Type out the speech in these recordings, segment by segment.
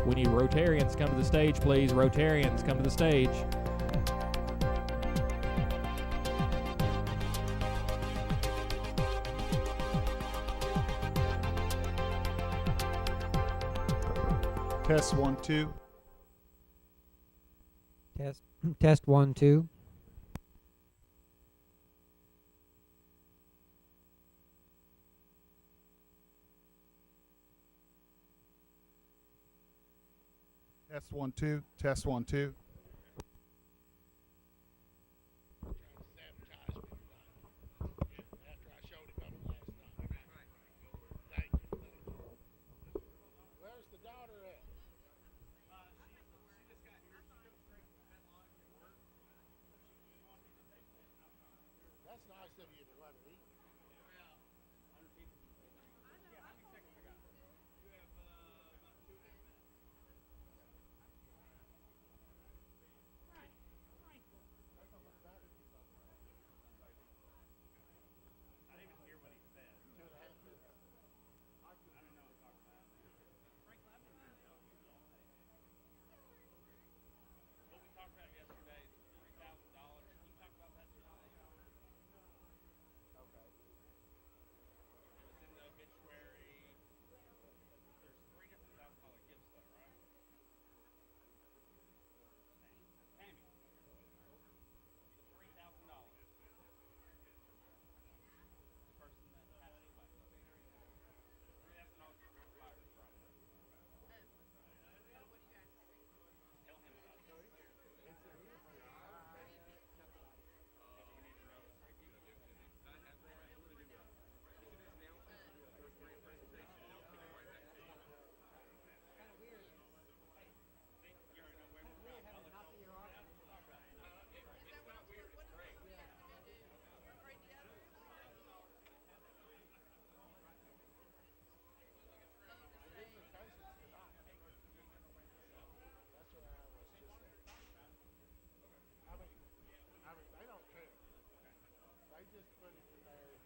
We need Rotarians come to the stage, please. Rotarians come to the stage. Test 1 2. Test 1 2. Test 1 2. Test 1 2.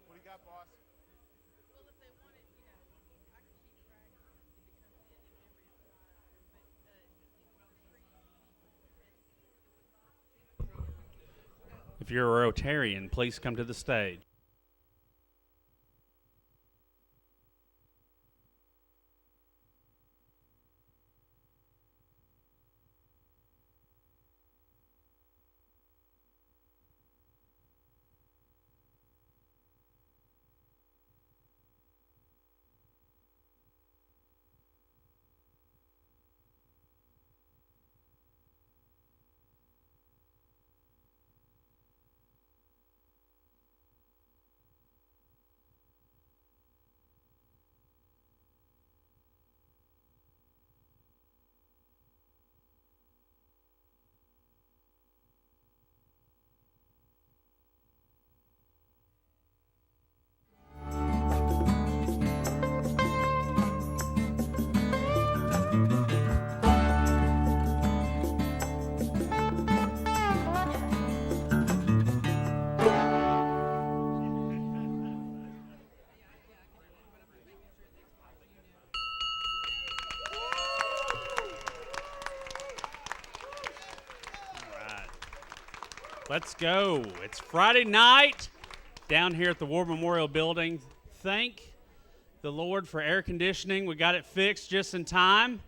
What do you got, boss? Well, if they wanted, I can keep track if it comes in every If you're a Rotarian, please come to the stage. Let's go. It's Friday night down here at the War Memorial Building. Thank the Lord for air conditioning. We got it fixed just in time.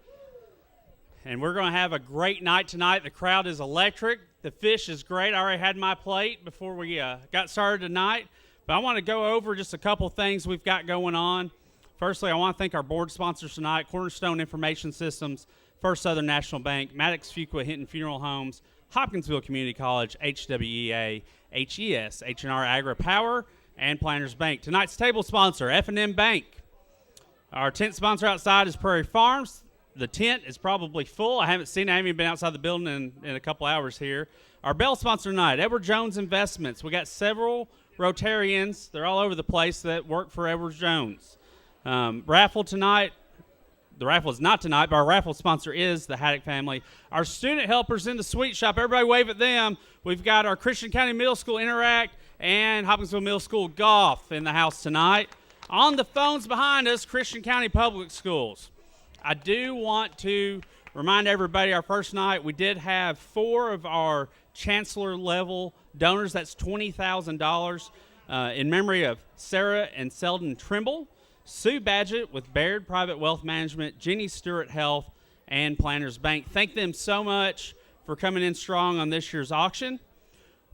And we're going to have a great night tonight. The crowd is electric. The fish is great. I already had my plate before we got started tonight. But I want to go over just a couple things we've got going on. Firstly, I want to thank our board sponsors tonight, Cornerstone Information Systems, First Southern National Bank, Maddox Fuqua Hinton Funeral Homes, Hopkinsville Community College, HWEA, HES, H&R Agri Power, and Planners Bank. Tonight's table sponsor, F&M Bank. Our tent sponsor outside is Prairie Farms. The tent is probably full. I haven't seen it. I haven't even been outside the building in a couple hours here. Our bell sponsor tonight, Edward Jones Investments. We got several Rotarians. They're all over the place that work for Edward Jones. Raffle tonight. The raffle is not tonight, but our raffle sponsor is the Haddock family. Our student helpers in the sweet shop, everybody wave at them. We've got our Christian County Middle School Interact and Hopkinsville Middle School Golf in the house tonight. On the phones behind us, Christian County Public Schools. I do want to remind everybody, our first night, we did have 4 of our chancellor-level donors. That's $20,000 in memory of Sarah and Selden Trimble, Sue Badgett with Baird Private Wealth Management, Jenny Stewart Health, and Planners Bank. Thank them so much for coming in strong on this year's auction.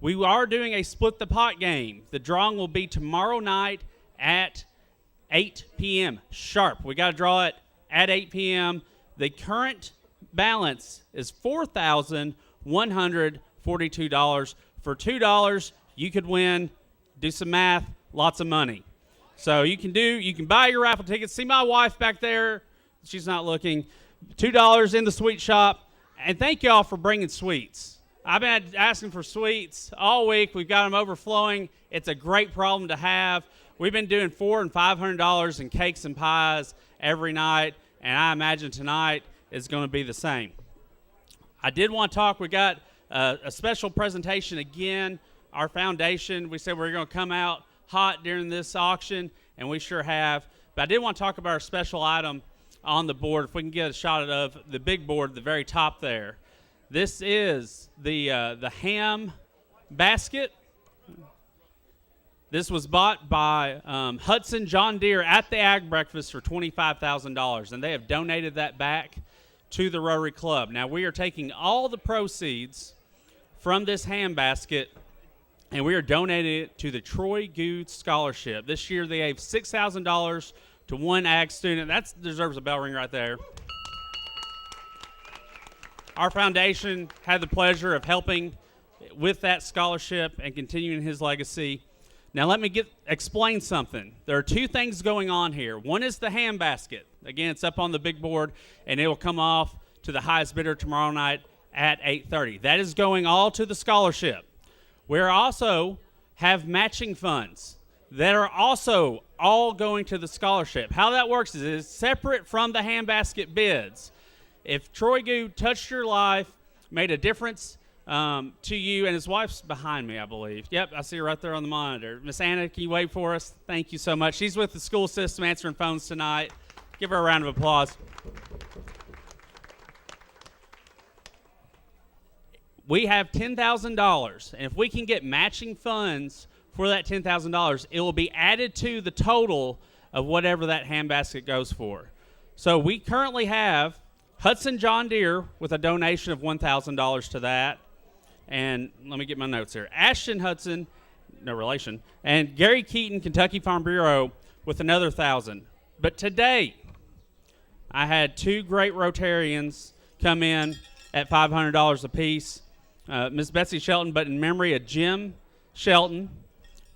We are doing a split the pot game. The drawing will be tomorrow night at 8 p.m. sharp. We got to draw it at 8 p.m. The current balance is $4,142. For $2, you could win, do some math, lots of money. So you can buy your raffle tickets. See my wife back there. She's not looking. $2 in the sweet shop. And thank y'all for bringing sweets. I've been asking for sweets all week. We've got them overflowing. It's a great problem to have. We've been doing $400 and $500 in cakes and pies every night, and I imagine tonight is going to be the same. I did want to talk. We got a special presentation again. Our foundation, we said we were going to come out hot during this auction, and we sure have. But I did want to talk about our special item on the board. If we can get a shot of the big board at the very top there. This is the ham basket. This was bought by Hudson John Deere at the Ag Breakfast for $25,000, and they have donated that back to the Rotary Club. Now, we are taking all the proceeds from this ham basket, and we are donating it to the Troy Good Scholarship. This year, they gave $6,000 to one ag student. That deserves a bell ring right there. Our foundation had the pleasure of helping with that scholarship and continuing his legacy. Now let me explain something. There are 2 things going on here. One is the ham basket. Again, it's up on the big board, and it will come off to the highest bidder tomorrow night at 8:30. That is going all to the scholarship. We also have matching funds that are also all going to the scholarship. How that works is it's separate from the ham basket bids. If Troy Good touched your life, made a difference to you, and his wife's behind me, I believe. Yep, I see her right there on the monitor. Miss Anna, can you wait for us? Thank you so much. She's with the school system answering phones tonight. Give her a round of applause. We have $10,000, and if we can get matching funds for that $10,000, it will be added to the total of whatever that ham basket goes for. So we currently have Hudson John Deere with a donation of $1,000 to that. And let me get my notes here. Ashton Hudson, no relation, and Gary Keaton, Kentucky Farm Bureau, with another $1,000. But today, I had 2 great Rotarians come in at $500 apiece. Miss Betsy Shelton, but in memory of Jim Shelton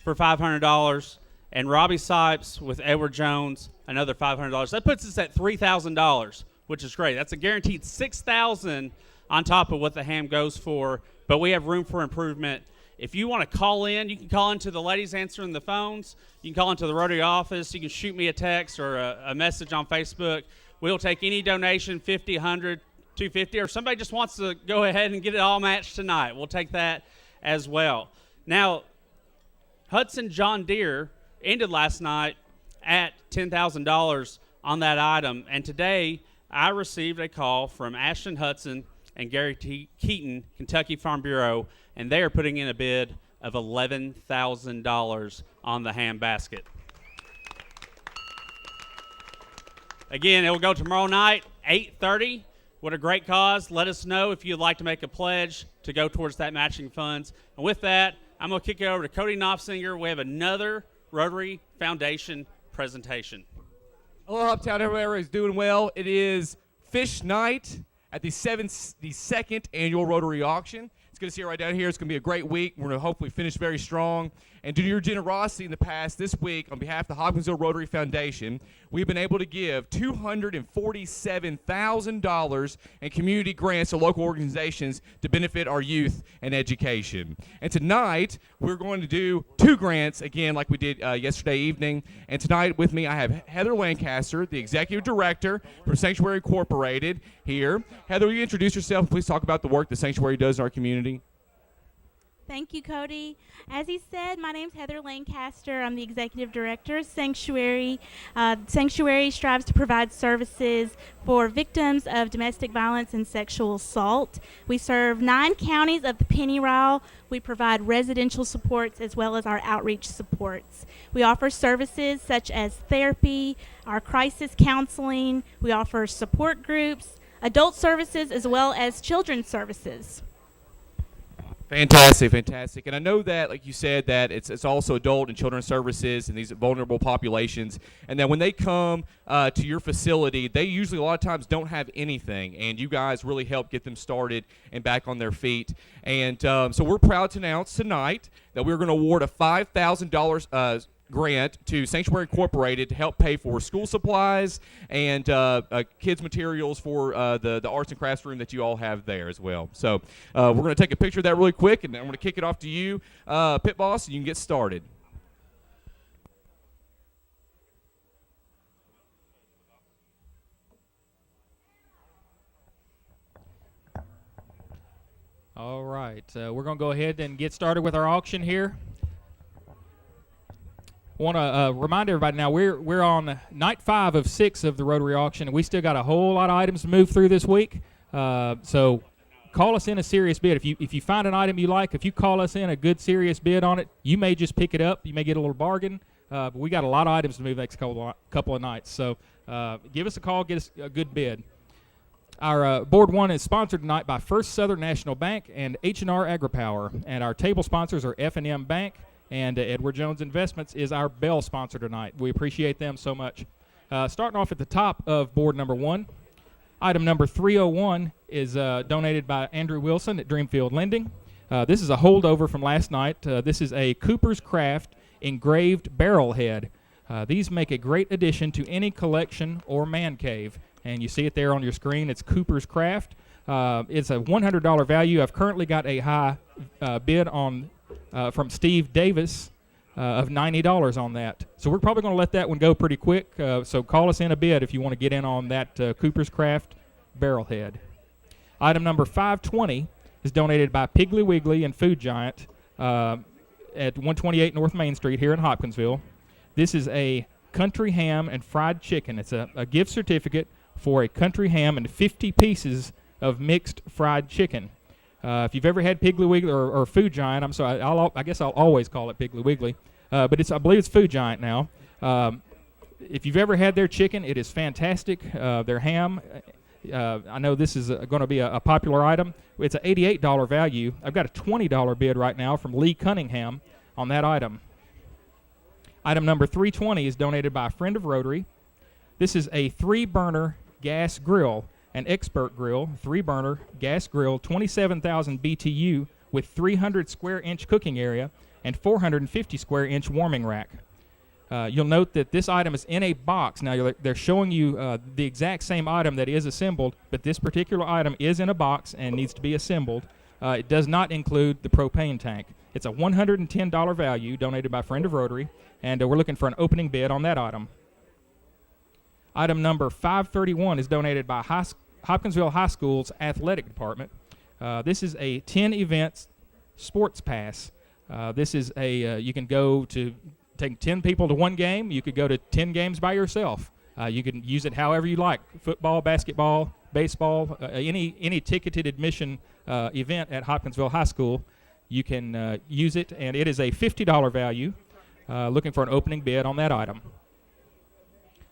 for $500, and Robbie Sipes with Edward Jones, another $500. That puts us at $3,000. Which is great. That's a guaranteed $6,000 on top of what the ham goes for, but we have room for improvement. If you want to call in, you can call into the ladies answering the phones. You can call into the Rotary office. You can shoot me a text or a message on Facebook. We'll take any donation, 50, 100, 250, or somebody just wants to go ahead and get it all matched tonight. We'll take that as well. Now, Hudson John Deere ended last night at $10,000 on that item, and today I received a call from Ashton Hudson and Gary Keaton, Kentucky Farm Bureau, and they are putting in a bid of $11,000 on the ham basket. Again, it will go tomorrow night, 8:30. What a great cause. Let us know if you'd like to make a pledge to go towards that matching funds. And with that, I'm going to kick it over to Cody Knopfsinger. We have another Rotary Foundation presentation. Hello, Uptown. Everybody's doing well. It is Fish Night at the 72nd Annual Rotary Auction. It's going to see it right down here. It's going to be a great week. We're going to hopefully finish very strong. And due to your generosity in the past, this week, on behalf of the Hopkinsville Rotary Foundation, we've been able to give $247,000 in community grants to local organizations to benefit our youth and education. And tonight, we're going to do 2 grants, again, like we did yesterday evening. And tonight with me, I have Heather Lancaster, the Executive Director from Sanctuary Incorporated here. Heather, will you introduce yourself and please talk about the work the Sanctuary does in our community? Thank you, Cody. As he said, my name's Heather Lancaster. I'm the executive director of Sanctuary. Sanctuary strives to provide services for victims of domestic violence and sexual assault. We serve 9 counties of the Pennyroyal. We provide residential supports as well as our outreach supports. We offer services such as therapy, our crisis counseling. We offer support groups, adult services, as well as children's services. Fantastic, fantastic. And I know that, like you said, that it's also adult and children's services and these vulnerable populations. And that when they come to your facility, they usually a lot of times don't have anything. And you guys really help get them started and back on their feet. And so we're proud to announce tonight that we're going to award a $5,000 grant to Sanctuary Incorporated to help pay for school supplies and kids materials for the arts and crafts room that you all have there as well. So we're going to take a picture of that really quick, and then I'm going to kick it off to you, Pit Boss, and you can get started. All right, we're going to go ahead and get started with our auction here. Want to remind everybody now we're on night 5 of 6 of the Rotary auction, and we still got a whole lot of items to move through this week. So call us in a serious bid. If you find an item you like, if you call us in a good serious bid on it, you may just pick it up. You may get a little bargain. But we got a lot of items to move next couple of nights. So give us a call, get us a good bid. Our Board 1 is sponsored tonight by First Southern National Bank and H&R AgriPower, and our table sponsors are F&M Bank. And Edward Jones Investments is our bell sponsor tonight. We appreciate them so much. Starting off at the top of board number 1, item number 301 is donated by Andrew Wilson at Dreamfield Lending. This is a holdover from last night. This is a Cooper's Craft engraved barrel head. These make a great addition to any collection or man cave. And you see it there on your screen. It's Cooper's Craft. It's a $100 value. I've currently got a high bid on from Steve Davis of $90 on that. So we're probably going to let that one go pretty quick. So call us in a bid if you want to get in on that Cooper's Craft barrel head. Item number 520 is donated by Piggly Wiggly and Food Giant at 128 North Main Street here in Hopkinsville. This is a country ham and fried chicken. It's a gift certificate for a country ham and 50 pieces of mixed fried chicken. If you've ever had Piggly Wiggly or Food Giant, I'm sorry, I guess I'll always call it Piggly Wiggly, but I believe it's Food Giant now. If you've ever had their chicken, it is fantastic. Their ham, I know this is going to be a popular item. It's an $88 value. I've got a $20 bid right now from Lee Cunningham on that item. Item number 320 is donated by a friend of Rotary. This is a 3-burner gas grill. An expert grill, 3-burner gas grill, 27,000 BTU with 300 square inch cooking area and 450 square inch warming rack. You'll note that this item is in a box. Now they're showing you the exact same item that is assembled, but this particular item is in a box and needs to be assembled. It does not include the propane tank. It's a $110 value donated by a friend of Rotary, and we're looking for an opening bid on that item. Item number 531 is donated by Hopkinsville High School's athletic department. This is a 10 events sports pass. This is you can go to take 10 people to one game. You could go to 10 games by yourself. You can use it however you like: football, basketball, baseball, any ticketed admission event at Hopkinsville High School. You can use it, and it is a $50 value. Looking for an opening bid on that item.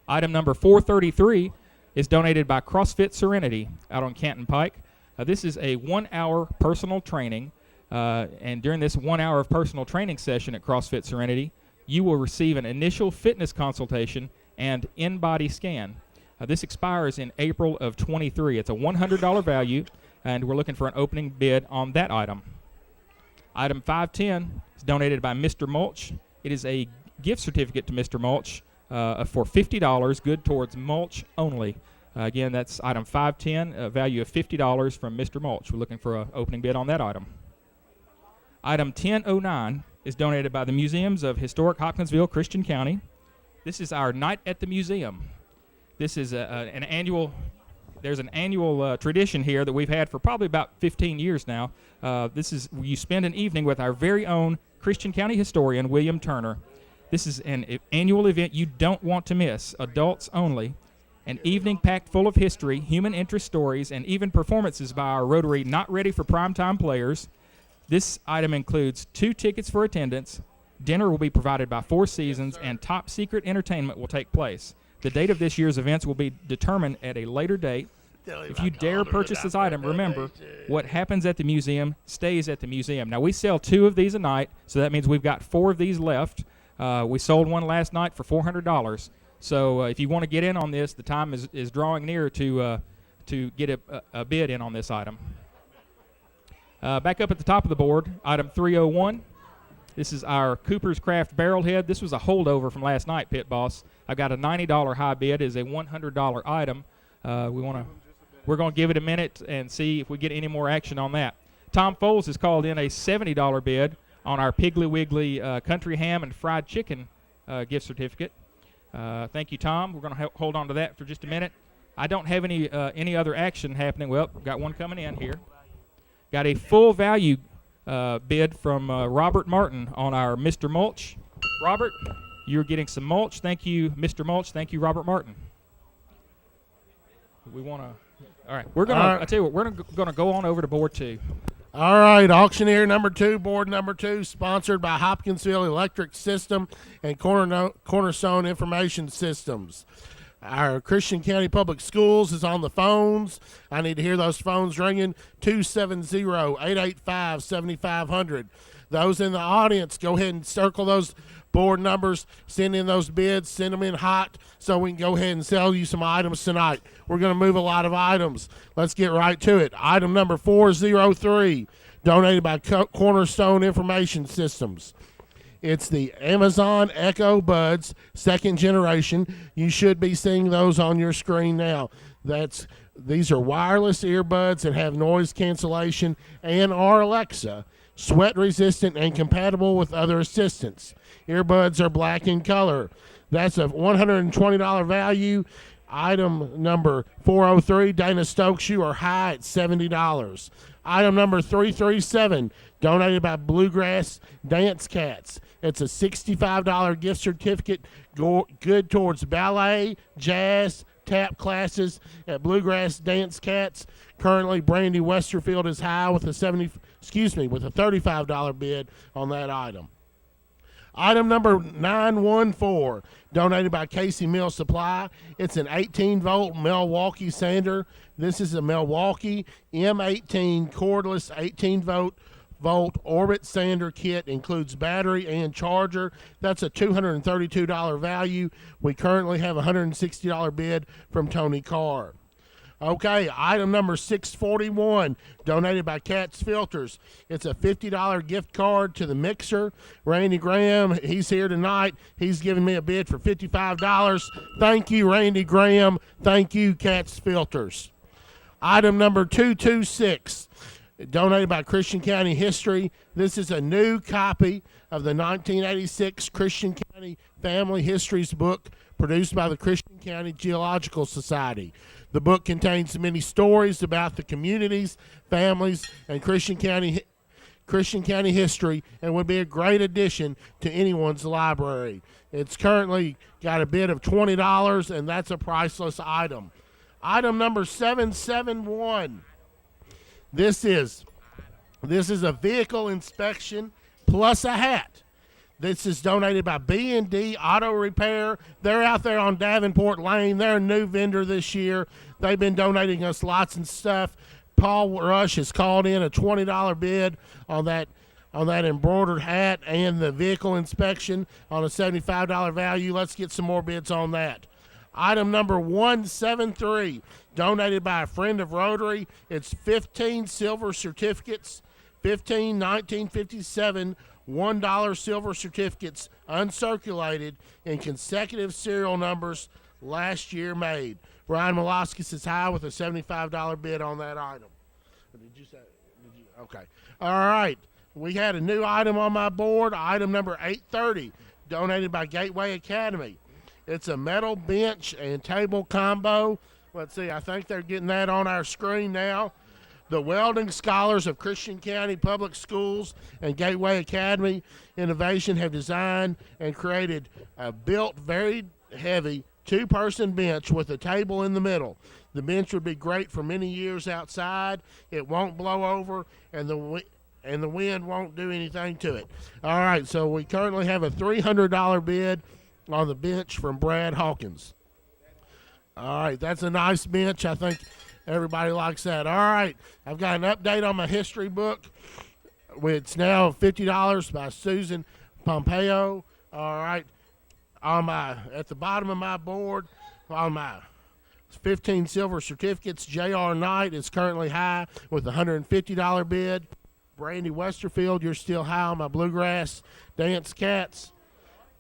Item number 433 is donated by CrossFit Serenity out on Canton Pike. This is a 1-hour personal training, and during this 1 hour of personal training session at CrossFit Serenity, you will receive an initial fitness consultation and in-body scan. This expires in April of 23. It's a $100 value, and we're looking for an opening bid on that item. Item 510 is donated by Mr. Mulch. It is a gift certificate to Mr. Mulch for $50, good towards mulch only. Again, that's item 510, a value of $50 from Mr. Mulch. We're looking for an opening bid on that item. Item 1009 is donated by the Museums of Historic Hopkinsville, Christian County. This is our Night at the Museum. This is an annual there's an annual tradition here that we've had for probably about 15 years now. This is you spend an evening with our very own Christian County historian, William Turner. This is an annual event you don't want to miss, adults only. An evening packed full of history, human interest stories, and even performances by our Rotary not ready for primetime players. This item includes 2 tickets for attendance. Dinner will be provided by Four Seasons, and top secret entertainment will take place. The date of this year's events will be determined at a later date. If you dare purchase this item, remember, what happens at the museum stays at the museum. Now, we sell 2 of these a night, so that means we've got 4 of these left. We sold one last night for $400. So if you want to get in on this, the time is drawing near to get a bid in on this item. Back up at the top of the board, item 301. This is our Cooper's Craft Barrel Head. This was a holdover from last night, Pit Boss. I've got a $90 high bid. It's a $100 item. We're going to give it a minute and see if we get any more action on that. Tom Foles has called in a $70 bid on our Piggly Wiggly country ham and fried chicken gift certificate. Thank you, Tom. We're going to hold on to that for just a minute. I don't have any other action happening. Well, got one coming in here. Got a full value bid from Robert Martin on our Mr. Mulch. Robert, you're getting some mulch. Thank you, Mr. Mulch. Thank you, Robert Martin. We want to. All right, we're gonna. I tell you what, we're gonna go on over to board 2. All right, auctioneer number 2, board number 2, sponsored by Hopkinsville Electric System and Cornerstone Information Systems. Our Christian County Public Schools is on the phones. I need to hear those phones ringing, 270-885-7500. Those in the audience, go ahead and circle those board numbers, send in those bids, send them in hot so we can go ahead and sell you some items tonight. We're going to move a lot of items. Let's get right to it. Item number 403, donated by Cornerstone Information Systems. It's the Amazon Echo Buds, 2nd generation. You should be seeing those on your screen now. These are wireless earbuds that have noise cancellation and are Alexa, sweat resistant and compatible with other assistants. Earbuds are black in color. That's a $120 value. Item number 403, Dana Stokes, you are high at $70. Item number 337, donated by Bluegrass Dance Cats. It's a $65 gift certificate good towards ballet, jazz, tap classes at Bluegrass Dance Cats. Currently, Brandy Westerfield is high with a $35 bid on that item. Item number 914, donated by Casey Mill Supply. It's an 18-volt Milwaukee sander. This is a Milwaukee M18 cordless 18-volt Orbit sander kit. Includes battery and charger. That's a $232 value. We currently have a $160 bid from Tony Carr. Okay, item number 641, donated by Cat's Filters. It's a $50 gift card to the mixer. Randy Graham, he's here tonight. He's giving me a bid for $55. Thank you, Randy Graham. Thank you, Cat's Filters. Item number 226, donated by Christian County History. This is a new copy of the 1986 Christian County Family Histories book produced by the Christian County Geological Society. The book contains many stories about the communities, families, and Christian County history, and would be a great addition to anyone's library. It's currently got a bid of $20, and that's a priceless item. Item number 771. This is a vehicle inspection plus a hat. This is donated by B&D Auto Repair. They're out there on Davenport Lane. They're a new vendor this year. They've been donating us lots of stuff. Paul Rush has called in a $20 bid on that embroidered hat and the vehicle inspection on a $75 value. Let's get some more bids on that. Item number 173, donated by a friend of Rotary. It's 15 silver certificates, 15 1957 $1 silver certificates, uncirculated, in consecutive serial numbers last year made. Ryan Maloskis is high with a $75 bid on that item. Okay. All right. We had a new item on my board, item number 830, donated by Gateway Academy. It's a metal bench and table combo. Let's see, I think they're getting that on our screen now. The welding scholars of Christian County Public Schools and Gateway Academy Innovation have designed and created a built, very heavy, two-person bench with a table in the middle. The bench would be great for many years outside. It won't blow over, and the wind won't do anything to it. All right, so we currently have a $300 bid on the bench from Brad Hawkins. All right, that's a nice bench. I think everybody likes that. All right, I've got an update on my history book. It's now $50 by Susan Pompeo. All right, at the bottom of my board, on my 15 silver certificates, J.R. Knight is currently high with a $150 bid. Brandy Westerfield, you're still high on my bluegrass dance cats.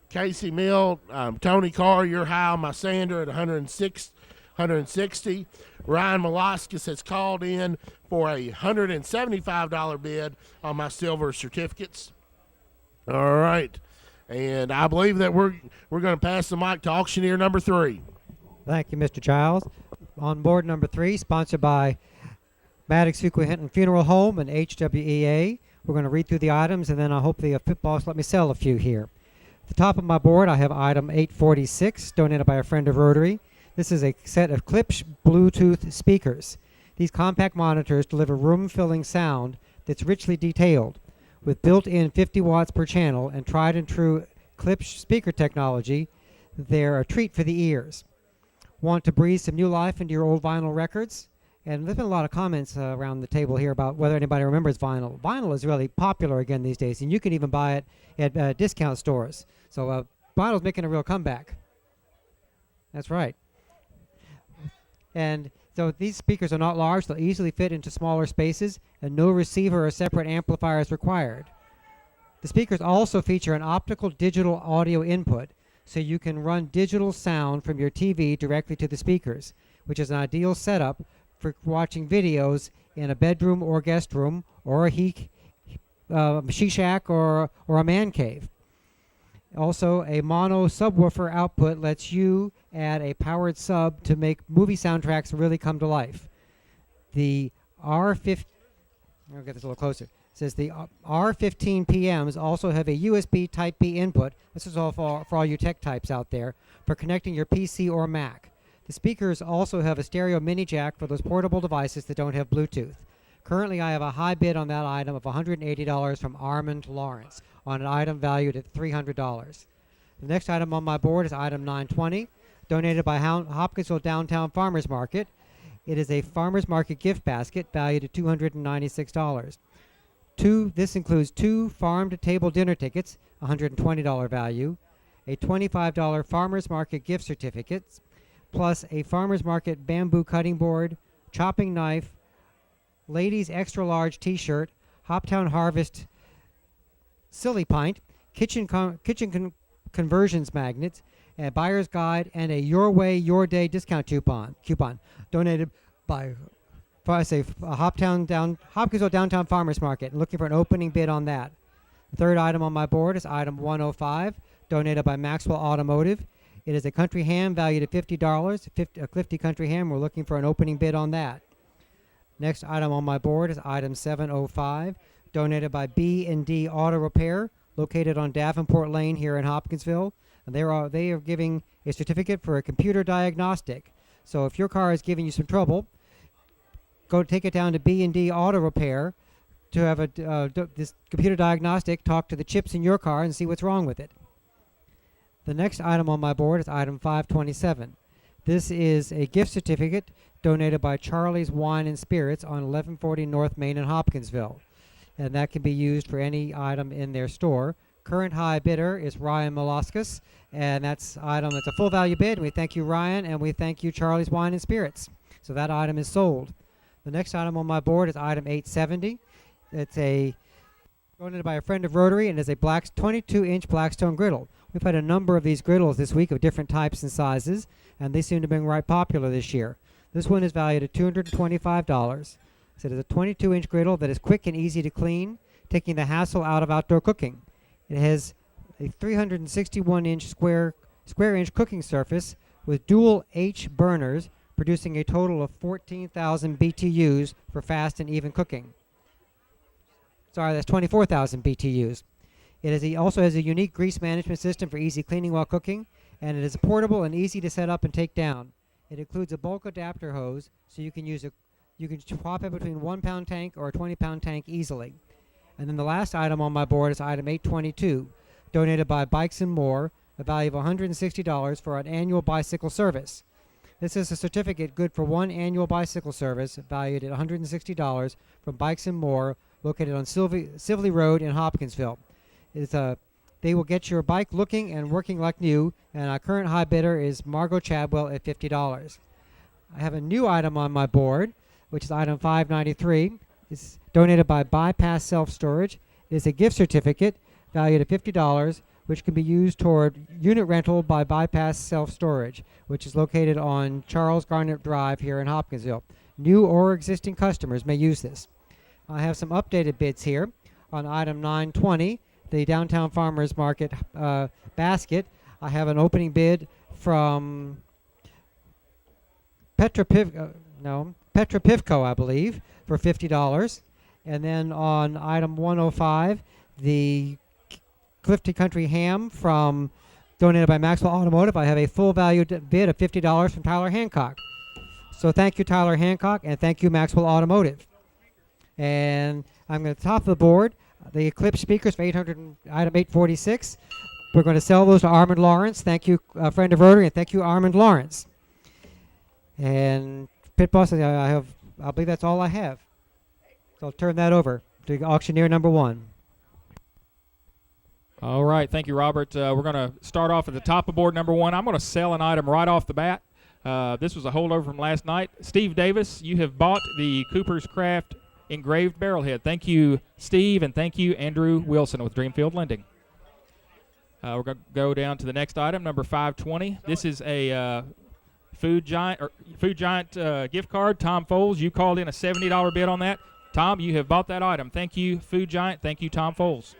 Casey Mill, Tony Carr, you're high on my sander at 160. Ryan Malaskis has called in for a $175 bid on my silver certificates. All right, and I believe that we're going to pass the mic to auctioneer number 3. Thank you, Mr. Childs. On board number 3, sponsored by Maddox Fuqua Hinton Funeral Home and HWEA. We're going to read through the items, and then I hope the pit boss let me sell a few here. At the top of my board, I have item 846, donated by a friend of Rotary. This is a set of Klipsch Bluetooth speakers. These compact monitors deliver room-filling sound that's richly detailed. With built-in 50 watts per channel and tried-and-true Klipsch speaker technology, they're a treat for the ears. Want to breathe some new life into your old vinyl records? And there's been a lot of comments around the table here about whether anybody remembers vinyl. Vinyl is really popular again these days, and you can even buy it at discount stores. So vinyl's making a real comeback. That's right. And so these speakers are not large. They'll easily fit into smaller spaces, and no receiver or separate amplifier is required. The speakers also feature an optical digital audio input, so you can run digital sound from your TV directly to the speakers, which is an ideal setup for watching videos in a bedroom or guest room or a she shack or a man cave. Also, a mono subwoofer output lets you add a powered sub to make movie soundtracks really come to life. The R15, I'll get this a little closer. It says the R15 PMs also have a USB Type-B input. This is all for all you tech types out there for connecting your PC or Mac. The speakers also have a stereo mini jack for those portable devices that don't have Bluetooth. Currently, I have a high bid on that item of $180 from Armand Lawrence on an item valued at $300. The next item on my board is item 920, donated by Hopkinsville Downtown Farmers Market. It is a farmers market gift basket valued at $296. This includes 2 farm-to-table dinner tickets, $120 value, a $25 farmers market gift certificates, plus a farmers market bamboo cutting board, chopping knife, ladies extra large t-shirt, Hoptown Harvest Silly Pint, kitchen conversions magnets, a buyer's guide, and a Your Way, Your Day discount coupon donated by Hopkinsville Downtown Farmers Market. Looking for an opening bid on that. The third item on my board is item 105, donated by Maxwell Automotive. It is a country ham valued at $50, a Clifty country ham. We're looking for an opening bid on that. Next item on my board is item 705, donated by B&D Auto Repair, located on Davenport Lane here in Hopkinsville. And they are giving a certificate for a computer diagnostic. So if your car is giving you some trouble, go take it down to B&D Auto Repair to have this computer diagnostic talk to the chips in your car and see what's wrong with it. The next item on my board is item 527. This is a gift certificate donated by Charlie's Wine and Spirits on 1140 North Main in Hopkinsville. And that can be used for any item in their store. Current high bidder is Ryan Malaskis, and that's a full value bid. We thank you, Ryan, and we thank you, Charlie's Wine and Spirits. So that item is sold. The next item on my board is item 870. It's donated by a friend of Rotary, and is a 22-inch Blackstone griddle. We've had a number of these griddles this week of different types and sizes, and they seem to be right popular this year. This one is valued at $225. So it is a 22-inch griddle that is quick and easy to clean, taking the hassle out of outdoor cooking. It has a 361-inch square inch cooking surface with dual H burners, producing a total of 14,000 BTUs for fast and even cooking. Sorry, that's 24,000 BTUs. Also has a unique grease management system for easy cleaning while cooking, and it is portable and easy to set up and take down. It includes a bulk adapter hose, so you can swap it between 1 pound tank or a 20-pound tank easily. And then the last item on my board is item 822, donated by Bikes and More, a value of $160 for an annual bicycle service. This is a certificate good for one annual bicycle service valued at $160 from Bikes and More, located on Sibley Road in Hopkinsville. They will get your bike looking and working like new, and our current high bidder is Margot Chadwell at $50. I have a new item on my board, which is item 593. It's donated by Bypass Self Storage. It is a gift certificate valued at $50, which can be used toward unit rental by Bypass Self Storage, which is located on Charles Garnett Drive here in Hopkinsville. New or existing customers may use this. I have some updated bids here on item 920, the Downtown Farmers Market basket. I have an opening bid from Petra Pivco, I believe, for $50. And then on item 105, the Clifton Country Ham donated by Maxwell Automotive. I have a full value bid of $50 from Tyler Hancock. So thank you, Tyler Hancock, and thank you, Maxwell Automotive. And I'm going to top of the board, the Eclipse speakers for item 846. We're going to sell those to Armand Lawrence. Thank you, friend of Rotary, and thank you, Armand Lawrence. And Pit Boss, I believe that's all I have. So I'll turn that over to auctioneer number 1. All right, thank you, Robert. We're going to start off at the top of board number 1. I'm going to sell an item right off the bat. This was a holdover from last night. Steve Davis, you have bought the Cooper's Craft engraved barrelhead. Thank you, Steve, and thank you, Andrew Wilson with Dreamfield Lending. We're going to go down to the next item, number 520. This is a Food Giant gift card. Tom Foles, you called in a $70 bid on that. Tom, you have bought that item. Thank you, Food Giant. Thank you, Tom Foles.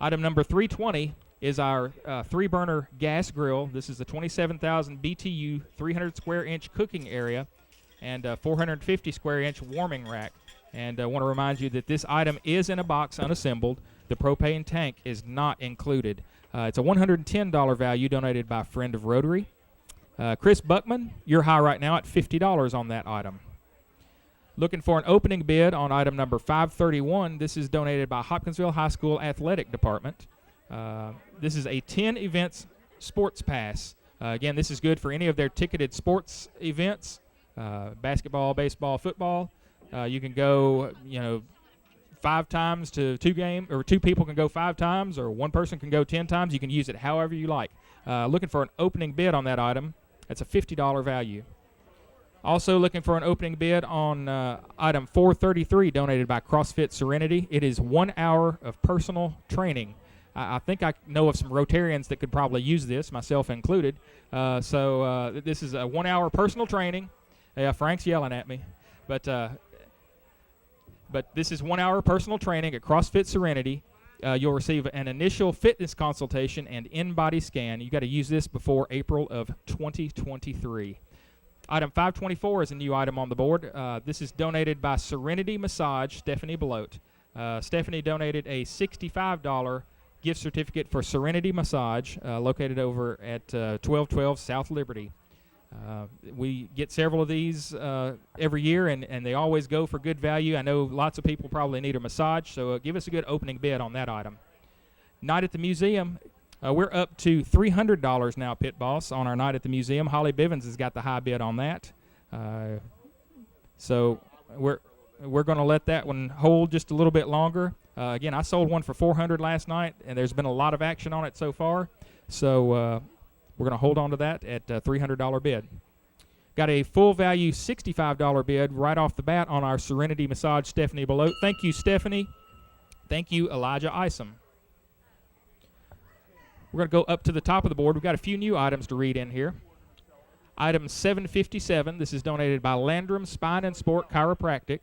Item number 320 is our 3-burner gas grill. This is the 27,000 BTU 300 square inch cooking area and 450 square inch warming rack. And I want to remind you that this item is in a box unassembled. The propane tank is not included. It's a $110 value donated by a friend of Rotary. Chris Buckman, you're high right now at $50 on that item. Looking for an opening bid on item number 531. This is donated by Hopkinsville High School Athletic Department. This is a 10 events sports pass. Again, this is good for any of their ticketed sports events, basketball, baseball, football. You can go, 5 times to 2 games, or 2 people can go 5 times, or 1 person can go 10 times. You can use it however you like. Looking for an opening bid on that item. That's a $50 value. Also looking for an opening bid on item 433 donated by CrossFit Serenity. It is 1 hour of personal training. I think I know of some Rotarians that could probably use this, myself included. So this is a 1 hour personal training. Yeah, Frank's yelling at me. But this is 1 hour personal training at CrossFit Serenity. You'll receive an initial fitness consultation and in-body scan. You got to use this before April of 2023. Item 524 is a new item on the board. This is donated by Serenity Massage, Stephanie Belote. Stephanie donated a $65 gift certificate for Serenity Massage located over at 1212 South Liberty. We get several of these every year, and they always go for good value. I know lots of people probably need a massage, so give us a good opening bid on that item. Night at the Museum. We're up to $300 now, Pit Boss, on our Night at the Museum. Holly Bivens has got the high bid on that. So we're going to let that one hold just a little bit longer. Again, I sold one for $400 last night, and there's been a lot of action on it so far. So we're going to hold on to that at a $300 bid. Got a full value $65 bid right off the bat on our Serenity Massage, Stephanie Belote. Thank you, Stephanie. Thank you, Elijah Isom. We're going to go up to the top of the board. We've got a few new items to read in here. Item 757, this is donated by Landrum Spine and Sport Chiropractic.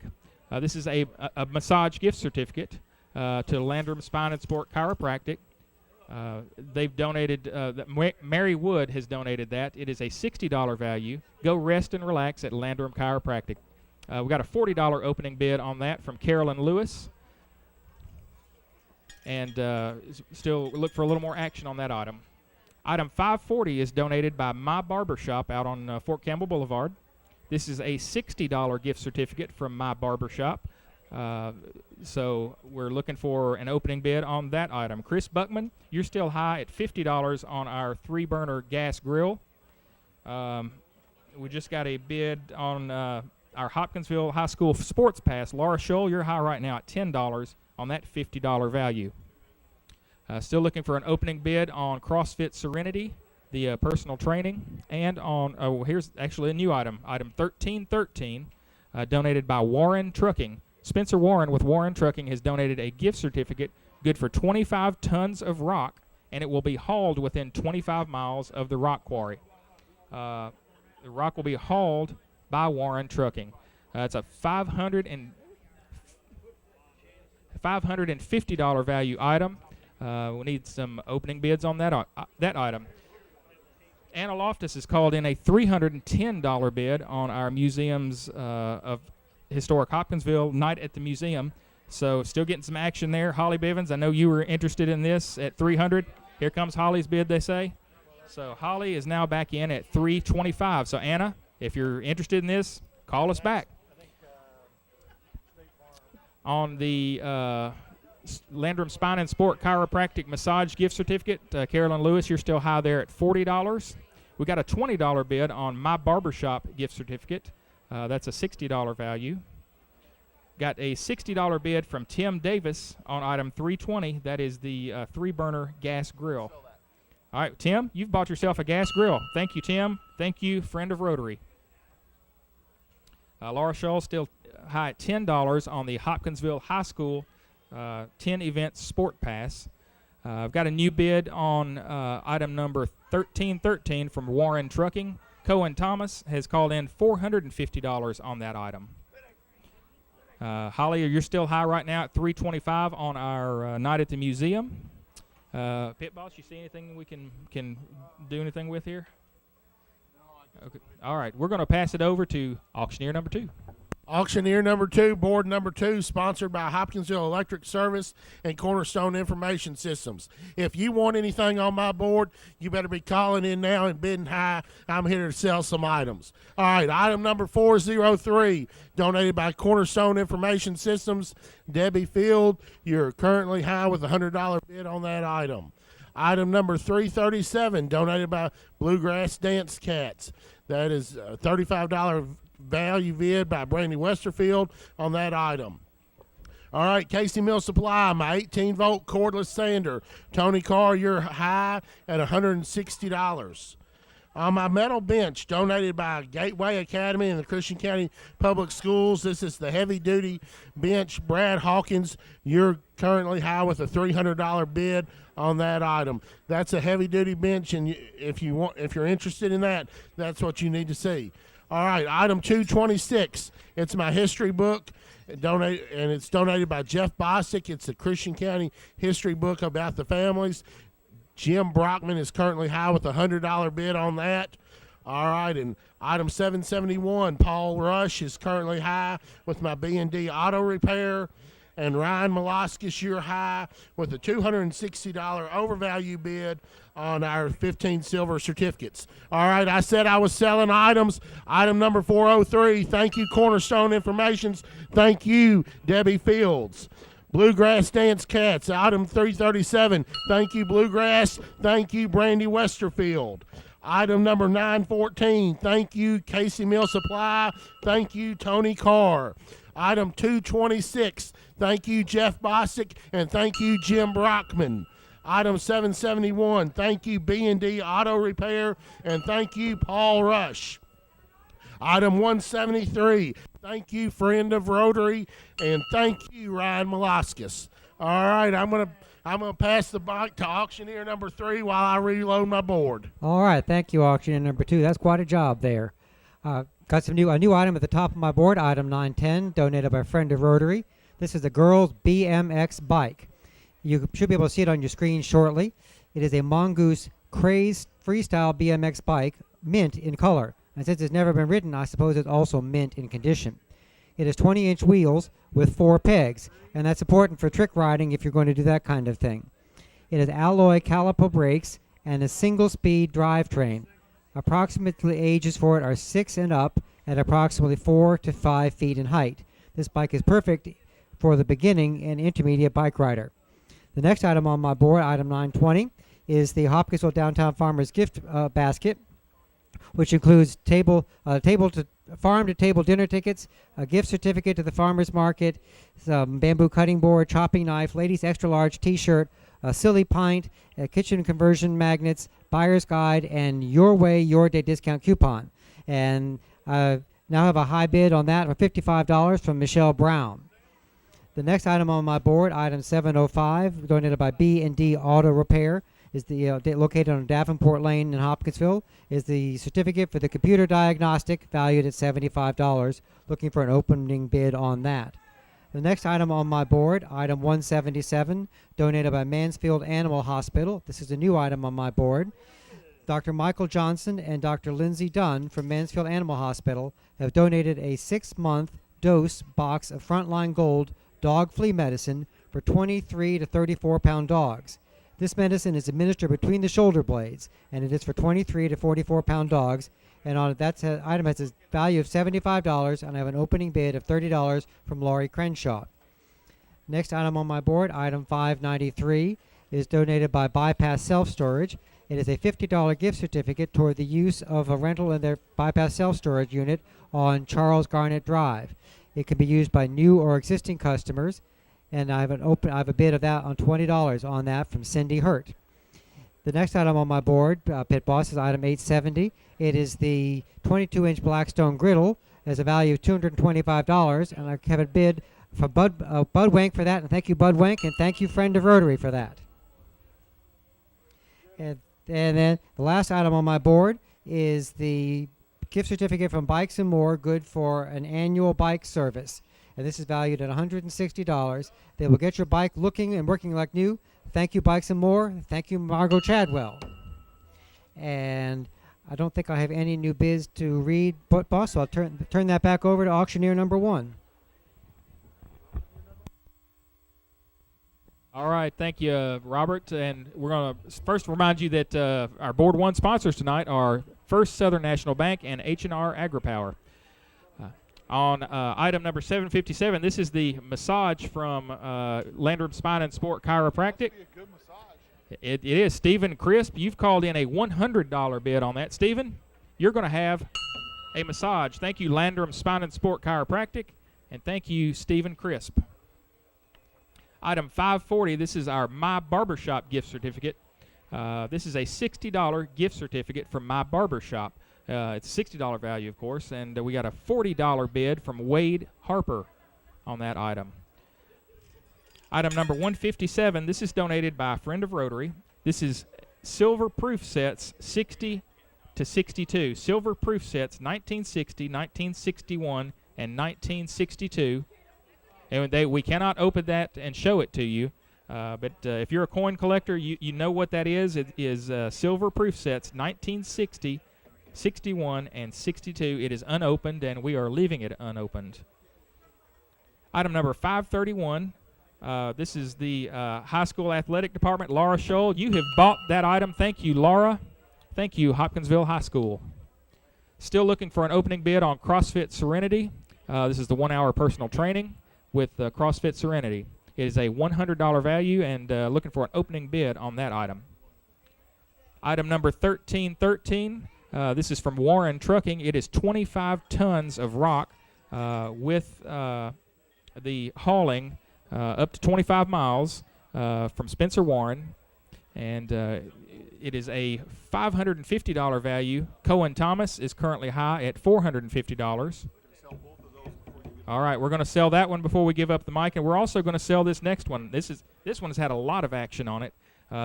This is a massage gift certificate to Landrum Spine and Sport Chiropractic. They've donated, Mary Wood has donated that. It is a $60 value. Go rest and relax at Landrum Chiropractic. We got a $40 opening bid on that from Carolyn Lewis. And still look for a little more action on that item. Item 540 is donated by My Barber Shop out on Fort Campbell Boulevard. This is a $60 gift certificate from My Barber Shop. So we're looking for an opening bid on that item. Chris Buckman, you're still high at $50 on our 3-burner gas grill. We just got a bid on our Hopkinsville High School sports pass. Laura Scholl, you're high right now at $10 on that $50 value. Still looking for an opening bid on CrossFit Serenity, the personal training, and on, here's actually a new item, item 1313, donated by Warren Trucking. Spencer Warren with Warren Trucking has donated a gift certificate good for 25 tons of rock, and it will be hauled within 25 miles of the rock quarry. The rock will be hauled by Warren Trucking. It's a $550 value item. We need some opening bids on that item. Anna Loftus has called in a $310 bid on our museums of Historic Hopkinsville Night at the Museum. So still getting some action there. Holly Bivens, I know you were interested in this at $300. Here comes Holly's bid, they say. So Holly is now back in at $325. So Anna, if you're interested in this, call us back. On the Landrum Spine and Sport Chiropractic Massage gift certificate, Carolyn Lewis, you're still high there at $40. We got a $20 bid on My Barbershop gift certificate. That's a $60 value. Got a $60 bid from Tim Davis on item 320. That is the 3-burner gas grill. All right, Tim, you've bought yourself a gas grill. Thank you, Tim. Thank you, friend of Rotary. Laura Scholl still high at $10 on the Hopkinsville High School 10 event sport pass. I've got a new bid on item number 1313 from Warren Trucking. Cohen Thomas has called in $450 on that item. Holly, you're still high right now at $325 on our Night at the Museum. Pit Boss, you see anything we can do anything with here? Okay. All right, we're going to pass it over to auctioneer number 2. Auctioneer number 2, board number 2, sponsored by Hopkinsville Electric Service and Cornerstone Information Systems. If you want anything on my board, you better be calling in now and bidding high. I'm here to sell some items. All right, item number 403, donated by Cornerstone Information Systems. Debbie Field, you're currently high with a $100 bid on that item. Item number 337, donated by Bluegrass Dance Cats. That is a $35 value bid by Brandy Westerfield on that item. All right, Casey Mill Supply, my 18-volt cordless sander. Tony Carr, you're high at $160. On my metal bench, donated by Gateway Academy and the Christian County Public Schools, this is the heavy-duty bench. Brad Hawkins, you're currently high with a $300 bid on that item. That's a heavy-duty bench, and if you're interested in that, that's what you need to see. All right, item 226. It's my history book, and it's donated by Jeff Bosick. It's a Christian County history book about the families. Jim Brockman is currently high with a $100 bid on that. All right, and item 771, Paul Rush is currently high with my B&D Auto Repair. And Ryan Malaskis, you're high with a $260 overvalue bid on our 15 silver certificates. All right, I said I was selling items. Item number 403, thank you, Cornerstone Informations. Thank you, Debbie Fields. Bluegrass Dance Cats, item 337. Thank you, Bluegrass. Thank you, Brandy Westerfield. Item number 914. Thank you, Casey Mill Supply. Thank you, Tony Carr. Item 226. Thank you, Jeff Bosick, and thank you, Jim Brockman. Item 771. Thank you, B&D Auto Repair, and thank you, Paul Rush. Item 173. Thank you, friend of Rotary, and thank you, Ryan Malaskis. All right, I'm gonna pass the mic to auctioneer number 3 while I reload my board. All right, thank you, auctioneer number 2. That's quite a job there. Got a new item at the top of my board, item 910, donated by a friend of Rotary. This is the girls' BMX bike. You should be able to see it on your screen shortly. It is a Mongoose Craze Freestyle BMX bike, mint in color. And since it's never been ridden, I suppose it's also mint in condition. It has 20-inch wheels with 4 pegs, and that's important for trick riding if you're going to do that kind of thing. It has alloy caliper brakes and a single-speed drivetrain. Approximately ages for it are 6 and up at approximately 4 to 5 feet in height. This bike is perfect for the beginning and intermediate bike rider. The next item on my board, item 920, is the Hopkinsville Downtown Farmers Gift Basket, which includes farm-to-table dinner tickets, a gift certificate to the farmer's market, some bamboo cutting board, chopping knife, ladies' extra-large T-shirt, a silly pint, kitchen conversion magnets, buyer's guide, and Your Way, Your Day discount coupon. And now have a high bid on that for $55 from Michelle Brown. The next item on my board, item 705, donated by B&D Auto Repair, is located on Davenport Lane in Hopkinsville, is the certificate for the computer diagnostic valued at $75. Looking for an opening bid on that. The next item on my board, item 177, donated by Mansfield Animal Hospital. This is a new item on my board. Dr. Michael Johnson and Dr. Lindsay Dunn from Mansfield Animal Hospital have donated a 6-month dose box of Frontline Gold dog flea medicine for 23 to 34-pound dogs. This medicine is administered between the shoulder blades, and it is for 23 to 44-pound dogs. And on that item has a value of $75, and I have an opening bid of $30 from Laurie Crenshaw. Next item on my board, item 593, is donated by Bypass Self-Storage. It is a $50 gift certificate toward the use of a rental in their Bypass Self-Storage unit on Charles Garnett Drive. It can be used by new or existing customers, and I have a bid of that on $20 on that from Cindy Hurt. The next item on my board, Pit Boss, is item 870. It is the 22-inch Blackstone griddle. It has a value of $225, and I have a bid for Bud Wank for that, and thank you, Bud Wank, and thank you, Friend of Rotary, for that. And then the last item on my board is the gift certificate from Bikes and More, good for an annual bike service. And this is valued at $160. They will get your bike looking and working like new. Thank you, Bikes and More. Thank you, Margot Chadwell. And I don't think I have any new bids to read, boss, so I'll turn that back over to auctioneer number 1. All right, thank you, Robert. And we're going to first remind you that our Board 1 sponsors tonight are First Southern National Bank and H&R AgriPower. On item number 757, this is the massage from Landrum Spine and Sport Chiropractic. It is. Stephen Crisp, you've called in a $100 bid on that. Stephen, you're going to have a massage. Thank you, Landrum Spine and Sport Chiropractic, and thank you, Stephen Crisp. Item 540, this is our My Barbershop gift certificate. This is a $60 gift certificate from My Barbershop. It's a $60 value, of course, and we got a $40 bid from Wade Harper on that item. Item number 157, this is donated by a friend of Rotary. This is silver proof sets 60 to 62. Silver proof sets 1960, 1961, and 1962. And we cannot open that and show it to you. But if you're a coin collector, you know what that is. It is silver proof sets 1960, 61, and 62. It is unopened, and we are leaving it unopened. Item number 531. This is the high school athletic department. Laura Scholl, you have bought that item. Thank you, Laura. Thank you, Hopkinsville High School. Still looking for an opening bid on CrossFit Serenity. This is the 1-hour personal training with CrossFit Serenity. It is a $100 value, and looking for an opening bid on that item. Item number 1313. This is from Warren Trucking. It is 25 tons of rock with the hauling up to 25 miles from Spencer Warren. And it is a $550 value. Cohen Thomas is currently high at $450. All right, we're going to sell that one before we give up the mic, and we're also going to sell this next one. This one has had a lot of action on it.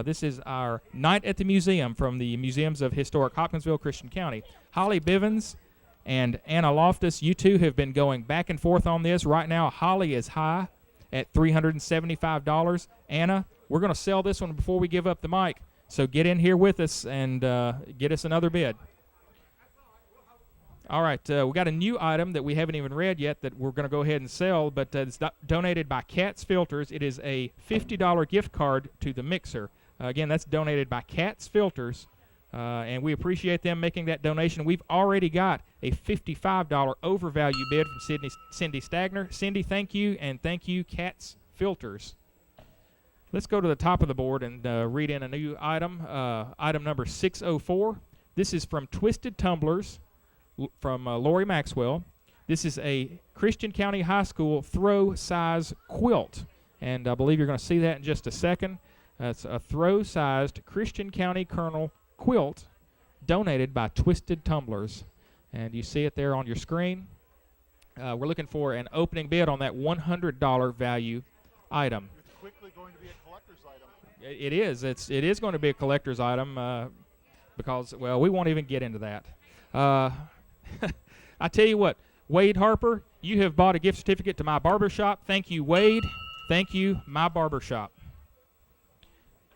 This is our Night at the Museum from the Museums of Historic Hopkinsville, Christian County. Holly Bivens and Anna Loftus, you two have been going back and forth on this. Right now, Holly is high at $375. Anna, we're going to sell this one before we give up the mic. So get in here with us and get us another bid. All right, we got a new item that we haven't even read yet that we're going to go ahead and sell, but it's donated by Cat's Filters. It is a $50 gift card to the mixer. Again, that's donated by Cat's Filters, and we appreciate them making that donation. We've already got a $55 overvalue bid from Cindy Stagner. Cindy, thank you, and thank you, Cat's Filters. Let's go to the top of the board and read in a new item, item number 604. This is from Twisted Tumblers from Lori Maxwell. This is a Christian County High School throw size quilt, and I believe you're going to see that in just a second. It's a throw-sized Christian County Colonel quilt donated by Twisted Tumblers, and you see it there on your screen. We're looking for an opening bid on that $100 value item. It's quickly going to be a collector's item. It is. It is going to be a collector's item because, well, we won't even get into that. I tell you what, Wade Harper, you have bought a gift certificate to my barbershop. Thank you, Wade. Thank you, my barbershop.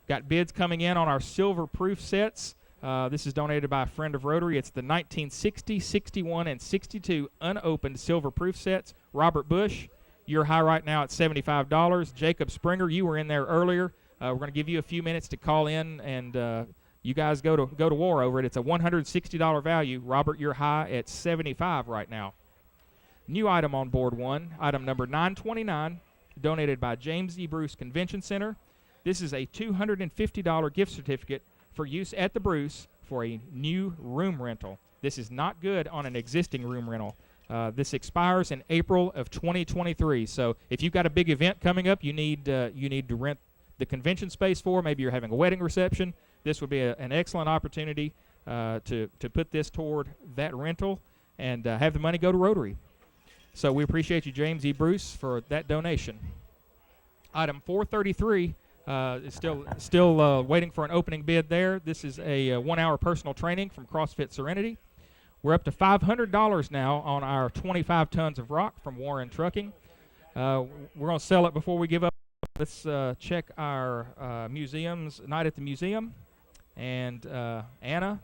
Got bids coming in on our silver proof sets. This is donated by a friend of Rotary. It's the 1960, 61, and 62 unopened silver proof sets. Robert Bush, you're high right now at $75. Jacob Springer, you were in there earlier. We're going to give you a few minutes to call in and you guys go to war over it. It's a $160 value. Robert, you're high at $75 right now. New item on board one, item number 929, donated by James E. Bruce Convention Center. This is a $250 gift certificate for use at the Bruce for a new room rental. This is not good on an existing room rental. This expires in April of 2023. So if you've got a big event coming up, you need to rent the convention space for. Maybe you're having a wedding reception. This would be an excellent opportunity to put this toward that rental and have the money go to Rotary. So we appreciate you, James E. Bruce, for that donation. Item 433 is still waiting for an opening bid there. This is a 1-hour personal training from CrossFit Serenity. We're up to $500 now on our 25 tons of rock from Warren Trucking. We're going to sell it before we give up. Let's check our museums, night at the museum. And Anna,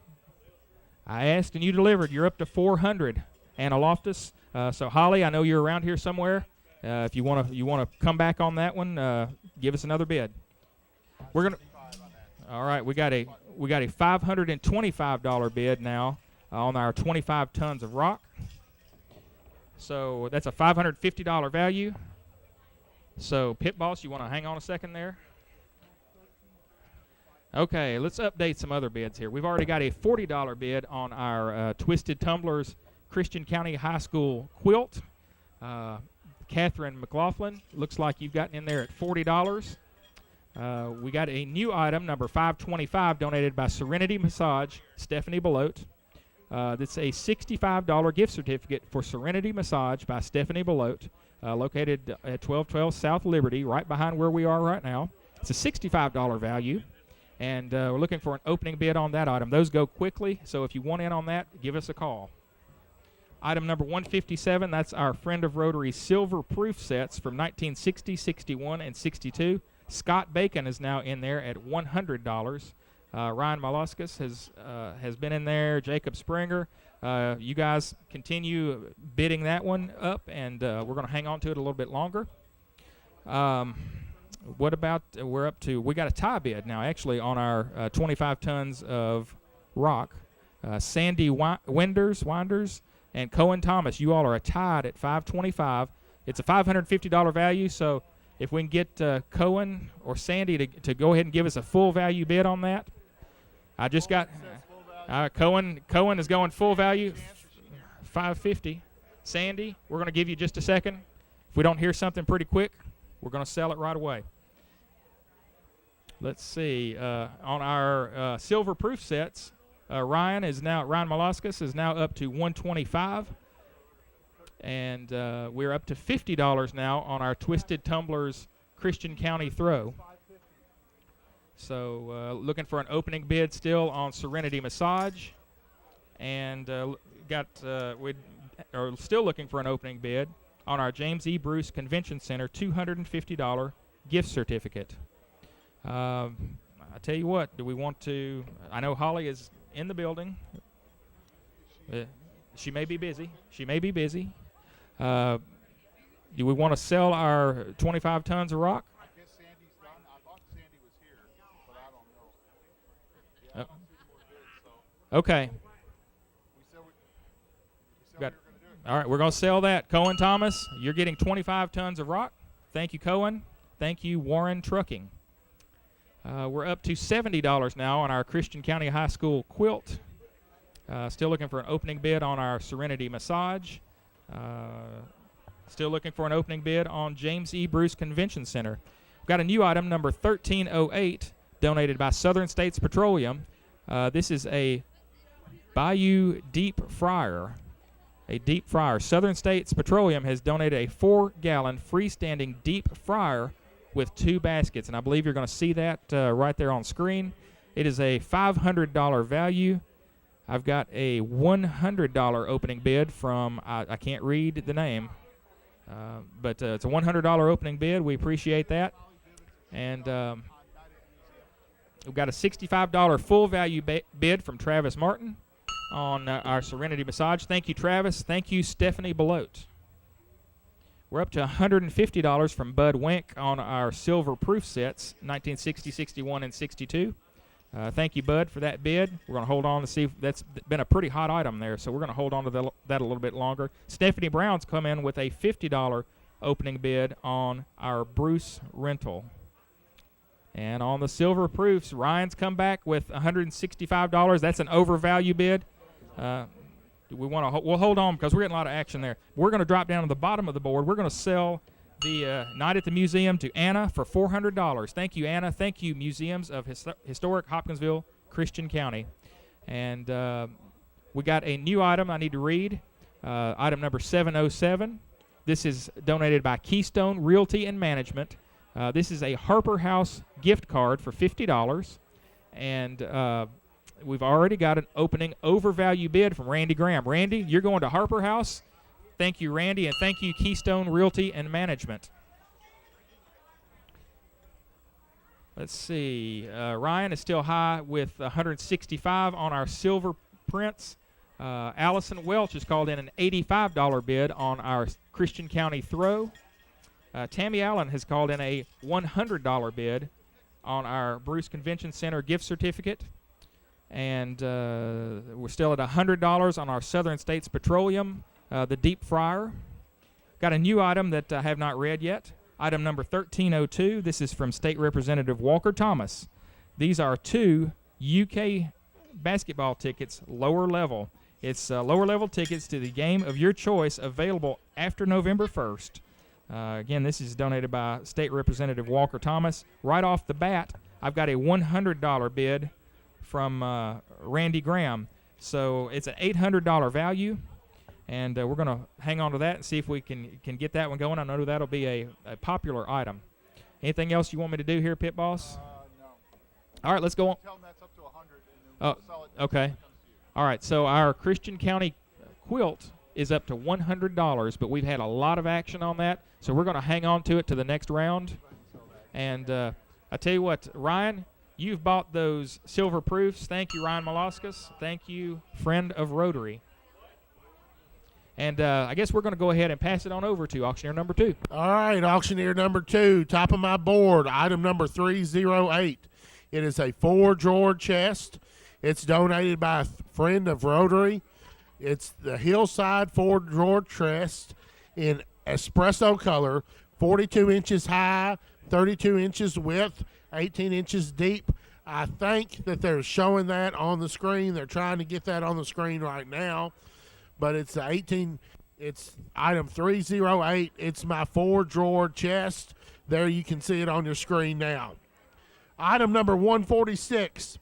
I asked and you delivered. You're up to 400. Anna Loftus. So Holly, I know you're around here somewhere. If you want to come back on that one, give us another bid. We're gonna. All right, we got a $525 bid now on our 25 tons of rock. So that's a $550 value. So Pit Boss, you want to hang on a second there? Okay, let's update some other bids here. We've already got a $40 bid on our Twisted Tumblers Christian County High School quilt. Catherine McLaughlin, looks like you've gotten in there at $40. We got a new item, number 525, donated by Serenity Massage, Stephanie Belote. This is a $65 gift certificate for Serenity Massage by Stephanie Belote, located at 1212 South Liberty, right behind where we are right now. It's a $65 value. And we're looking for an opening bid on that item. Those go quickly, so if you want in on that, give us a call. Item number 157, that's our friend of Rotary silver proof sets from 1960, 61, and 62. Scott Bacon is now in there at $100. Ryan Molluscus has been in there. Jacob Springer. You guys continue bidding that one up, and we're going to hang on to it a little bit longer. What about we got a tie bid now actually on our 25 tons of rock. Sandy Winders and Cohen Thomas, you all are tied at 525. It's a $550 value, so if we can get Cohen or Sandy to go ahead and give us a full value bid on that. I just got Cohen is going full value, 550. Sandy, we're going to give you just a second. If we don't hear something pretty quick, we're going to sell it right away. Let's see. On our silver proof sets, Ryan Molluscus is now up to $125. And we're up to $50 now on our Twisted Tumblers Christian County throw. So looking for an opening bid still on Serenity Massage. And we are still looking for an opening bid on our James E. Bruce Convention Center $250 gift certificate. I tell you what, do we want to? I know Holly is in the building. She may be busy. Do we want to sell our 25 tons of rock? I guess Sandy's done. I thought Sandy was here, but I don't know. Yeah, I don't see more bids, so Okay. we said we Got- were going to do it. All right, we're going to sell that. Cohen Thomas, you're getting 25 tons of rock. Thank you, Cohen. Thank you, Warren Trucking. We're up to $70 now on our Christian County High School quilt. Still looking for an opening bid on our Serenity Massage. Still looking for an opening bid on James E. Bruce Convention Center. We've got a new item, number 1308, donated by Southern States Petroleum. This is a Bayou Deep Fryer. A deep fryer. Southern States Petroleum has donated a 4-gallon freestanding deep fryer with 2 baskets, and I believe you're going to see that right there on screen. It is a $500 value. I've got a $100 opening bid from, I can't read the name, but it's a $100 opening bid. We appreciate that. And we've got a $65 full value bid from Travis Martin on our Serenity Massage. Thank you, Travis. Thank you, Stephanie Belote. We're up to $150 from Bud Wink on our silver proof sets, 1960, 61, and 62. Thank you, Bud, for that bid. We're going to hold on to see if that's been a pretty hot item there, so we're going to hold on to that a little bit longer. Stephanie Brown's come in with a $50 opening bid on our Bruce rental. And on the silver proofs, Ryan's come back with $165. That's an overvalue bid. We'll hold on because we're getting a lot of action there. We're going to drop down to the bottom of the board. We're going to sell the Night at the Museum to Anna for $400. Thank you, Anna. Thank you, Museums of Historic Hopkinsville, Christian County. And we got a new item I need to read. Item number 707. This is donated by Keystone Realty and Management. This is a Harper House gift card for $50. And we've already got an opening overvalue bid from Randy Graham. Randy, you're going to Harper House. Thank you, Randy, and thank you, Keystone Realty and Management. Let's see. Ryan is still high with 165 on our silver prints. Allison Welch has called in an $85 bid on our Christian County throw. Tammy Allen has called in a $100 bid on our Bruce Convention Center gift certificate. And we're still at $100 on our Southern States Petroleum, the deep fryer. Got a new item that I have not read yet. Item number 1302. This is from State Representative Walker Thomas. These are 2 UK basketball tickets, lower level. It's lower level tickets to the game of your choice, available after November 1st. Again, this is donated by State Representative Walker Thomas. Right off the bat, I've got a $100 bid from Randy Graham. So it's an $800 value, and we're going to hang on to that and see if we can get that one going. I know that'll be a popular item. Anything else you want me to do here, Pit Boss? No. All right, let's go on. Tell them that's up to 100, and then we'll sell it. Okay. When it comes to you. All right, so our Christian County quilt is up to $100, but we've had a lot of action on that, so we're going to hang on to it to the next round. And I tell you what, Ryan, you've bought those silver proofs. Thank you, Ryan Moloskas. Thank you, friend of Rotary. And I guess we're going to go ahead and pass it on over to auctioneer number 2. All right, auctioneer number 2, top of my board, item number 308. It is a 4-drawer chest. It's donated by a friend of Rotary. It's the Hillside 4-drawer chest in espresso color, 42 inches high, 32 inches width, 18 inches deep. I think that they're showing that on the screen. They're trying to get that on the screen right now. But it's it's item 308. It's my 4-drawer chest. There you can see it on your screen now. Item number 146.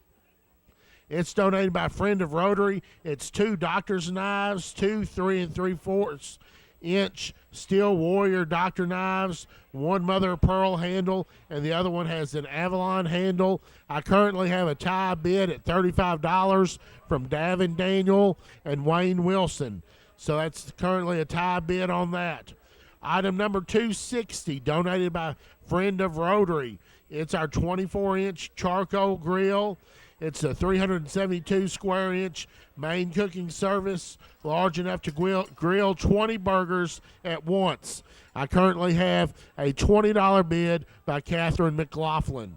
It's donated by a friend of Rotary. It's 2 doctor's knives, 2 3 3/4 inch Steel Warrior doctor knives, 1 mother of pearl handle, and the other one has an Avalon handle. I currently have a tie bid at $35 from Davin Daniel and Wayne Wilson. So that's currently a tie bid on that. Item number 260, donated by friend of Rotary. It's our 24-inch charcoal grill. It's a 372 square inch main cooking service, large enough to grill 20 burgers at once. I currently have a $20 bid by Catherine McLaughlin.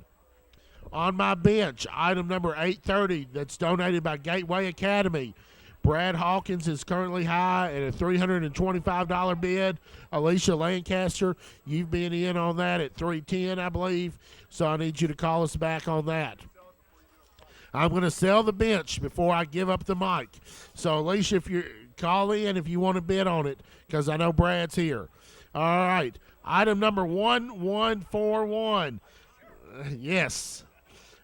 On my bench, item number 830 that's donated by Gateway Academy. Brad Hawkins is currently high at a $325 bid. Alicia Lancaster, you've been in on that at $310, I believe. So I need you to call us back on that. I'm going to sell the bench before I give up the mic. So, Alicia, if you call in if you want to bid on it, because I know Brad's here. All right. Item number 1141. Yes.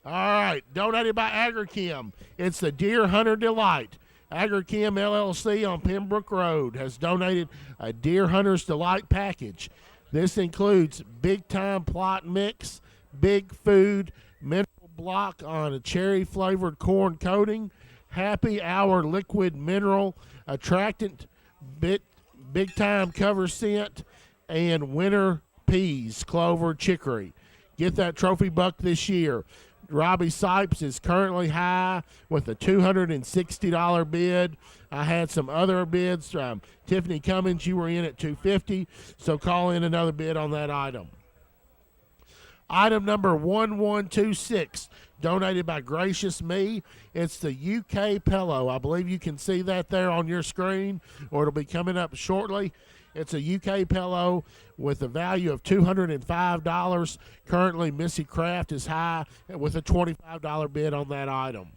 All right. Donated by Agrichem. It's the Deer Hunter Delight. Agrichem LLC on Pembroke Road has donated a Deer Hunter's Delight package. This includes Big Time Plot Mix, Big Food, Mineral Block on a cherry-flavored corn coating, Happy Hour Liquid Mineral, Attractant, Big Time Cover Scent, and Winter Peas, Clover, Chicory. Get that trophy buck this year. Robbie Sipes is currently high with a $260 bid. I had some other bids. Tiffany Cummings, you were in at $250, so call in another bid on that item. Item number 1126, donated by Gracious Me. It's the UK pillow. I believe you can see that there on your screen, or it'll be coming up shortly. It's a UK pillow with a value of $205. Currently, Missy Craft is high with a $25 bid on that item.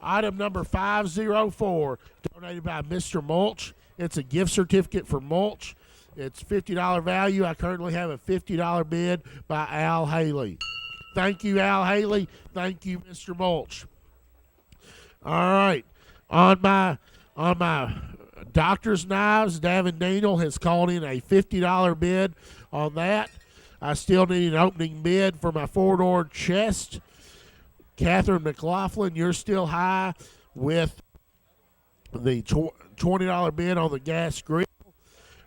Item number 504, donated by Mr. Mulch. It's a gift certificate for mulch. It's $50 value. I currently have a $50 bid by Al Haley. Thank you, Al Haley. Thank you, Mr. Mulch. All right. On my doctor's knives, Davin Daniel has called in a $50 bid on that. I still need an opening bid for my four-door chest. Catherine McLaughlin, you're still high with the $20 bid on the gas grill.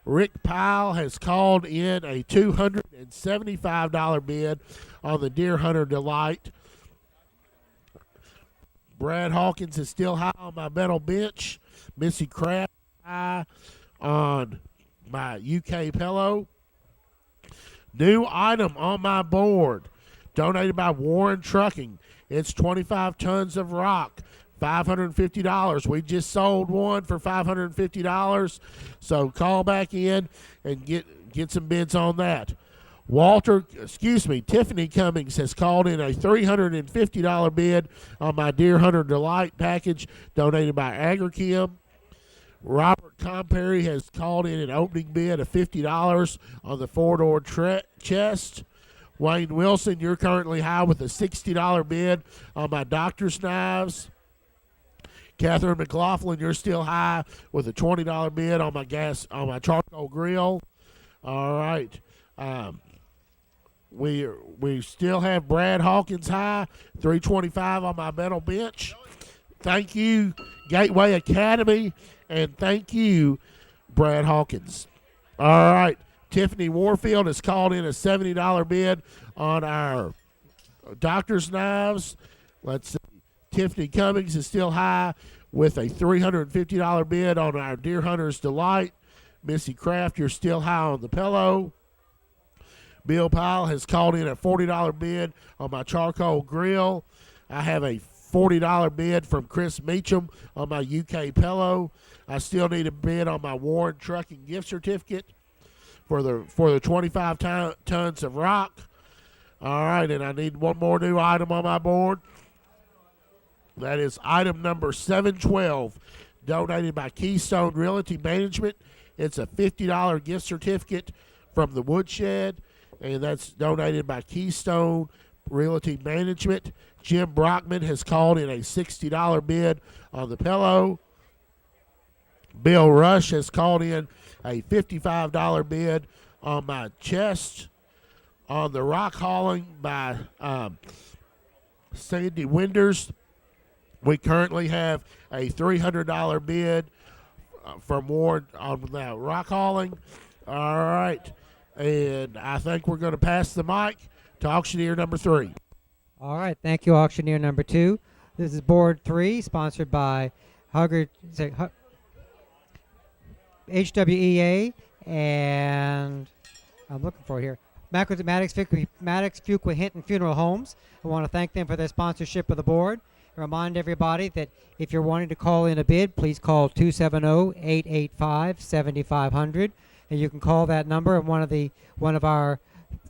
Rick Pyle has called in a $275 bid on the Deer Hunter Delight. Brad Hawkins is still high on my metal bench. Missy Craft high on my UK pillow. New item on my board, donated by Warren Trucking. It's 25 tons of rock. $550. We just sold one for $550. So call back in and get some bids on that. Tiffany Cummings has called in a $350 bid on my Deer Hunter Delight package donated by Agrichem. Robert Comperry has called in an opening bid of $50 on the four-door chest. Wayne Wilson, you're currently high with a $60 bid on my doctor's knives. Catherine McLaughlin, you're still high with a $20 bid on my charcoal grill. All right. We still have Brad Hawkins high, $325 on my metal bench. Thank you, Gateway Academy, and thank you, Brad Hawkins. All right. Tiffany Warfield has called in a $70 bid on our doctor's knives. Let's see. Tiffany Cummings is still high with a $350 bid on our Deer Hunter's Delight. Missy Craft, you're still high on the pillow. Bill Pyle has called in a $40 bid on my charcoal grill. I have a $40 bid from Chris Meacham on my UK pillow. I still need a bid on my Warren Trucking gift certificate for the 25 tons of rock. All right, and I need one more new item on my board. That is item number 712, donated by Keystone Realty Management. It's a $50 gift certificate from the Woodshed, and that's donated by Keystone Realty Management. Jim Brockman has called in a $60 bid on the pillow. Bill Rush has called in a $55 bid on my chest. On the rock hauling by Sandy Winders, we currently have a $300 bid from Ward on that rock hauling. All right. And I think we're going to pass the mic to auctioneer number 3. All right, thank you, auctioneer number 2. This is board 3, sponsored by HWEA and I'm looking for it here. Maddox Fuqua Hinton Funeral Homes. I want to thank them for their sponsorship of the board. Remind everybody that if you're wanting to call in a bid, please call 270-885-7500, and you can call that number, and one of our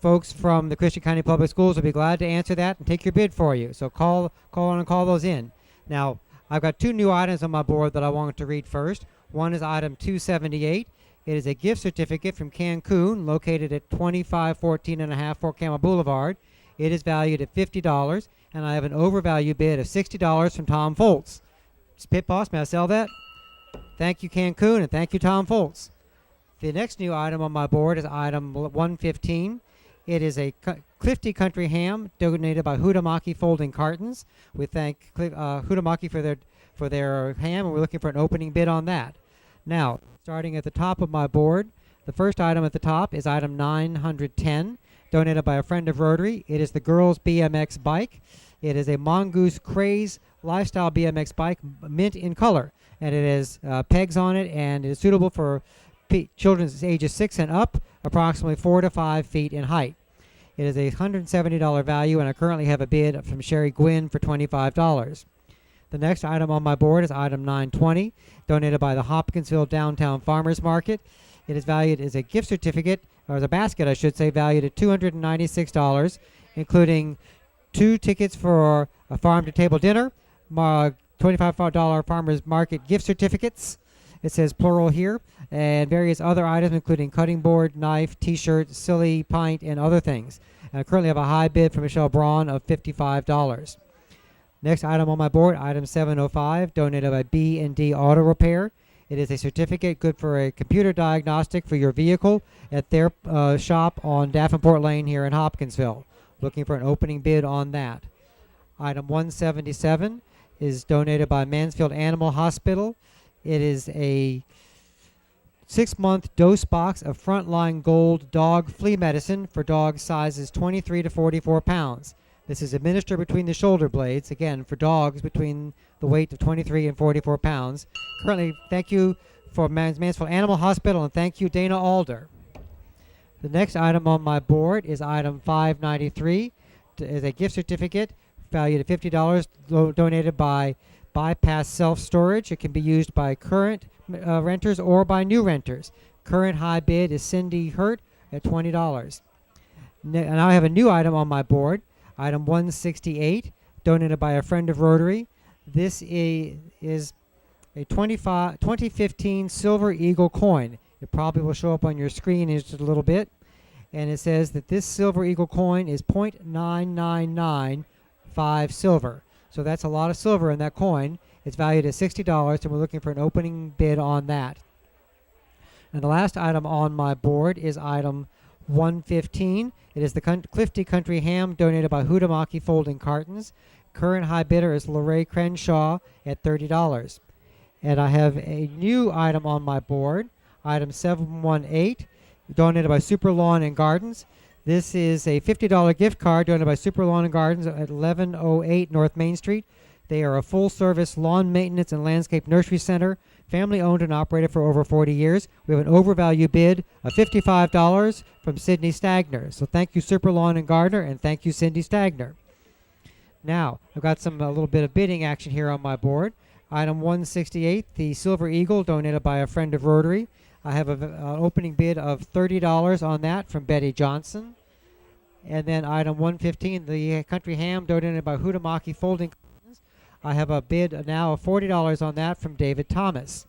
folks from the Christian County Public Schools will be glad to answer that and take your bid for you. So call those in. Now, I've got 2 new items on my board that I wanted to read first. One is item 278. It is a gift certificate from Cancun, located at 2514.5 Fort Campbell Boulevard. It is valued at $50, and I have an overvalue bid of $60 from Tom Foltz. Pit Boss, may I sell that? Thank you, Cancun, and thank you, Tom Foltz. The next new item on my board is item 115. It is a Clifty Country ham donated by Hutamaki Folding Cartons. We thank Hutamaki for their ham, and we're looking for an opening bid on that. Now, starting at the top of my board, the first item at the top is item 910, donated by a friend of Rotary. It is the Girls BMX bike. It is a Mongoose Craze lifestyle BMX bike, mint in color, and it has pegs on it, and it is suitable for children ages 6 and up, approximately 4 to 5 feet in height. It is a $170 value, and I currently have a bid from Sherry Gwynn for $25. The next item on my board is item 920, donated by the Hopkinsville Downtown Farmers Market. It is valued as a gift certificate, or as a basket, I should say, valued at $296, including 2 tickets for a farm-to-table dinner, $25 Farmers Market gift certificates, it says plural here, and various other items, including cutting board, knife, T-shirt, silly pint, and other things. And I currently have a high bid from Michelle Braun of $55. Next item on my board, item 705, donated by B&D Auto Repair. It is a certificate good for a computer diagnostic for your vehicle at their shop on Davenport Lane here in Hopkinsville. Looking for an opening bid on that. Item 177 is donated by Mansfield Animal Hospital. It is a 6-month dose box of Frontline Gold dog flea medicine for dogs sizes 23 to 44 pounds. This is administered between the shoulder blades, again, for dogs between the weight of 23 and 44 pounds. Currently, thank you for Mansfield Animal Hospital, and thank you, Dana Alder. The next item on my board is item 593. It is a gift certificate valued at $50, donated by Bypass Self-Storage. It can be used by current renters or by new renters. Current high bid is Cindy Hurt at $20. And I have a new item on my board. Item 168, donated by a friend of Rotary. This is a 2015 Silver Eagle coin. It probably will show up on your screen in just a little bit. And it says that this Silver Eagle coin is 0.9995 silver. So that's a lot of silver in that coin. It's valued at $60, and we're looking for an opening bid on that. And the last item on my board is item 115. It is the Clifty Country ham donated by Hutamaki Folding Cartons. Current high bidder is Lorraine Crenshaw at $30. And I have a new item on my board, item 718, donated by Super Lawn and Gardens. This is a $50 gift card donated by Super Lawn and Gardens at 1108 North Main Street. They are a full-service lawn maintenance and landscape nursery center, family-owned and operated for over 40 years. We have an overvalue bid of $55 from Cindy Stagner. So thank you, Super Lawn and Gardener, and thank you, Cindy Stagner. Now, I've got a little bit of bidding action here on my board. Item 168, the Silver Eagle, donated by a friend of Rotary. I have an opening bid of $30 on that from Betty Johnson. And then item 115, the Country Ham, donated by Hutamaki Folding. I have a bid now of $40 on that from David Thomas.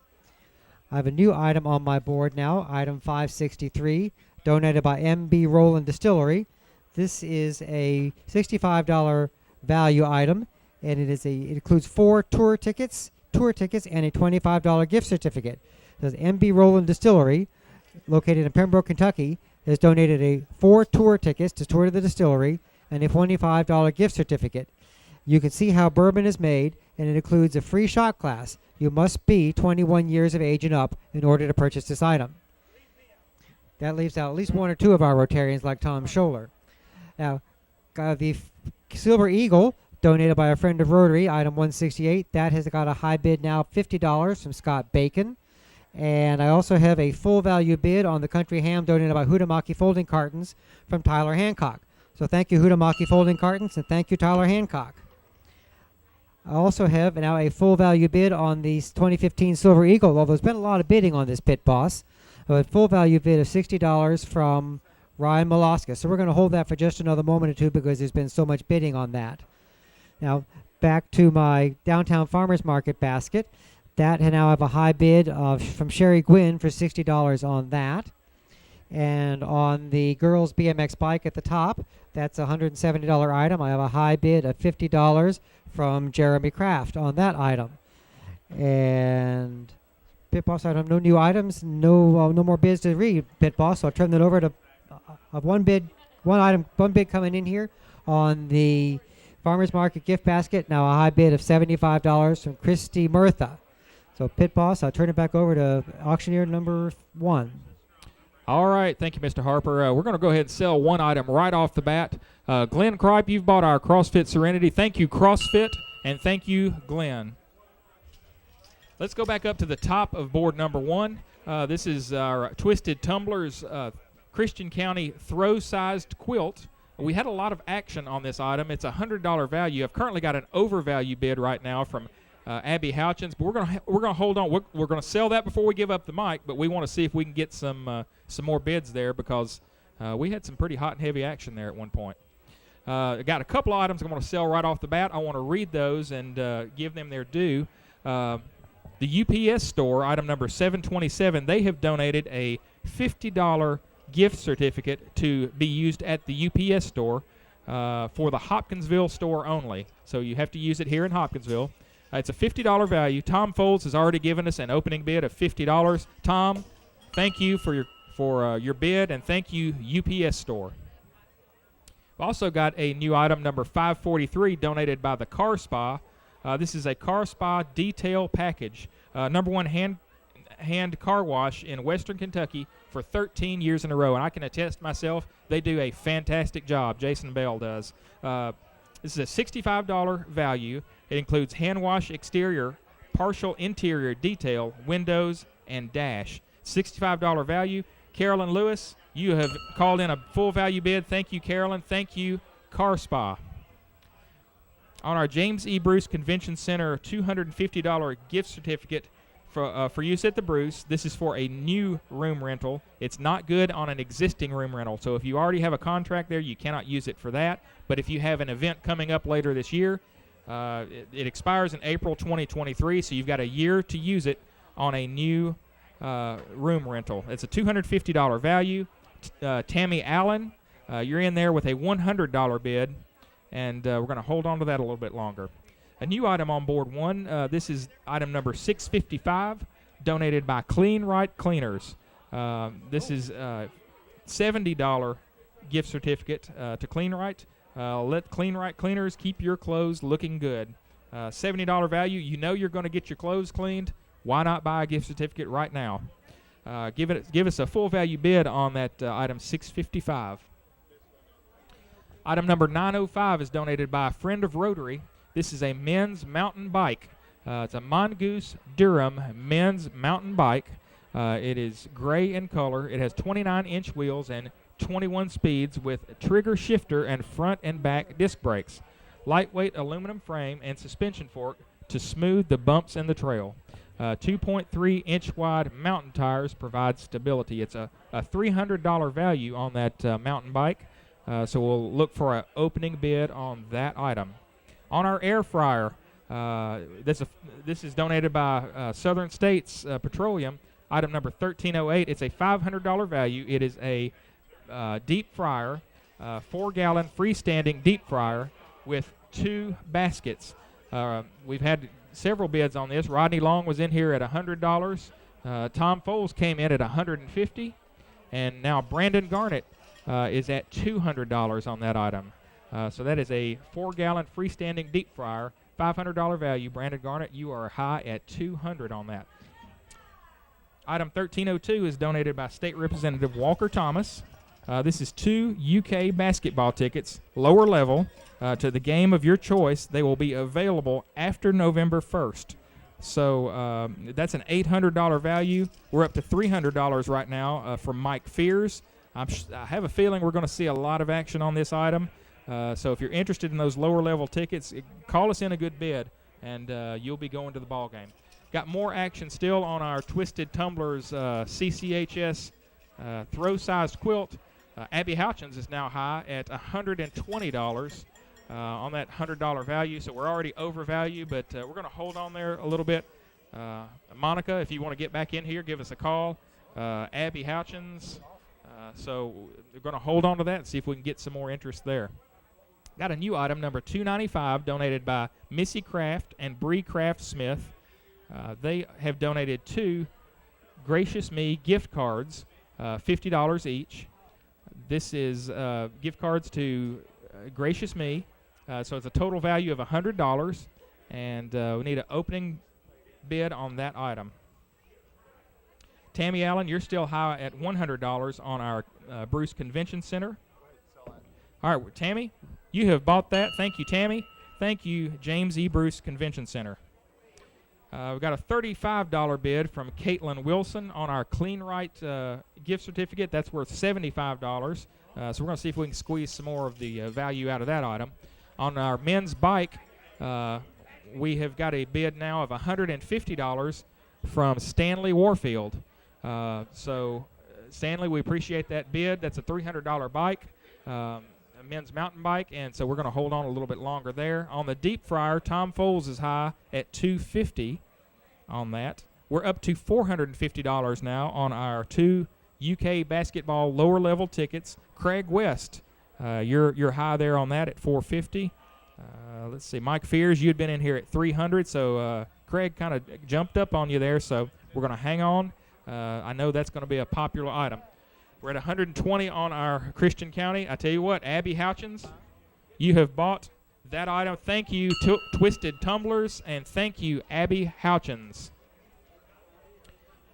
I have a new item on my board now, item 563, donated by MB Roland Distillery. This is a $65 value item, and it includes 4 tour tickets, and a $25 gift certificate. It says MB Roland Distillery, located in Pembroke, Kentucky, has donated 4 tour tickets to tour to the distillery and a $25 gift certificate. You can see how bourbon is made, and it includes a free shot glass. You must be 21 years of age and up in order to purchase this item. That leaves out at least 1 or 2 of our Rotarians like Tom Scholler. Now, the Silver Eagle, donated by a friend of Rotary, item 168. That has got a high bid now, $50 from Scott Bacon. And I also have a full value bid on the Country Ham donated by Hutamaki Folding Cartons from Tyler Hancock. So thank you, Hutamaki Folding Cartons, and thank you, Tyler Hancock. I also have now a full value bid on the 2015 Silver Eagle, although there's been a lot of bidding on this, Pit Boss. A full value bid of $60 from Ryan Moloska. So we're going to hold that for just another moment or two because there's been so much bidding on that. Now, back to my downtown farmers market basket. That now have a high bid from Sherry Gwynn for $60 on that. And on the girls BMX bike at the top, that's a $170 item. I have a high bid of $50 from Jeremy Kraft on that item. And Pit Boss, item, no new items, no more bids to read, Pit Boss. So I'll turn that over to one bid coming in here on the farmers market gift basket. Now a high bid of $75 from Christy Murtha. So, Pit Boss, I'll turn it back over to auctioneer number 1. All right. Thank you, Mr. Harper. We're going to go ahead and sell one item right off the bat. Glenn Kripe, you've bought our CrossFit Serenity. Thank you, CrossFit, and thank you, Glenn. Let's go back up to the top of board number 1. This is our Twisted Tumblers Christian County throw-sized quilt. We had a lot of action on this item. It's a $100 value. I've currently got an overvalue bid right now from Abby Houchins, but we're gonna hold on. We're gonna sell that before we give up the mic, but we want to see if we can get some more bids there because we had some pretty hot and heavy action there at one point. I got a couple of items I'm going to sell right off the bat. I want to read those and give them their due. The UPS store, item number 727, they have donated a $50 gift certificate to be used at the UPS store for the Hopkinsville store only. So you have to use it here in Hopkinsville. It's a $50 value. Tom Folds has already given us an opening bid of $50. Tom, thank you for your bid, and thank you, UPS Store. We've also got a new item, number 543, donated by the Car Spa. This is a Car Spa detail package. Number one hand car wash in Western Kentucky for 13 years in a row, and I can attest myself, they do a fantastic job. Jason Bell does. This is a $65 value. It includes hand wash exterior, partial interior detail, windows, and dash. $65 value. Carolyn Lewis, you have called in a full value bid. Thank you, Carolyn. Thank you, Car Spa. On our James E. Bruce Convention Center $250 gift certificate for use at the Bruce. This is for a new room rental. It's not good on an existing room rental. So if you already have a contract there, you cannot use it for that. But if you have an event coming up later this year, it expires in April 2023, so you've got a year to use it on a new room rental. It's a $250 value. Tammy Allen, you're in there with a $100 bid, and we're going to hold on to that a little bit longer. A new item on board 1, this is item number 655, donated by Clean Right Cleaners. This is a $70 gift certificate to Clean Right. Let Clean Right Cleaners keep your clothes looking good. $70 value. You know you're going to get your clothes cleaned. Why not buy a gift certificate right now? Give us a full value bid on that item 655. Item number 905 is donated by a friend of Rotary. This is a men's mountain bike. It's a Mongoose Durham men's mountain bike. It is gray in color. It has 29-inch wheels and 21 speeds with trigger shifter and front and back disc brakes. Lightweight aluminum frame and suspension fork to smooth the bumps in the trail. 2.3-inch wide mountain tires provide stability. It's a $300 value on that mountain bike, so we'll look for an opening bid on that item. On our air fryer, this is donated by Southern States Petroleum, item number 1308. It's a $500 value. It is a deep fryer, 4-gallon freestanding deep fryer with 2 baskets. We've had several bids on this. Rodney Long was in here at $100. Tom Foles came in at $150, and now Brandon Garnett is at $200 on that item. So that is a 4-gallon freestanding deep fryer, $500 value. Brandon Garnett, you are high at $200 on that. Item 1302 is donated by State Representative Walker Thomas. This is 2 UK basketball tickets, lower level, to the game of your choice. They will be available after November 1st. So that's an $800 value. We're up to $300 right now from Mike Fears. I have a feeling we're going to see a lot of action on this item. So if you're interested in those lower level tickets, call us in a good bid, and you'll be going to the ball game. Got more action still on our Twisted Tumblers CCHS throw-sized quilt. Abby Houchins is now high at $120 on that $100 value. So we're already overvalued, but we're going to hold on there a little bit. Monica, if you want to get back in here, give us a call. Abby Houchins. So we're going to hold on to that and see if we can get some more interest there. Got a new item, number 295, donated by Missy Craft and Bree Craft Smith. They have donated 2 Gracious Me gift cards, $50 each. This is gift cards to Gracious Me. So it's a total value of $100, and we need an opening bid on that item. Tammy Allen, you're still high at $100 on our Bruce Convention Center. All right, Tammy, you have bought that. Thank you, Tammy. Thank you, James E. Bruce Convention Center. We've got a $35 bid from Caitlin Wilson on our Clean Right gift certificate. That's worth $75. So we're going to see if we can squeeze some more of the value out of that item. On our men's bike, we have got a bid now of $150 from Stanley Warfield. So, Stanley, we appreciate that bid. That's a $300 bike, a men's mountain bike, and so we're going to hold on a little bit longer there. On the deep fryer, Tom Foles is high at $250 on that. We're up to $450 now on our 2 UK basketball lower level tickets. Craig West, you're high there on that at $450. Let's see, Mike Fears, you had been in here at $300, so Craig kind of jumped up on you there, so we're going to hang on. I know that's going to be a popular item. We're at $120 on our Christian County. I tell you what, Abby Houchins, you have bought that item. Thank you, Twisted Tumblers, and thank you, Abby Houchins.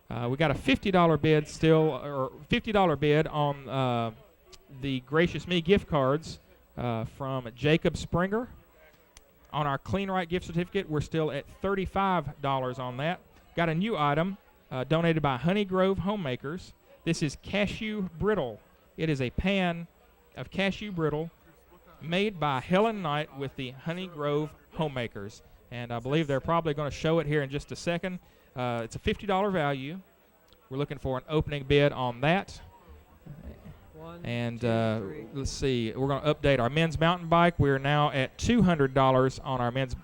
We got a $50 bid still, or $50 bid on the Gracious Me gift cards from Jacob Springer. On our Clean Right gift certificate, we're still at $35 on that. Got a new item donated by Honey Grove Homemakers. This is cashew brittle. It is a pan of cashew brittle made by Helen Knight with the Honey Grove Homemakers. And I believe they're probably going to show it here in just a second. It's a $50 value. We're looking for an opening bid on that. Let's see. We're going to update our men's mountain bike. We're now at $200 on our men's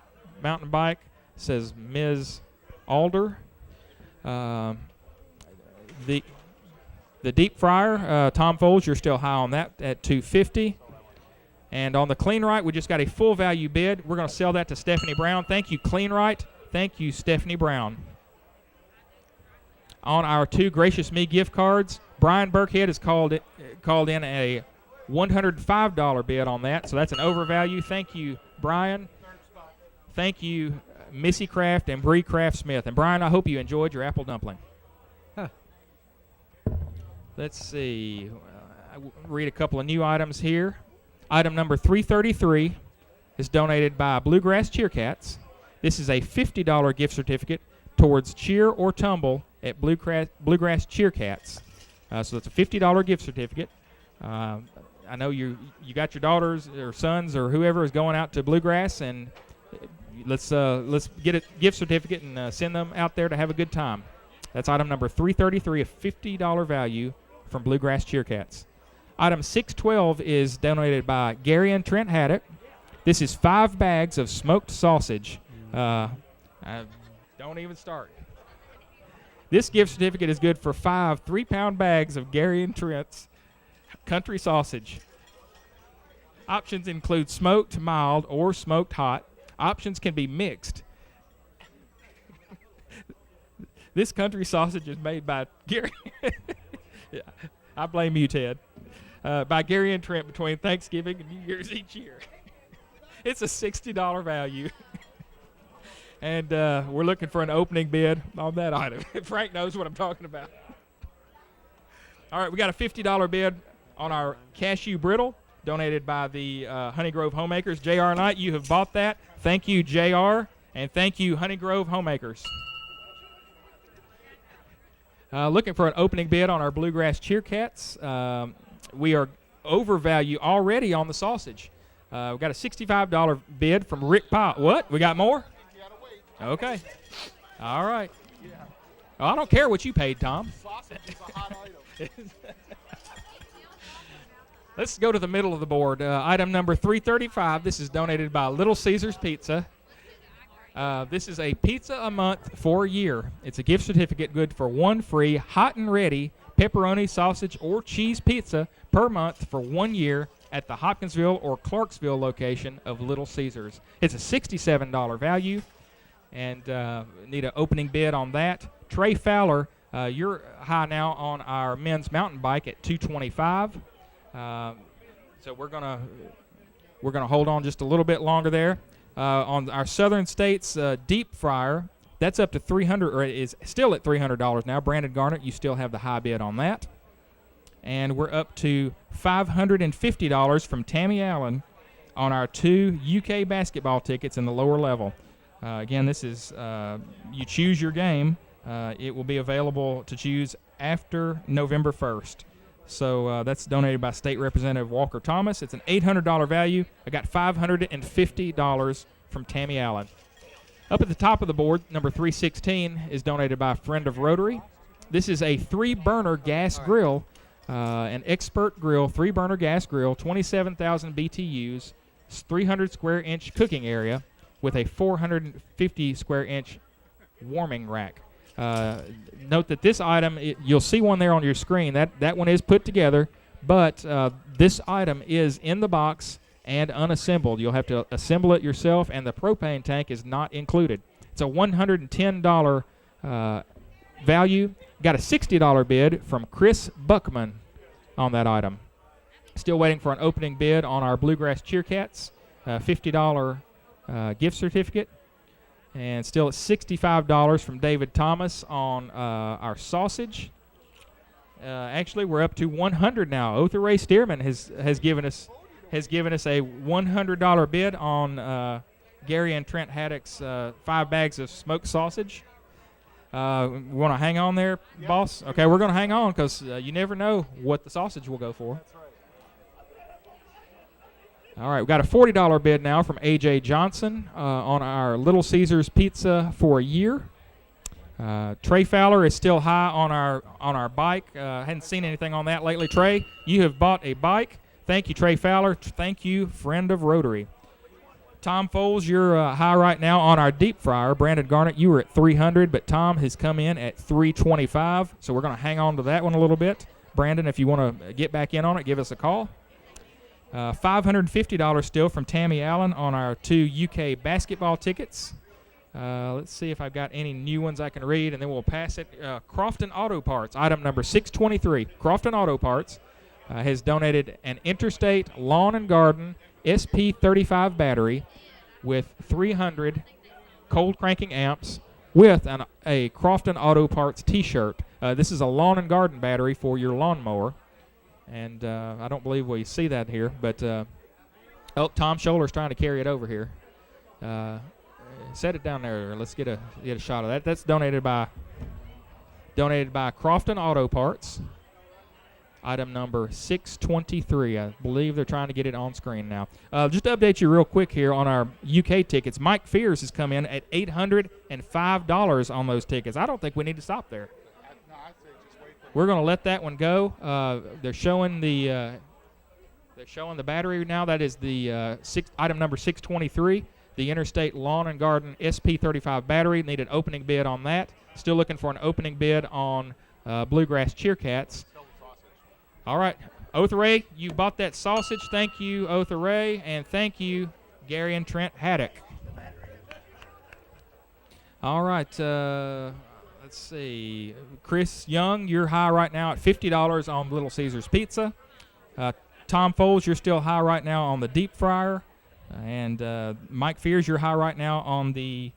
mountain bike. It says Ms. Alder. The deep fryer, Tom Foles, you're still high on that at $250. And on the Clean Right, we just got a full value bid. We're going to sell that to Stephanie Brown. Thank you, Clean Right. Thank you, Stephanie Brown. On our 2 Gracious Me gift cards, Brian Burkhead has called in a $105 bid on that, so that's an overvalue. Thank you, Brian. Thank you, Missy Craft and Bree Craft Smith. And Brian, I hope you enjoyed your apple dumpling. Huh. Let's see. I'll read a couple of new items here. Item number 333 is donated by Bluegrass Cheercats. This is a $50 gift certificate towards cheer or tumble at Bluegrass Cheercats. So it's a $50 gift certificate. I know you got your daughters or sons or whoever is going out to Bluegrass, and let's get a gift certificate and send them out there to have a good time. That's item number 333, a $50 value from Bluegrass Cheercats. Item 612 is donated by Gary and Trent Haddock. This is 5 bags of smoked sausage. Don't even start. This gift certificate is good for 5 3-pound bags of Gary and Trent's country sausage. Options include smoked mild or smoked hot. Options can be mixed. This country sausage is made by Gary. Yeah, I blame you, Ted. By Gary and Trent between Thanksgiving and New Year's each year. It's a $60 value. And we're looking for an opening bid on that item. Frank knows what I'm talking about. All right, we got a $50 bid on our cashew brittle, donated by the Honey Grove Homemakers. J.R. Knight, you have bought that. Thank you, J.R., and thank you, Honey Grove Homemakers. Looking for an opening bid on our Bluegrass Cheer Cats. We are overvalued already on the sausage. We've got a $65 bid from Rick Pyle. What? We got more? Okay. All right. Oh, I don't care what you paid, Tom. Sausage is a hot item. Let's go to the middle of the board. Item number 335. This is donated by Little Caesars Pizza. This is a pizza a month for a year. It's a gift certificate good for one free hot and ready pepperoni, sausage, or cheese pizza per month for 1 year at the Hopkinsville or Clarksville location of Little Caesars. It's a $67 value, and need an opening bid on that. Trey Fowler, you're high now on our men's mountain bike at $225. So we're gonna hold on just a little bit longer there. On our Southern States deep fryer, that's up to $300, or is still at $300 now. Brandon Garnett, you still have the high bid on that. And we're up to $550 from Tammy Allen on our 2 UK basketball tickets in the lower level. Again, this is you choose your game. It will be available to choose after November 1st. So that's donated by State Representative Walker Thomas. It's an $800 value. I got $550 from Tammy Allen. Up at the top of the board, number 316 is donated by a friend of Rotary. This is a 3-burner gas grill, an expert grill, 3-burner gas grill, 27,000 BTUs, 300 square inch cooking area with a 450 square inch warming rack. Note that this item, you'll see one there on your screen. That one is put together, but this item is in the box and unassembled. You'll have to assemble it yourself, and the propane tank is not included. It's a $110 value. Got a $60 bid from Chris Buckman on that item. Still waiting for an opening bid on our Bluegrass Cheer Cats, $50 gift certificate. And still at $65 from David Thomas on our sausage. Actually, we're up to $100 now. Otha Ray Stearman has given us a $100 bid on Gary and Trent Haddock's 5 bags of smoked sausage. We want to hang on there, boss? Okay, we're going to hang on because you never know what the sausage will go for. All right, we've got a $40 bid now from A.J. Johnson on our Little Caesars pizza for a year. Trey Fowler is still high on our bike. Hadn't seen anything on that lately. Trey, you have bought a bike. Thank you, Trey Fowler. Thank you, friend of Rotary. Tom Foles, you're high right now on our deep fryer. Brandon Garnett, you were at $300, but Tom has come in at $325. So we're going to hang on to that one a little bit. Brandon, if you want to get back in on it, give us a call. $550 still from Tammy Allen on our 2 UK basketball tickets. Let's see if I've got any new ones I can read, and then we'll pass it. Crofton Auto Parts, item number 623. Crofton Auto Parts has donated an Interstate Lawn and Garden SP35 battery with 300 cold cranking amps with a Crofton Auto Parts T-shirt. This is a lawn and garden battery for your lawnmower. And I don't believe we see that here, but Tom Scholar's trying to carry it over here. Set it down there. Let's get a shot of that. That's donated by Crofton Auto Parts. Item number 623. I believe they're trying to get it on screen now. Just to update you real quick here on our UK tickets, Mike Fears has come in at $805 on those tickets. I don't think we need to stop there. We're going to let that one go. They're showing the battery now. That is the item number 623, the Interstate Lawn and Garden SP35 battery. Need an opening bid on that. Still looking for an opening bid on Bluegrass Cheer Cats. All right, Otha Ray, you bought that sausage. Thank you, Otha Ray, and thank you, Gary and Trent Haddock. All right. Let's see. Chris Young, you're high right now at $50 on Little Caesars Pizza. Tom Foles, you're still high right now on the deep fryer. And Mike Fears, you're high right now on the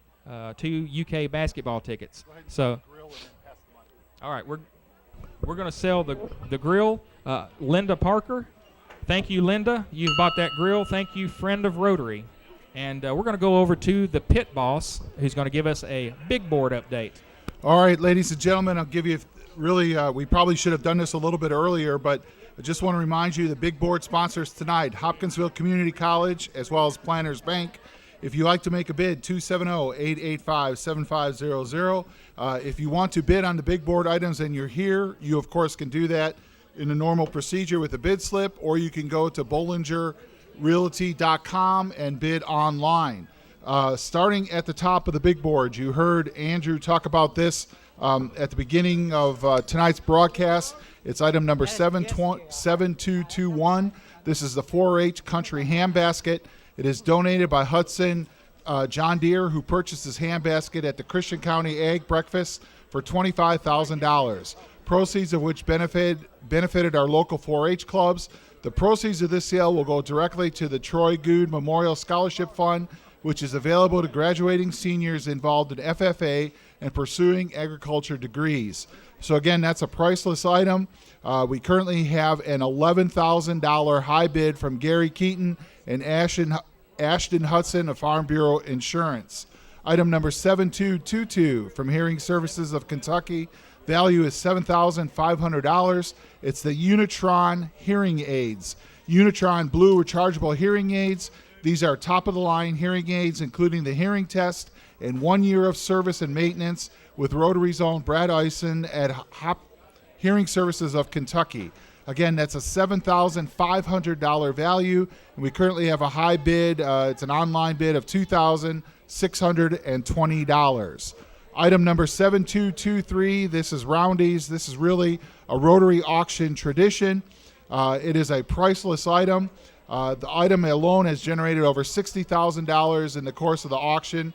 2 UK basketball tickets. So, all right, we're going to sell the grill. Linda Parker. Thank you, Linda. You've bought that grill. Thank you, friend of Rotary. And we're going to go over to the pit boss, who's going to give us a big board update. All right, ladies and gentlemen, I'll give you really, we probably should have done this a little bit earlier, but I just want to remind you the big board sponsors tonight, Hopkinsville Community College as well as Planners Bank. If you like to make a bid, 270-885-7500. If you want to bid on the big board items and you're here, you of course can do that in the normal procedure with a bid slip, or you can go to bollingerrealty.com and bid online. Starting at the top of the big board, you heard Andrew talk about this at the beginning of tonight's broadcast. It's item number 7221. This is the 4-H Country Ham Basket. It is donated by Hudson John Deere, who purchased his ham basket at the Christian County Ag Breakfast for $25,000. Proceeds of which benefited our local 4-H clubs. The proceeds of this sale will go directly to the Troy Good Memorial Scholarship Fund, which is available to graduating seniors involved in FFA and pursuing agriculture degrees. So again, that's a priceless item. We currently have an $11,000 high bid from Gary Keaton and Ashton Hudson of Farm Bureau Insurance. Item number 7222 from Hearing Services of Kentucky. Value is $7,500. It's the Unitron hearing aids. Unitron Blue rechargeable hearing aids. These are top-of-the-line hearing aids, including the hearing test and 1 year of service and maintenance with Rotary's own Brad Eisen at Hearing Services of Kentucky. Again, that's a $7,500 value, and we currently have a high bid. It's an online bid of $2,620. Item number 7223, this is Roundy's. This is really a Rotary auction tradition. It is a priceless item. The item alone has generated over $60,000 in the course of the auction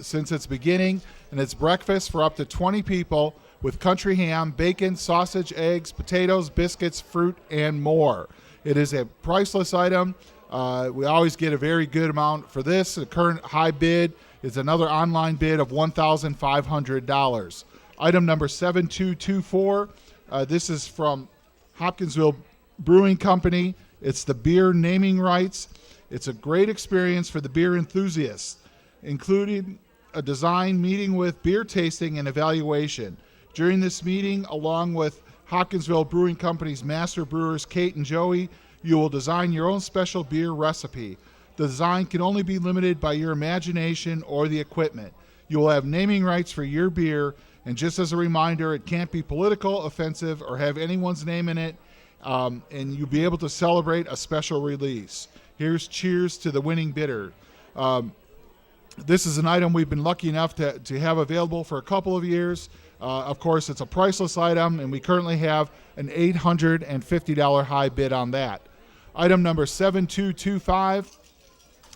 since its beginning, and it's breakfast for up to 20 people with country ham, bacon, sausage, eggs, potatoes, biscuits, fruit, and more. It is a priceless item. We always get a very good amount for this. The current high bid is another online bid of $1,500. Item number 7224, this is from Hopkinsville Brewing Company. It's the beer naming rights. It's a great experience for the beer enthusiasts, including a design meeting with beer tasting and evaluation. During this meeting, along with Hopkinsville Brewing Company's master brewers, Kate and Joey, you will design your own special beer recipe. The design can only be limited by your imagination or the equipment. You will have naming rights for your beer, and just as a reminder, it can't be political, offensive, or have anyone's name in it, and you'll be able to celebrate a special release. Here's cheers to the winning bidder. This is an item we've been lucky enough to have available for a couple of years. Of course, it's a priceless item, and we currently have an $850 high bid on that. Item number 7225.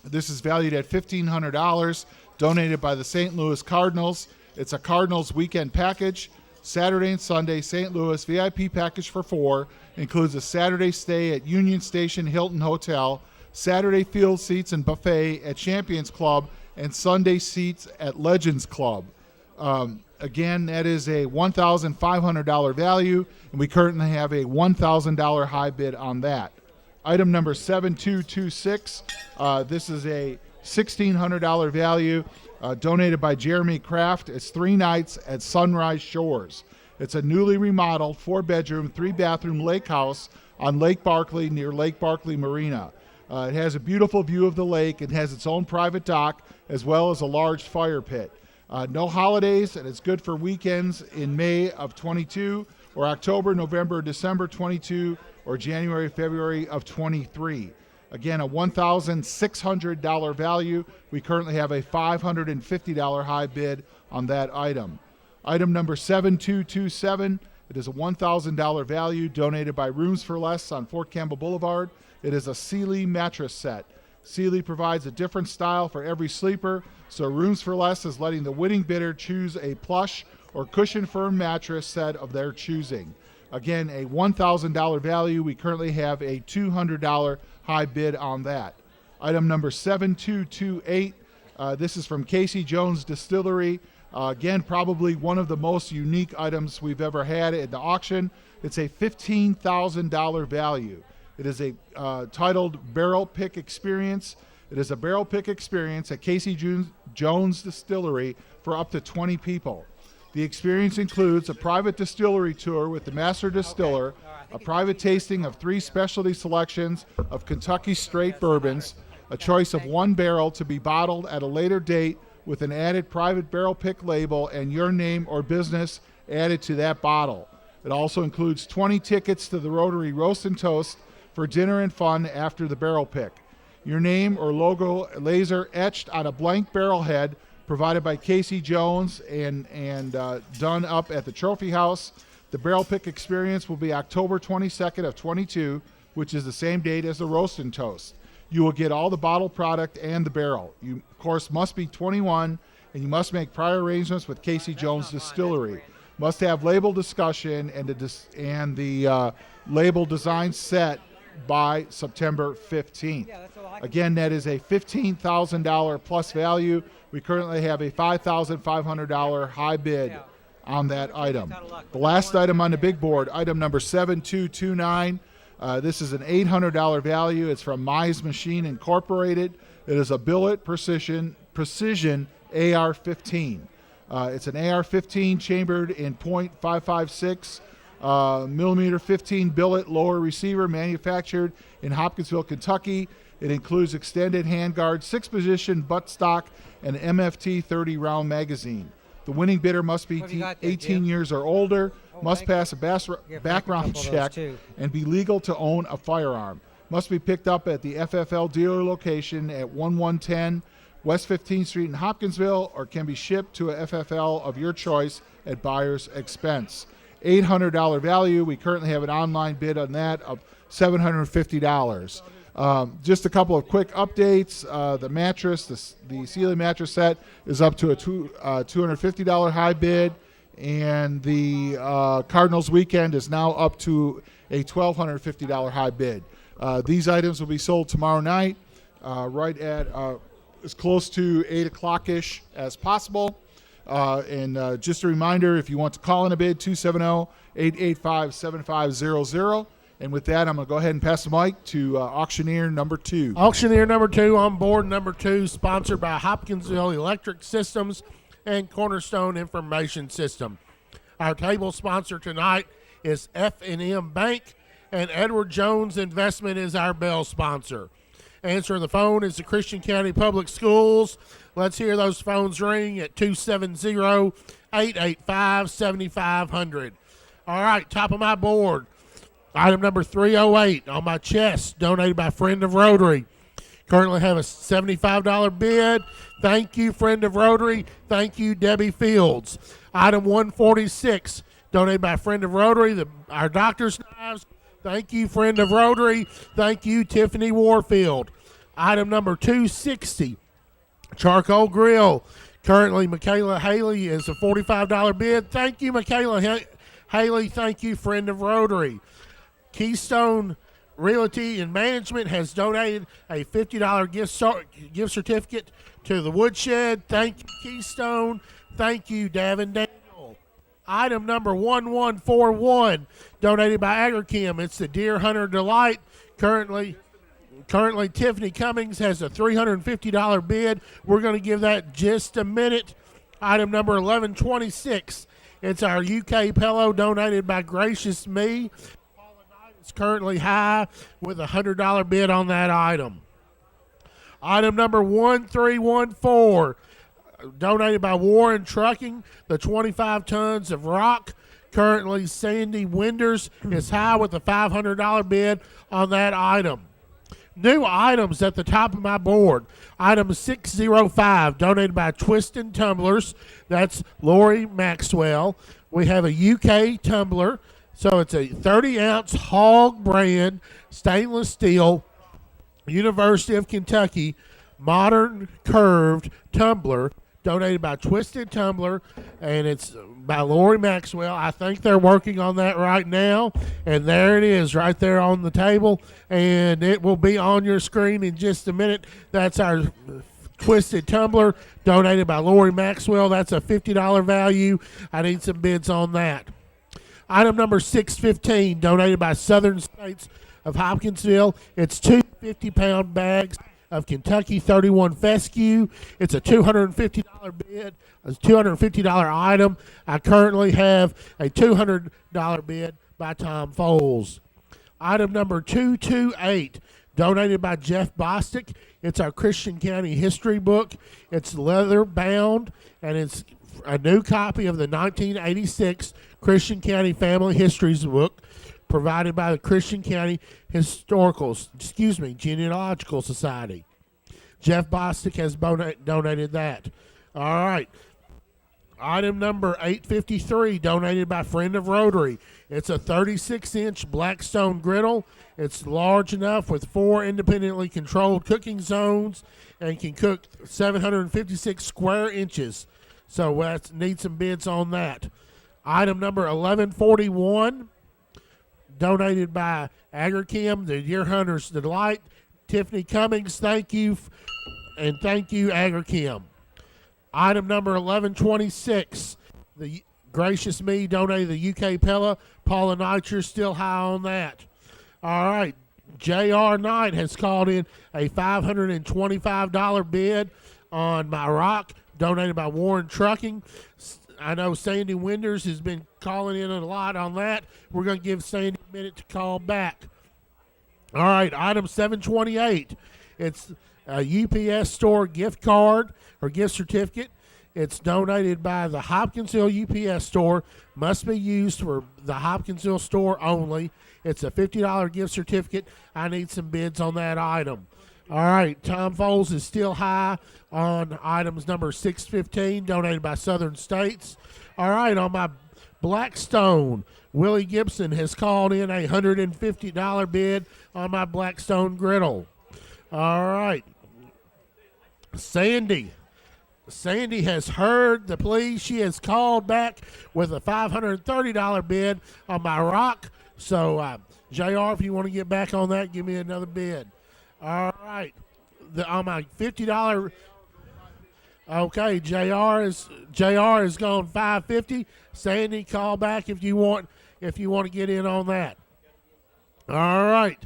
This is valued at $1,500, donated by the St. Louis Cardinals. It's a Cardinals weekend package. Saturday and Sunday, St. Louis VIP package for 4. Includes a Saturday stay at Union Station Hilton Hotel, Saturday field seats and buffet at Champions Club, and Sunday seats at Legends Club. Again, that is a $1,500 value, and we currently have a $1,000 high bid on that. Item number 7226, this is a $1,600 value, donated by Jeremy Kraft. It's 3 nights at Sunrise Shores. It's a newly remodeled 4-bedroom, 3-bathroom lake house on Lake Barkley near Lake Barkley Marina. It has a beautiful view of the lake. It has its own private dock as well as a large fire pit. No holidays, and it's good for weekends in May of 22 or October, November, December 22 or January, February of 23. Again, a $1,600 value. We currently have a $550 high bid on that item. Item number 7227, it is a $1,000 value, donated by Rooms for Less on Fort Campbell Boulevard. It is a Sealy mattress set. Sealy provides a different style for every sleeper, so Rooms for Less is letting the winning bidder choose a plush or cushion firm mattress set of their choosing. Again, a $1,000 value. We currently have a $200 high bid on that. Item number 7228, This is from Casey Jones Distillery. Again, probably one of the most unique items we've ever had at the auction. It's a $15,000 value. It is a titled Barrel Pick Experience. It is a barrel pick experience at Casey Jones Distillery for up to 20 people. The experience includes a private distillery tour with the master distiller, a private tasting of 3 specialty selections of Kentucky straight bourbons, a choice of 1 barrel to be bottled at a later date with an added private barrel pick label and your name or business added to that bottle. It also includes 20 tickets to the Rotary Roast and Toast for dinner and fun after the barrel pick. Your name or logo laser etched on a blank barrel head provided by Casey Jones and done up at the Trophy House. The barrel pick experience will be October 22nd of 22, which is the same date as the Roast and Toast. You will get all the bottled product and the barrel. You, of course, must be 21, and you must make prior arrangements with Casey Jones Distillery. Must have label discussion and the label design set by September 15th. Again, that is a $15,000 plus value. We currently have a $5,500 high bid on that item. The last item on the big board, item number 7229. This is an $800 value. It's from Mize Machine Incorporated. It is a billet precision AR-15. It's an AR-15 chambered in .556 millimeter 15 billet lower receiver, manufactured in Hopkinsville, Kentucky. It includes extended handguard, 6-position buttstock, and MFT 30 round magazine. The winning bidder must be 18 years or older, must pass a background check, and be legal to own a firearm. Must be picked up at the FFL dealer location at 1110 West 15th Street in Hopkinsville, or can be shipped to a FFL of your choice at buyer's expense. $800 value. We currently have an online bid on that of $750. Just a couple of quick updates. The mattress, the ceiling mattress set, is up to a $250 high bid, and the Cardinals weekend is now up to a $1,250 high bid. These items will be sold tomorrow night, right at as close to 8 o'clock-ish as possible. And just a reminder, if you want to call in a bid, 270-885-7500. And with that, I'm going to go ahead and pass the mic to auctioneer number 2. Auctioneer number 2 on board number 2, sponsored by Hopkinsville Electric Systems and Cornerstone Information System. Our table sponsor tonight is F&M Bank, and Edward Jones Investment is our bell sponsor. Answering the phone is the Christian County Public Schools. Let's hear those phones ring at 270-885-7500. All right, top of my board. Item number 308 on my chest, donated by Friend of Rotary. Currently have a $75 bid. Thank you, Friend of Rotary. Thank you, Debbie Fields. Item 146, donated by Friend of Rotary, our doctor's knives. Thank you, Friend of Rotary. Thank you, Tiffany Warfield. Item number 260, charcoal grill. Currently, Michaela Haley is a $45 bid. Thank you, Michaela Haley. Thank you, Friend of Rotary. Keystone Realty and Management has donated a $50 gift certificate to the Woodshed. Thank you, Keystone. Thank you, Davin Daniel. Item number 1141, donated by Agrichem. It's the Deer Hunter Delight. Currently, Tiffany Cummings has a $350 bid. We're going to give that just a minute. Item number 1126, it's our UK pillow, donated by Gracious Me. It's currently high with a $100 bid on that item. Item number 1314, donated by Warren Trucking, the 25 tons of rock. Currently, Sandy Winders is high with a $500 bid on that item. New items at the top of my board. Item 605, donated by Twistin Tumblers. That's Lori Maxwell. We have a UK tumbler. So it's a 30-ounce Hog brand stainless steel University of Kentucky modern curved tumbler, donated by Twisted Tumbler, and it's by Lori Maxwell. I think they're working on that right now, and there it is right there on the table, and it will be on your screen in just a minute. That's our Twisted Tumbler, donated by Lori Maxwell. That's a $50 value. I need some bids on that. Item number 615, donated by Southern States of Hopkinsville. It's two 50-pound bags of Kentucky 31 fescue. It's a $250 bid, a $250 item. I currently have a $200 bid by Tom Foles. Item number 228, donated by Jeff Bostic. It's our Christian County history book. It's leather bound, and it's a new copy of the 1986 Christian County Family Histories book provided by the Christian County Genealogical Society. Jeff Bostic has donated that. All right. Item number 853, donated by Friend of Rotary. It's a 36-inch Blackstone griddle. It's large enough with 4 independently controlled cooking zones and can cook 756 square inches. So let's need some bids on that. Item number 1141, donated by Agrichem, the Deer Hunter's Delight. Tiffany Cummings, thank you, and thank you, Agrichem. Item number 1126, the Gracious Me donated the UK Pella. Paula Knight, you're still high on that. All right, J.R. Knight has called in a $525 bid on my rock, donated by Warren Trucking. I know Sandy Winders has been calling in a lot on that. We're going to give Sandy a minute to call back. All right, item 728. It's a UPS store gift card or gift certificate. It's donated by the Hopkinsville UPS store. Must be used for the Hopkinsville store only. It's a $50 gift certificate. I need some bids on that item. All right, Tom Foles is still high on items number 615, donated by Southern States. All right, on my Blackstone, Willie Gibson has called in a $150 bid on my Blackstone griddle. All right, Sandy has heard the plea. She has called back with a $530 bid on my rock. So, JR, if you want to get back on that, give me another bid. All right, on my $50. Okay, JR is going $550. Sandy, call back if you want to get in on that. All right.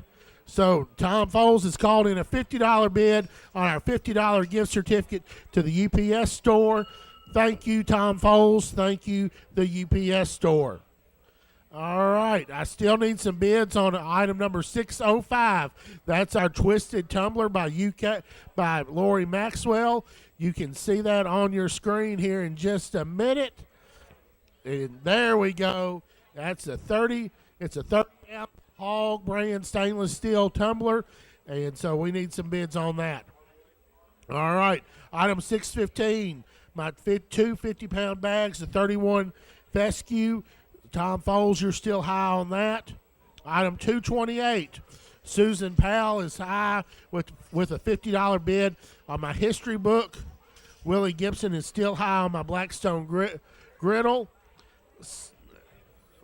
So Tom Foles has called in a $50 bid on our $50 gift certificate to the UPS store. Thank you, Tom Foles. Thank you, the UPS store. All right, I still need some bids on item number 605. That's our Twisted Tumbler by Lori Maxwell. You can see that on your screen here in just a minute. And there we go. It's a 30 amp Hog brand stainless steel tumbler, and so we need some bids on that. All right, item 615, my two 50-pound bags of 31 fescue. Tom Foles, you're still high on that. Item 228, Susan Powell is high with a $50 bid on my history book. Willie Gibson is still high on my Blackstone griddle.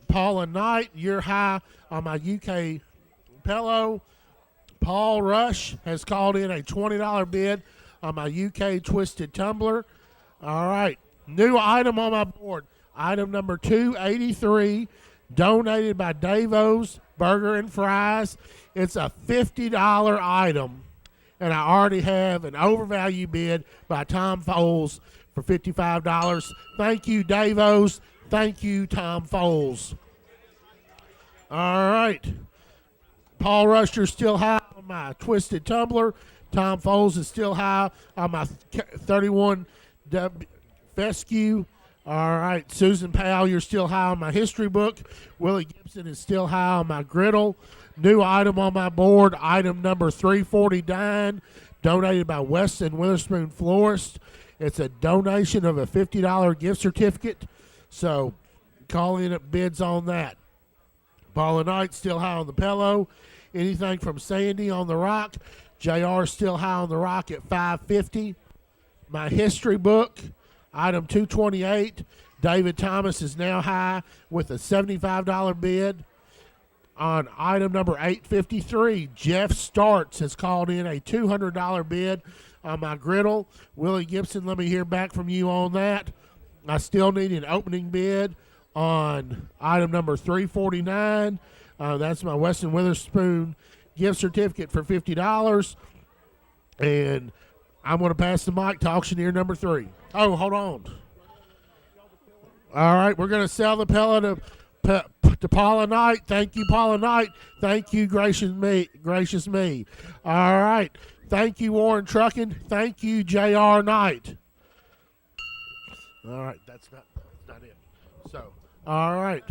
Paula Knight, you're high on my UK pillow. Paul Rush has called in a $20 bid on my UK Twisted Tumbler. All right, new item on my board. Item number 283, donated by Davo's Burger and Fries. It's a $50 item, and I already have an overvalue bid by Tom Foles for $55. Thank you, Davo's. Thank you, Tom Foles. All right. Paul Rush, you're still high on my Twisted Tumbler. Tom Foles is still high on my 31 fescue. All right. Susan Powell, you're still high on my history book. Willie Gibson is still high on my griddle. New item on my board, item number 349, donated by Weston Witherspoon Florist. It's a donation of a $50 gift certificate. So call in at bids on that. Paula Knight still high on the pillow. Anything from Sandy on the rock. JR still high on the rock at $550. My history book, item 228. David Thomas is now high with a $75 bid. On item number 853, Jeff Starts has called in a $200 bid on my griddle. Willie Gibson, let me hear back from you on that. I still need an opening bid on item number 349. That's my Weston Witherspoon gift certificate for $50. And I'm going to pass the mic to auctioneer number 3. Oh, hold on. All right, we're going to sell the pellet to Paula Knight. Thank you, Paula Knight. Thank you, gracious me. All right. Thank you, Warren Trucking. Thank you, J.R. Knight. All right, that's not it. So, all right.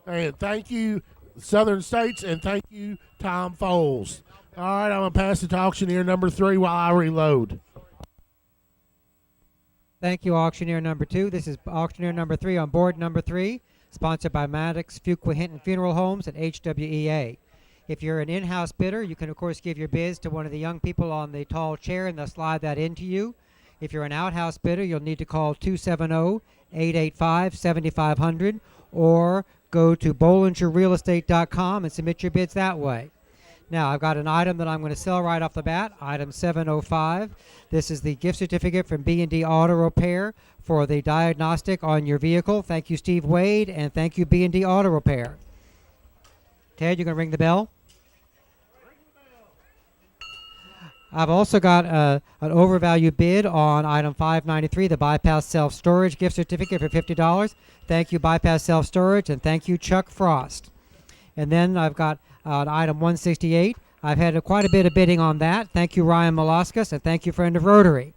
And thank you, Southern States, and thank you, Tom Foles. All right, I'm going to pass it to auctioneer number 3 while I reload. Thank you, auctioneer number 2. This is auctioneer number 3 on board number 3, sponsored by Maddox Fuqua Hinton Funeral Homes and HWEA. If you're an in-house bidder, you can, of course, give your bids to one of the young people on the tall chair, and they'll slide that into you. If you're an outhouse bidder, you'll need to call 270-885-7500 or go to bollingerrealestate.com and submit your bids that way. Now, I've got an item that I'm going to sell right off the bat, item 705. This is the gift certificate from B&D Auto Repair for the diagnostic on your vehicle. Thank you, Steve Wade, and thank you, B&D Auto Repair. Ted, you going to ring the bell? I've also got an overvalued bid on item 593, the Bypass Self-Storage gift certificate for $50. Thank you, Bypass Self-Storage, and thank you, Chuck Frost. And then I've got item 168. I've had quite a bit of bidding on that. Thank you, Ryan Molaskas, and thank you, friend of Rotary.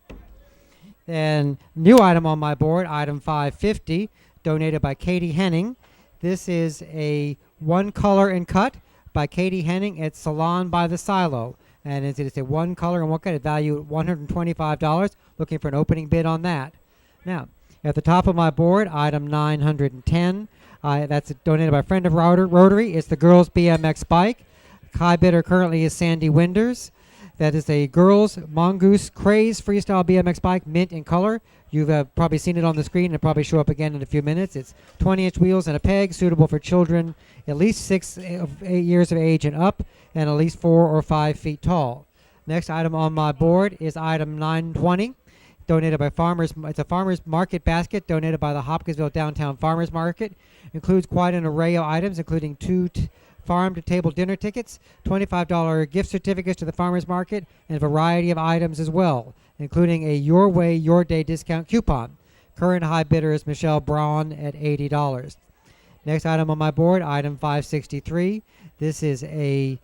And new item on my board, item 550, donated by Katie Henning. This is a one color and cut by Katie Henning at Salon by the Silo. And it is a one color and one cut at value at $125. Looking for an opening bid on that. Now, at the top of my board, item 910. That's donated by a friend of Rotary. It's the girls' BMX bike. High bidder currently is Sandy Winders. That is a girls' Mongoose Craze freestyle BMX bike, mint in color. You've probably seen it on the screen. It'll probably show up again in a few minutes. It's 20-inch wheels and a peg, suitable for children at least 8 years of age and up, and at least 4 or 5 feet tall. Next item on my board is item 920, donated by Farmers. It's a Farmers Market basket donated by the Hopkinsville Downtown Farmers Market. Includes quite an array of items, including 2 farm-to-table dinner tickets, $25 gift certificates to the farmers market, and a variety of items as well, including a Your Way, Your Day discount coupon. Current high bidder is Michelle Braun at $80. Next item on my board, item 563. This is a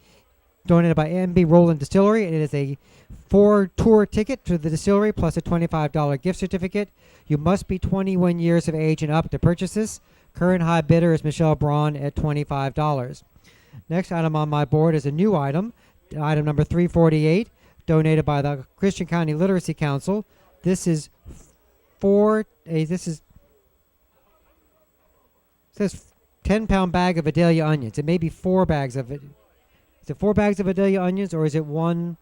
donated by MB Roland Distillery. It is a 4-tour ticket to the distillery plus a $25 gift certificate. You must be 21 years of age and up to purchase this. Current high bidder is Michelle Braun at $25. Next item on my board is a new item, item number 348, donated by the Christian County Literacy Council. This is it says 10-pound bag of Vidalia onions. It may be 4 bags of it. Is it 4 bags of Vidalia onions, or is it 1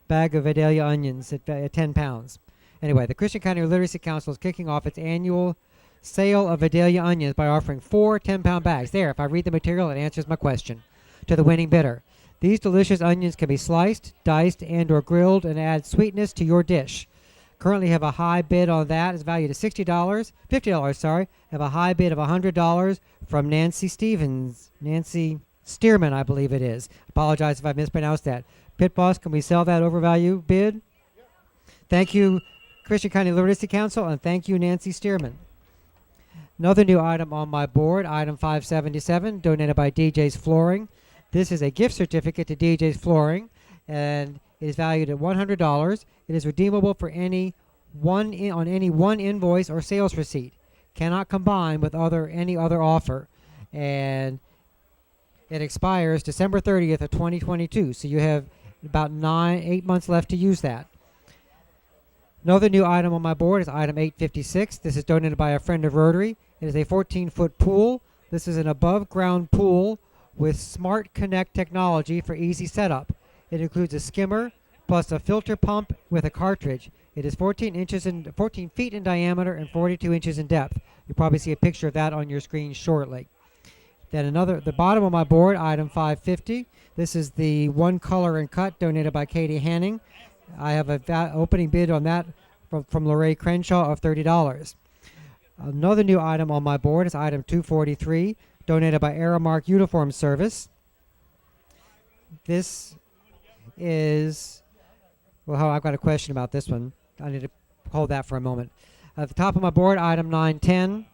bag of Vidalia onions at 10 pounds? Anyway, the Christian County Literacy Council is kicking off its annual sale of Vidalia onions by offering 4 10-pound bags. There, if I read the material, it answers my question. To the winning bidder. These delicious onions can be sliced, diced, and or grilled and add sweetness to your dish. Currently have a high bid on that. It's valued at $50, sorry. Have a high bid of $100 from Nancy Stearman, I believe it is. Apologize if I mispronounced that. Pit Boss, can we sell that overvalue bid? Yep. Thank you, Christian County Literacy Council, and thank you, Nancy Stearman. Another new item on my board, item 577, donated by DJ's Flooring. This is a gift certificate to DJ's Flooring, and it is valued at $100. It is redeemable for any one invoice or sales receipt. Cannot combine with any other offer, and it expires December 30th of 2022. So you have about 8 months left to use that. Another new item on my board is item 856. This is donated by a friend of Rotary. It is a 14-foot pool. This is an above-ground pool with Smart Connect technology for easy setup. It includes a skimmer plus a filter pump with a cartridge. It is 14 feet in diameter and 42 inches in depth. You'll probably see a picture of that on your screen shortly. Then the bottom of my board, item 550. This is the one color and cut donated by Katie Henning. I have a opening bid on that from Lorraine Crenshaw of $30. Another new item on my board is item 243, donated by Aramark Uniform Service. This is, well, I've got a question about this one. I need to hold that for a moment. At the top of my board, item 910.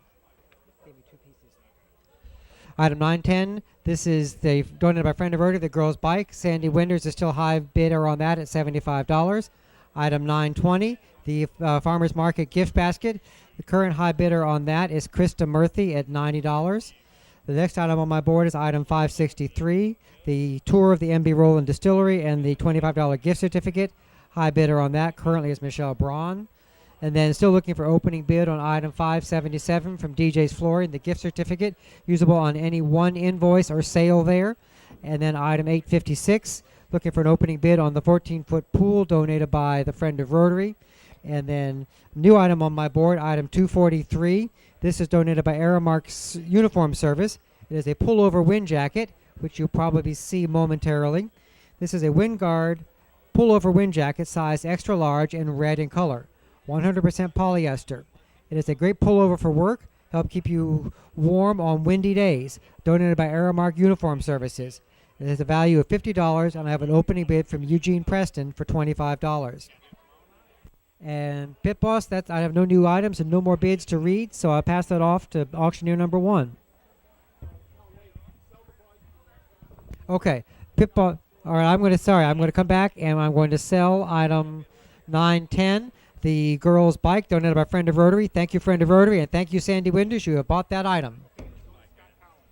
Item 910, this is donated by friend of Rotary, the girls' bike. Sandy Winters is still high bidder on that at $75. Item 920, the Farmers Market gift basket. The current high bidder on that is Krista Murphy at $90. The next item on my board is item 563, the tour of the MB Roland Distillery and the $25 gift certificate. High bidder on that currently is Michelle Braun. And then still looking for opening bid on item 577 from DJ's Flooring, the gift certificate, usable on any one invoice or sale there. And then item 856, looking for an opening bid on the 14-foot pool donated by the Friend of Rotary. And then new item on my board, item 243. This is donated by Aramark's Uniform Service. It is a pullover wind jacket, which you'll probably see momentarily. This is a wind guard pullover wind jacket, size extra large and red in color. 100% polyester. It is a great pullover for work, help keep you warm on windy days. Donated by Aramark Uniform Services. It has a value of $50, and I have an opening bid from Eugene Preston for $25. And Pit Boss, I have no new items and no more bids to read, so I'll pass that off to auctioneer number 1. Okay, Pit Boss. All right, I'm going to come back and I'm going to sell item 910. The girls' bike donated by Friend of Rotary. Thank you, Friend of Rotary, and thank you, Sandy Winters. You have bought that item.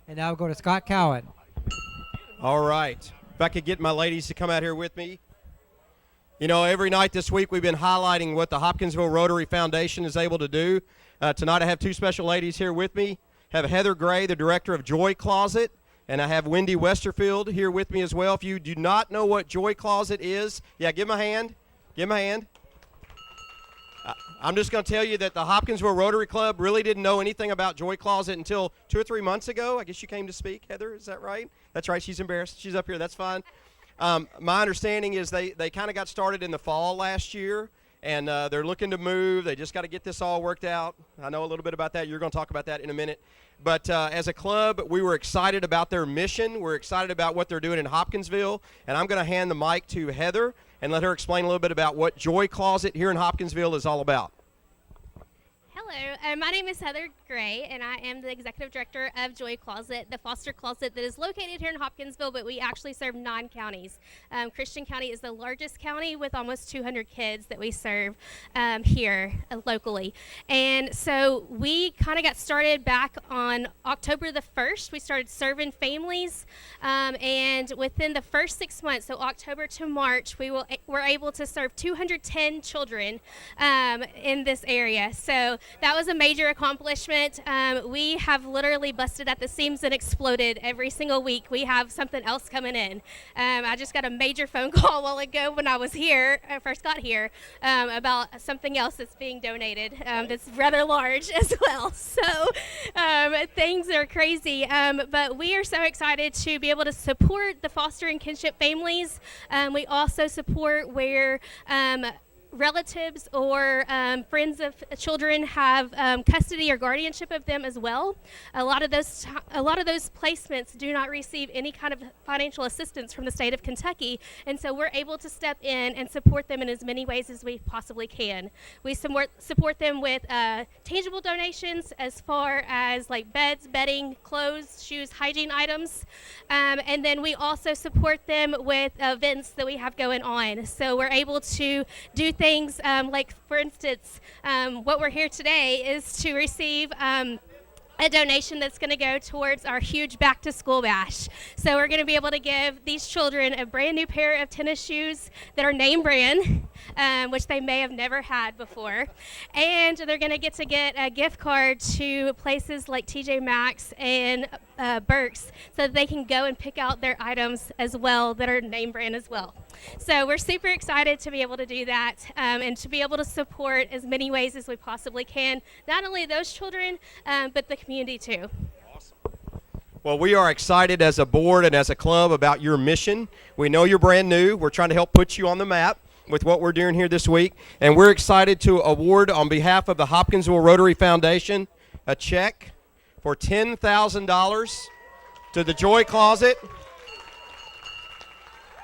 And now we'll go to Scott Cowan. All right. If I could get my ladies to come out here with me. You know, every night this week we've been highlighting what the Hopkinsville Rotary Foundation is able to do. Tonight I have 2 special ladies here with me. I have Heather Gray, the director of Joy Closet, and I have Wendy Westerfield here with me as well. If you do not know what Joy Closet is, yeah, give them a hand. Give them a hand. I'm just going to tell you that the Hopkinsville Rotary Club really didn't know anything about Joy Closet until 2 or 3 months ago. I guess you came to speak, Heather. Is that right? That's right. She's embarrassed. She's up here. That's fine. My understanding is they kind of got started in the fall last year, and they're looking to move. They just got to get this all worked out. I know a little bit about that. You're going to talk about that in a minute. But as a club, we were excited about their mission. We're excited about what they're doing in Hopkinsville, and I'm going to hand the mic to Heather and let her explain a little bit about what Joy Closet here in Hopkinsville is all about. Hello, my name is Heather Gray, and I am the executive director of Joy Closet, the foster closet that is located here in Hopkinsville, but we actually serve 9 counties. Christian County is the largest county with almost 200 kids that we serve here locally. And so we kind of got started back on October the 1st. We started serving families, and within the first 6 months, so October to March, were able to serve 210 children in this area. So that was a major accomplishment. We have literally busted at the seams and exploded every single week. We have something else coming in. I just got a major phone call a while ago when I was here, first got here, about something else that's being donated that's rather large as well. So things are crazy. But we are so excited to be able to support the foster and kinship families. We also support where relatives or friends of children have custody or guardianship of them as well. A lot of those placements do not receive any kind of financial assistance from the state of Kentucky, and so we're able to step in and support them in as many ways as we possibly can. We support them with tangible donations as far as like beds, bedding, clothes, shoes, hygiene items, and then we also support them with events that we have going on. So we're able to do things like, for instance, what we're here today is to receive a donation that's going to go towards our huge back to school bash. So we're going to be able to give these children a brand new pair of tennis shoes that are name brand, which they may have never had before. And they're going to get a gift card to places like TJ Maxx and Burke's so that they can go and pick out their items as well that are name brand as well. So we're super excited to be able to do that and to be able to support as many ways as we possibly can, not only those children, but the community too. Awesome. Well, we are excited as a board and as a club about your mission. We know you're brand new. We're trying to help put you on the map. with what we're doing here this week. And we're excited to award, on behalf of the Hopkinsville Rotary Foundation, a check for $10,000 to the Joy Closet.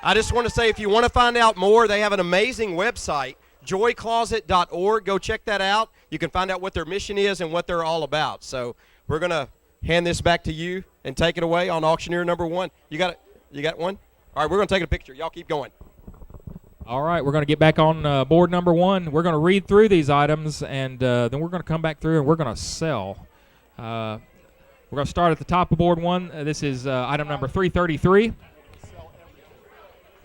I just want to say, if you want to find out more, they have an amazing website, joycloset.org. Go check that out. You can find out what their mission is and what they're all about. So we're going to hand this back to you and take it away on auctioneer number 1. You got it? You got one? All right, we're going to take a picture. Y'all keep going. All right, we're going to get back on board number 1. We're going to read through these items, and then we're going to come back through and we're going to sell. We're going to start at the top of board 1. This is item number 333.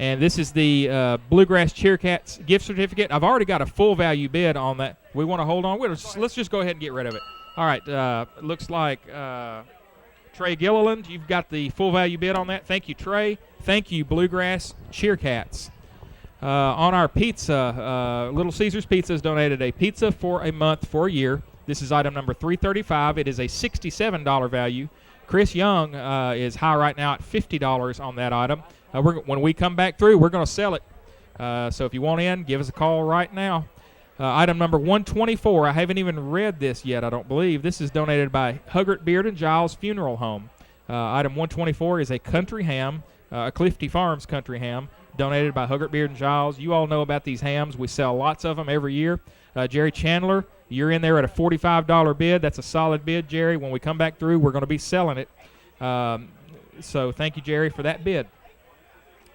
And this is the Bluegrass Cheercats gift certificate. I've already got a full value bid on that. We want to hold on. Let's just go ahead and get rid of it. All right, looks like Trey Gilliland, you've got the full value bid on that. Thank you, Trey. Thank you, Bluegrass Cheercats. On our pizza, Little Caesars Pizza has donated a pizza for a month for a year. This is item number 335. It is a $67 value. Chris Young is high right now at $50 on that item. When we come back through, we're going to sell it. So if you want in, give us a call right now. Item number 124, I haven't even read this yet, I don't believe. This is donated by Huggart Beard and Giles Funeral Home. Item 124 is a country ham, a Clifty Farms country ham, donated by Huggart Beard and Giles. You all know about these hams. We sell lots of them every year. Jerry Chandler, you're in there at a $45 bid. That's a solid bid, Jerry. When we come back through, we're going to be selling it. So thank you, Jerry, for that bid.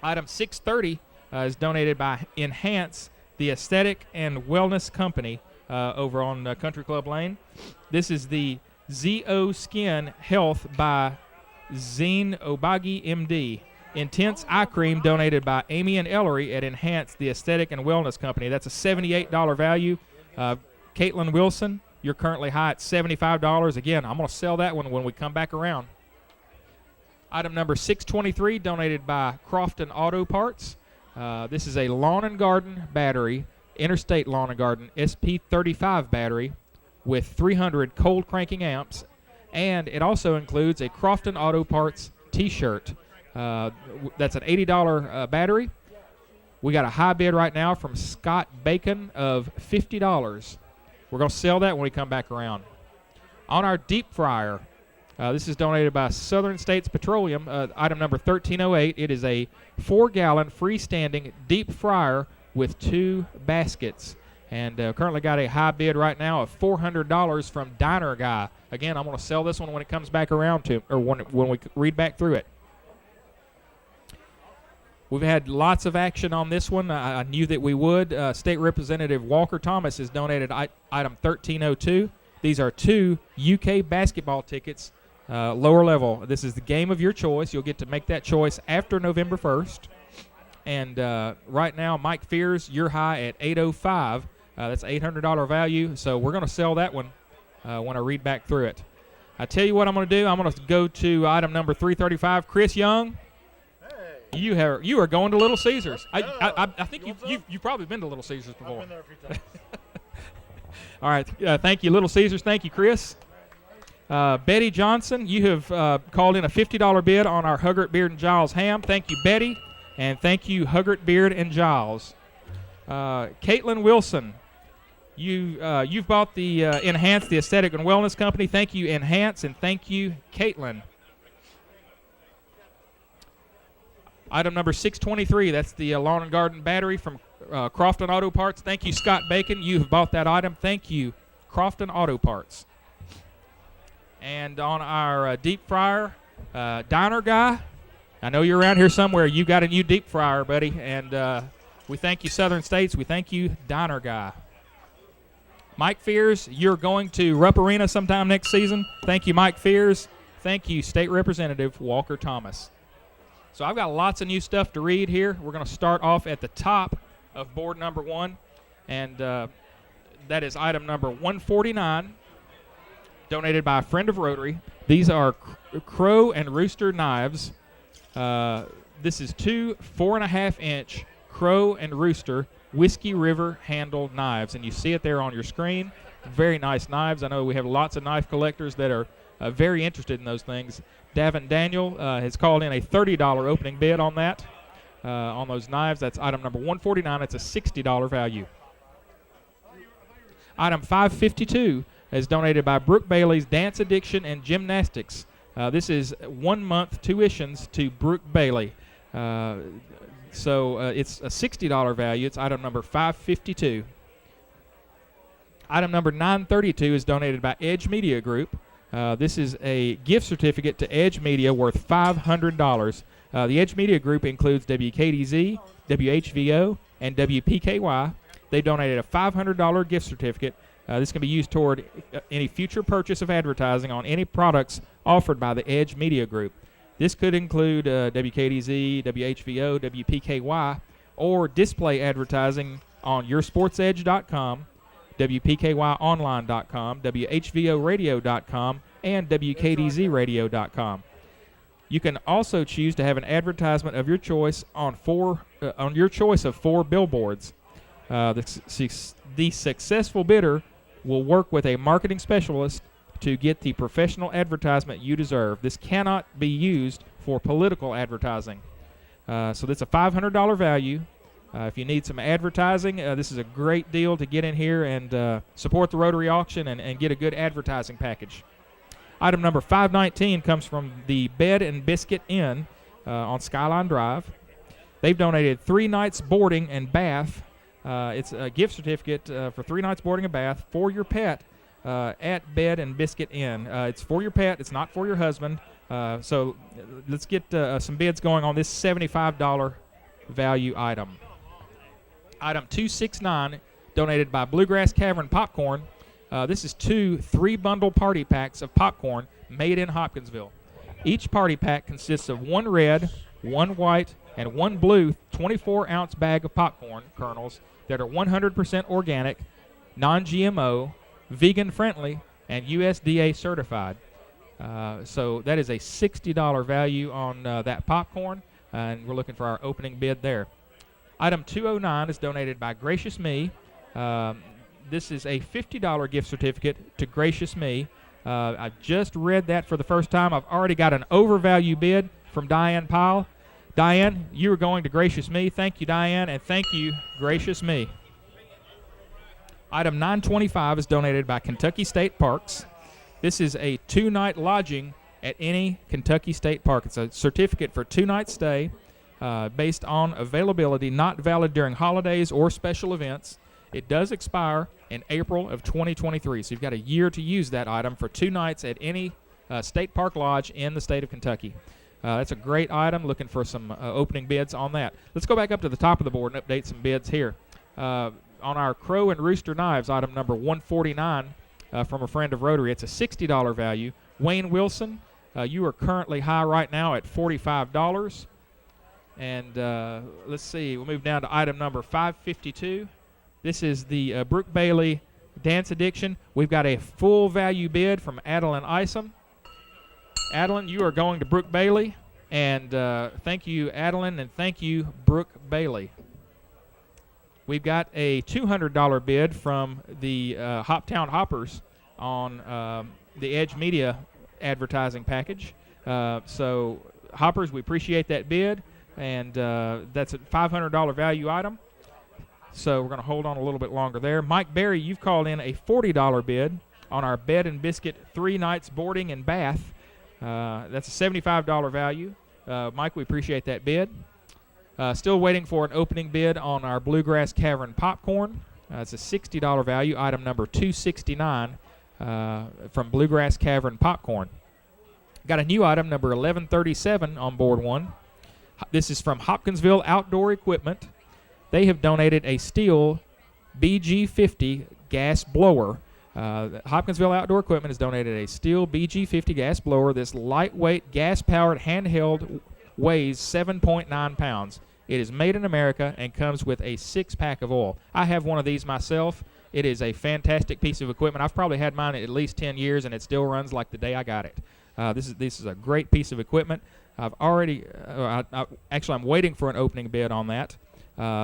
Item 630 is donated by Enhance, the Aesthetic and Wellness Company over on Country Club Lane. This is the ZO Skin Health by Zine Obagi, MD. Intense Eye Cream donated by Amy and Ellery at Enhance, the Aesthetic and Wellness Company. That's a $78 value. Caitlin Wilson, you're currently high at $75. Again, I'm going to sell that one when we come back around. Item number 623, donated by Crofton Auto Parts. This is a lawn and garden battery, Interstate Lawn and Garden SP35 battery with 300 cold cranking amps, and it also includes a Crofton Auto Parts T-shirt. That's an $80 battery. We got a high bid right now from Scott Bacon of $50. We're going to sell that when we come back around. On our deep fryer, this is donated by Southern States Petroleum, item number 1308. It is a 4-gallon freestanding deep fryer with 2 baskets. And currently got a high bid right now of $400 from Diner Guy. Again, I'm going to sell this one when it comes back around to, or when we read back through it. We've had lots of action on this one. I knew that we would. State Representative Walker Thomas has donated item 1302. These are 2 UK basketball tickets, lower level. This is the game of your choice. You'll get to make that choice after November 1st. And right now, Mike Fears, you're high at $805. That's $800 value. So we're going to sell that one when I read back through it. I tell you what I'm going to do. I'm going to go to item number 335. Chris Young. You are going to Little Caesars. I think you've probably been to Little Caesars before. I've been there a few times. All right. Thank you, Little Caesars. Thank you, Chris. Betty Johnson, you have called in a $50 bid on our Huggart Beard and Giles ham. Thank you, Betty. And thank you, Huggart Beard and Giles. Caitlin Wilson, you've bought the Enhance, the Aesthetic and Wellness Company. Thank you, Enhance, and thank you, Caitlin. Item number 623, that's the lawn and garden battery from Crofton Auto Parts. Thank you, Scott Bacon. You have bought that item. Thank you, Crofton Auto Parts. And on our deep fryer, Diner Guy, I know you're around here somewhere. You got a new deep fryer, buddy. And we thank you, Southern States. We thank you, Diner Guy. Mike Fears, you're going to Rupp Arena sometime next season. Thank you, Mike Fears. Thank you, State Representative Walker Thomas. So I've got lots of new stuff to read here. We're going to start off at the top of board number 1, and that is item number 149, donated by a friend of Rotary. These are Crow and Rooster knives. This is 2 4.5-inch Crow and Rooster Whiskey River handle knives, and you see it there on your screen. Very nice knives. I know we have lots of knife collectors that are very interested in those things. Davin Daniel has called in a $30 opening bid on that. on those knives. That's item number 149. It's a $60 value. Item 552 is donated by Brooke Bailey's Dance Addiction and Gymnastics. This is 1 month tuitions to Brooke Bailey. So it's a $60 value. It's item number 552. Item number 932 is donated by Edge Media Group. This is a gift certificate to Edge Media worth $500. The Edge Media Group includes WKDZ, WHVO, and WPKY. They donated a $500 gift certificate. This can be used toward any future purchase of advertising on any products offered by the Edge Media Group. This could include WKDZ, WHVO, WPKY, or display advertising on yoursportsedge.com, WPKYonline.com, WHVOradio.com, and WKDZradio.com. You can also choose to have an advertisement of your choice on your choice of 4 billboards. The successful bidder will work with a marketing specialist to get the professional advertisement you deserve. This cannot be used for political advertising. So that's a $500 value. If you need some advertising, this is a great deal to get in here and support the Rotary auction and get a good advertising package. Item number 519 comes from the Bed and Biscuit Inn on Skyline Drive. They've donated 3 nights boarding and bath. It's a gift certificate for 3 nights boarding and bath for your pet at Bed and Biscuit Inn. It's for your pet. It's not for your husband. So let's get some bids going on this $75 value item. Item 269, donated by Bluegrass Cavern Popcorn. This is 2 3-bundle party packs of popcorn made in Hopkinsville. Each party pack consists of 1 red, 1 white, and 1 blue 24-ounce bag of popcorn kernels that are 100% organic, non-GMO, vegan-friendly, and USDA certified. So that is a $60 value on that popcorn, and we're looking for our opening bid there. Item 209 is donated by Gracious Me. This is a $50 gift certificate to Gracious Me. I just read that for the first time. I've already got an overvalue bid from Diane Pyle. Diane, you are going to Gracious Me. Thank you, Diane, and thank you, Gracious Me. Item 925 is donated by Kentucky State Parks. This is a 2-night lodging at any Kentucky State Park. It's a certificate for 2-night stay based on availability, not valid during holidays or special events. It does expire in April of 2023, so you've got a year to use that item for 2 nights at any state park lodge in the state of Kentucky. That's a great item. Looking for some opening bids on that. Let's go back up to the top of the board and update some bids here. On our Crow and Rooster knives, item number 149 from a friend of Rotary. It's a $60 value. Wayne Wilson, you are currently high right now at $45. And let's see, we'll move down to item number 552. This is the Brooke Bailey Dance Addiction. We've got a full value bid from Adeline Isom. Adeline, you are going to Brooke Bailey. And thank you, Adeline, and thank you, Brooke Bailey. We've got a $200 bid from the Hoptown Hoppers on the Edge Media advertising package. So, Hoppers, we appreciate that bid. And that's a $500 value item. So we're going to hold on a little bit longer there. Mike Berry, you've called in a $40 bid on our Bed and Biscuit 3 nights boarding and bath. That's a $75 value. Mike, we appreciate that bid. Still waiting for an opening bid on our Bluegrass Cavern popcorn. It's a $60 value, item number 269 from Bluegrass Cavern popcorn. Got a new item, number 1137 on board 1. This is from Hopkinsville Outdoor Equipment. They have donated a steel BG50 gas blower. Hopkinsville Outdoor Equipment has donated a steel BG50 gas blower. This lightweight gas-powered handheld weighs 7.9 pounds. It is made in America and comes with a 6-pack of oil. I have one of these myself. It is a fantastic piece of equipment. I've probably had mine at least 10 years, and it still runs like the day I got it. This is a great piece of equipment. I've already, actually, I'm waiting for an opening bid on that.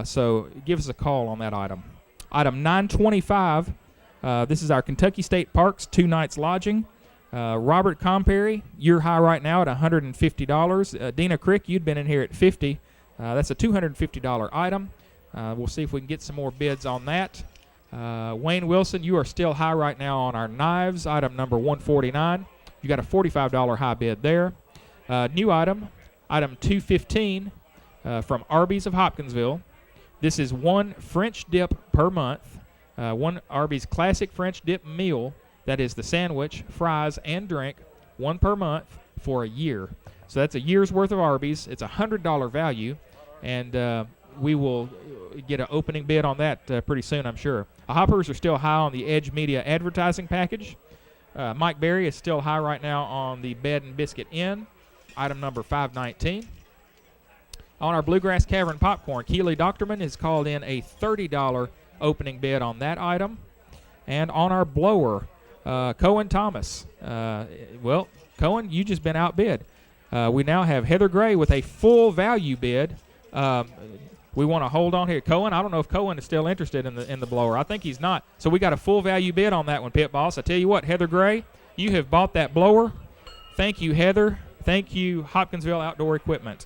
So give us a call on that item. Item 925, this is our Kentucky State Parks 2 nights lodging. Robert Comperry, you're high right now at $150. Dina Crick, you'd been in here at $50. That's a $250 item. We'll see if we can get some more bids on that. Wayne Wilson, you are still high right now on our knives, item number 149. You got a $45 high bid there. New item 215 from Arby's of Hopkinsville. This is one French dip per month, one Arby's classic French dip meal. That is the sandwich, fries, and drink, one per month for a year. So that's a year's worth of Arby's. It's a $100 value, and we will get an opening bid on that pretty soon, I'm sure. Hoppers are still high on the Edge Media advertising package. Mike Berry is still high right now on the Bed and Biscuit Inn, item number 519. On our Bluegrass Cavern popcorn, Keely Doctorman has called in a $30 opening bid on that item. And on our blower, Cohen Thomas. Cohen, you just been outbid. We now have Heather Gray with a full value bid. We want to hold on here. Cohen, I don't know if Cohen is still interested in the blower. I think he's not. So we got a full value bid on that one, Pit Boss. I tell you what, Heather Gray, you have bought that blower. Thank you, Heather. Thank you, Hopkinsville Outdoor Equipment.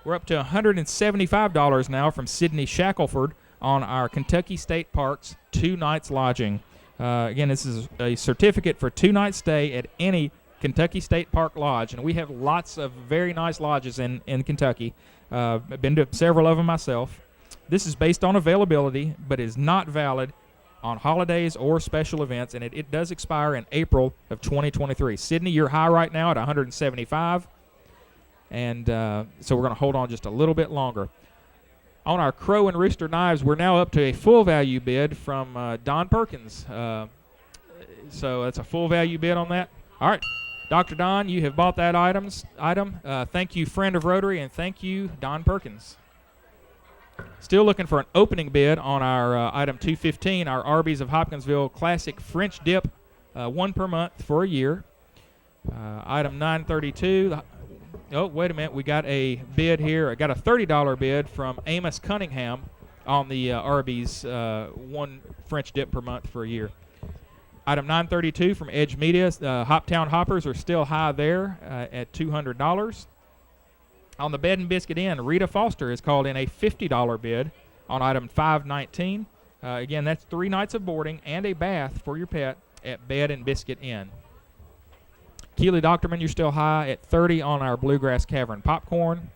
We're up to $175 now from Sydney Shackelford on our Kentucky State Parks 2 nights lodging. Again, this is a certificate for 2-night stay at any Kentucky State Park Lodge, and we have lots of very nice lodges in Kentucky. I've been to several of them myself. This is based on availability, but is not valid on holidays or special events, and it does expire in April of 2023. Sydney, you're high right now at 175, and so we're going to hold on just a little bit longer. On our Crow and Rooster knives, we're now up to a full value bid from Don Perkins. So that's a full value bid on that. All right, Dr. Don, you have bought that item. Thank you, friend of Rotary, and thank you, Don Perkins. Still looking for an opening bid on our item 215, our Arby's of Hopkinsville Classic French Dip, one per month for a year. Item 932. Oh, wait a minute. We got a bid here. I got a $30 bid from Amos Cunningham on the Arby's one French dip per month for a year. Item 932 from Edge Media. Hoptown Hoppers are still high there at $200. On the Bed and Biscuit Inn, Rita Foster has called in a $50 bid on item 519. Again, that's 3 nights of boarding and a bath for your pet at Bed and Biscuit Inn. Keely Doctorman, you're still high at $30 on our Bluegrass Cavern popcorn.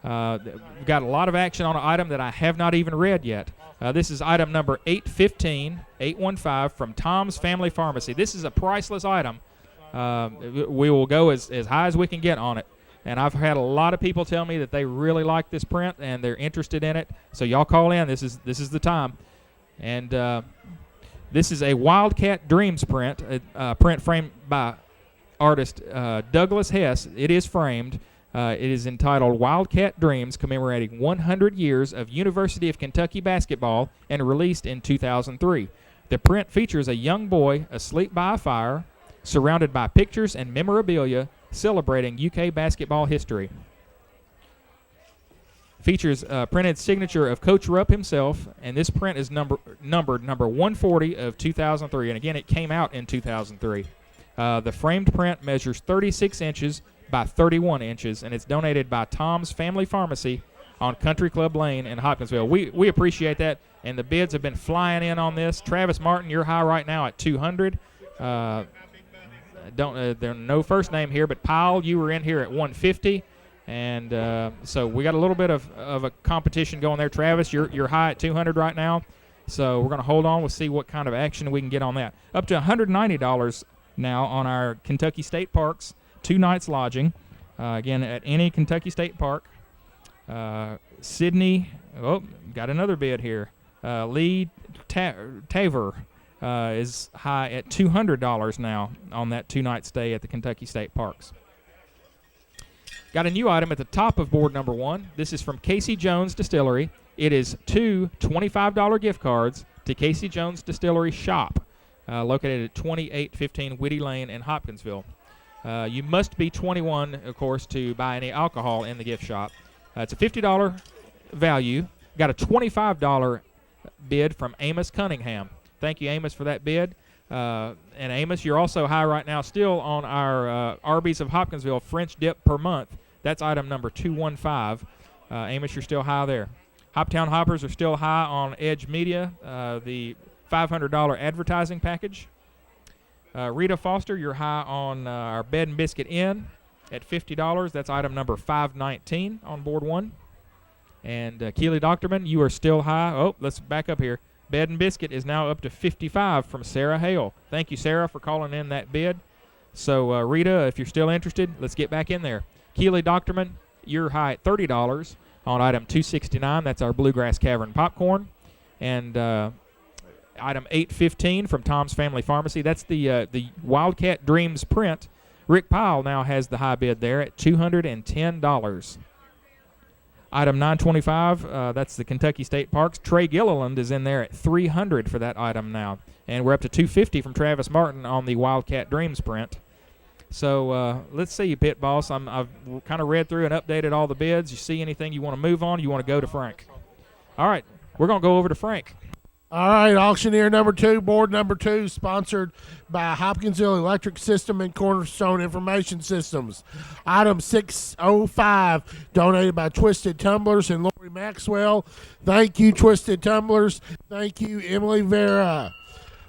We've got a lot of action on an item that I have not even read yet. This is item number 815 from Tom's Family Pharmacy. This is a priceless item. We will go as high as we can get on it. And I've had a lot of people tell me that they really like this print and they're interested in it. So y'all call in. This is the time. And this is a Wildcat Dreams print, a print framed by artist Douglas Hess. It is framed. It is entitled Wildcat Dreams, commemorating 100 years of University of Kentucky basketball, and released in 2003. The print features a young boy asleep by a fire, surrounded by pictures and memorabilia celebrating UK basketball history. Features a printed signature of Coach Rupp himself, and this print is numbered number 140 of 2003. And again, it came out in 2003. The framed print measures 36 inches by 31 inches, and it's donated by Tom's Family Pharmacy on Country Club Lane in Hopkinsville. We appreciate that, and the bids have been flying in on this. Travis Martin, you're high right now at 200. There's no first name here, but Powell, you were in here at 150, and so we got a little bit of a competition going there. Travis, you're high at 200 right now, so we're going to hold on. We'll see what kind of action we can get on that. Up to $190 now on our Kentucky State Parks 2 nights lodging, again at any Kentucky State Park. Sydney, got another bid here. Lee Taver is high at $200 now on that 2-night stay at the Kentucky State Parks. Got a new item at the top of board number 1. This is from Casey Jones Distillery. It is 2 $25 gift cards to Casey Jones Distillery Shop, located at 2815 Whitty Lane in Hopkinsville. You must be 21, of course, to buy any alcohol in the gift shop. It's a $50 value. Got a $25 bid from Amos Cunningham. Thank you, Amos, for that bid. And Amos, you're also high right now still on our Arby's of Hopkinsville French dip per month. That's item number 215. Amos, you're still high there. Hoptown Hoppers are still high on Edge Media, the $500 advertising package. Rita Foster, you're high on our Bed and Biscuit Inn at $50. That's item number 519 on board one. And Keely Doctorman, you are still high. Oh, let's back up here. Bed and Biscuit is now up to 55 from Sarah Hale. Thank you, Sarah, for calling in that bid. So, Rita, if you're still interested, let's get back in there. Keely Doctorman, you're high at $30 on item 269. That's our Bluegrass Cavern popcorn. And item 815 from Tom's Family Pharmacy. That's the Wildcat Dreams print. Rick Pyle now has the high bid there at $210. Item 925, that's the Kentucky State Parks. Trey Gilliland is in there at $300 for that item now. And we're up to $250 from Travis Martin on the Wildcat Dreams print. So let's see, Pit Boss. I've kind of read through and updated all the bids. You see anything you want to move on? You want to go to Frank? All right, we're going to go over to Frank. All right, auctioneer number 2, board number 2, sponsored by Hopkinsville Electric System and Cornerstone Information Systems. Item 605, donated by Twisted Tumblers and Lori Maxwell. Thank you, Twisted Tumblers. Thank you, Emily Vera.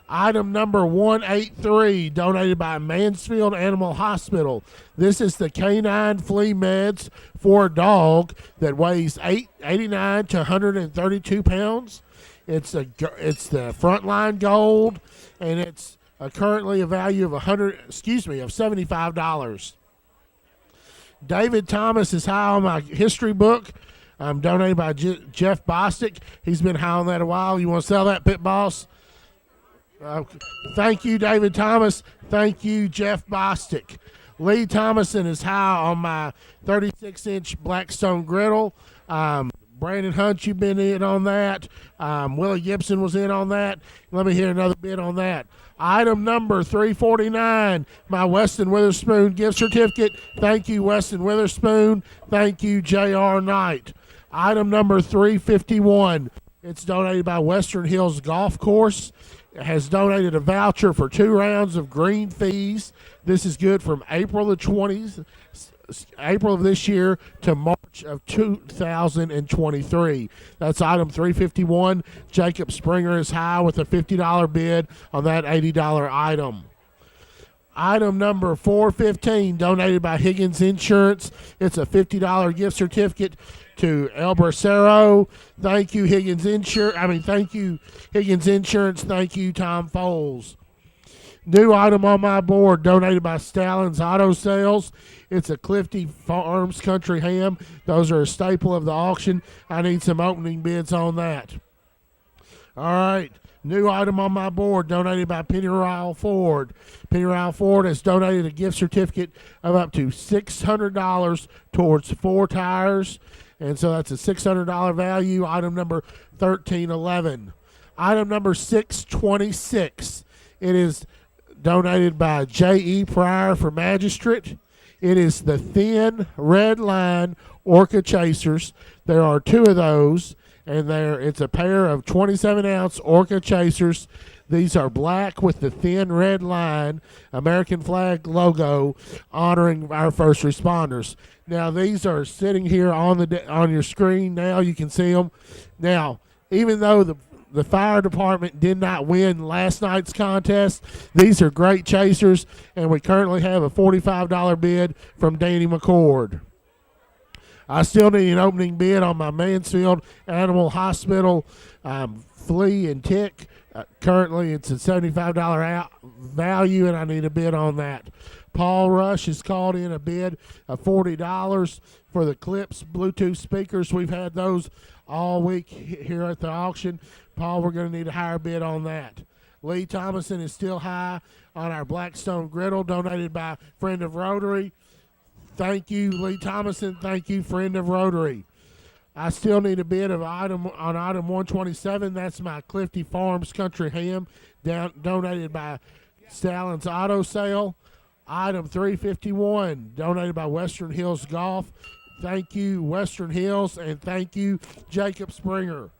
Item number 183, donated by Mansfield Animal Hospital. This is the canine flea meds for a dog that weighs 89 to 132 pounds. It's the Frontline Gold, and it's currently a value of $75. David Thomas is high on my history book. Donated by Jeff Bostic. He's been high on that a while. You want to sell that, Pit Boss? Thank you, David Thomas. Thank you, Jeff Bostic. Lee Thomason is high on my 36-inch Blackstone griddle. Brandon Hunt, you've been in on that. Willie Gibson was in on that. Let me hear another bid on that. Item number 349, my Weston Witherspoon gift certificate. Thank you, Weston Witherspoon. Thank you, J.R. Knight. Item number 351, it's donated by Western Hills Golf Course. It has donated a voucher for 2 rounds of green fees. This is good from April the 20th. April of this year to March of 2023. That's item 351. Jacob Springer is high with a $50 bid on that $80 item. Item number 415, donated by Higgins Insurance. It's a $50 gift certificate to El Bracero. Thank you, Higgins Insurance. Thank you, Higgins Insurance. Thank you, Tom Foles. New item on my board, donated by Stallings Auto Sales. It's a Clifty Farms Country Ham. Those are a staple of the auction. I need some opening bids on that. All right. New item on my board, donated by Penny Ryle Ford. Penny Ryle Ford has donated a gift certificate of up to $600 towards 4 tires. And so that's a $600 value. Item number 1311. Item number 626. It is donated by J.E. Pryor for Magistrate. It is the Thin Red Line Orca Chasers. There are 2 of those, and it's a pair of 27-ounce Orca Chasers. These are black with the Thin Red Line American flag logo, honoring our first responders. Now, these are sitting here on your screen now. You can see them. Now, even though the fire department did not win last night's contest, these are great chasers, and we currently have a $45 bid from Danny McCord. I still need an opening bid on my Mansfield Animal Hospital flea and tick. Currently, it's a $75 value, and I need a bid on that. Paul Rush has called in a bid of $40 for the Clips Bluetooth speakers. We've had those all week here at the auction. Paul, we're going to need a higher bid on that. Lee Thomason is still high on our Blackstone griddle, donated by Friend of Rotary. Thank you, Lee Thomason. Thank you, Friend of Rotary. I still need a bid of item 127. That's my Clifty Farms Country Ham, donated by Stallings Auto Sale. Item 351, donated by Western Hills Golf. Thank you, Western Hills, and thank you, Jacob Springer.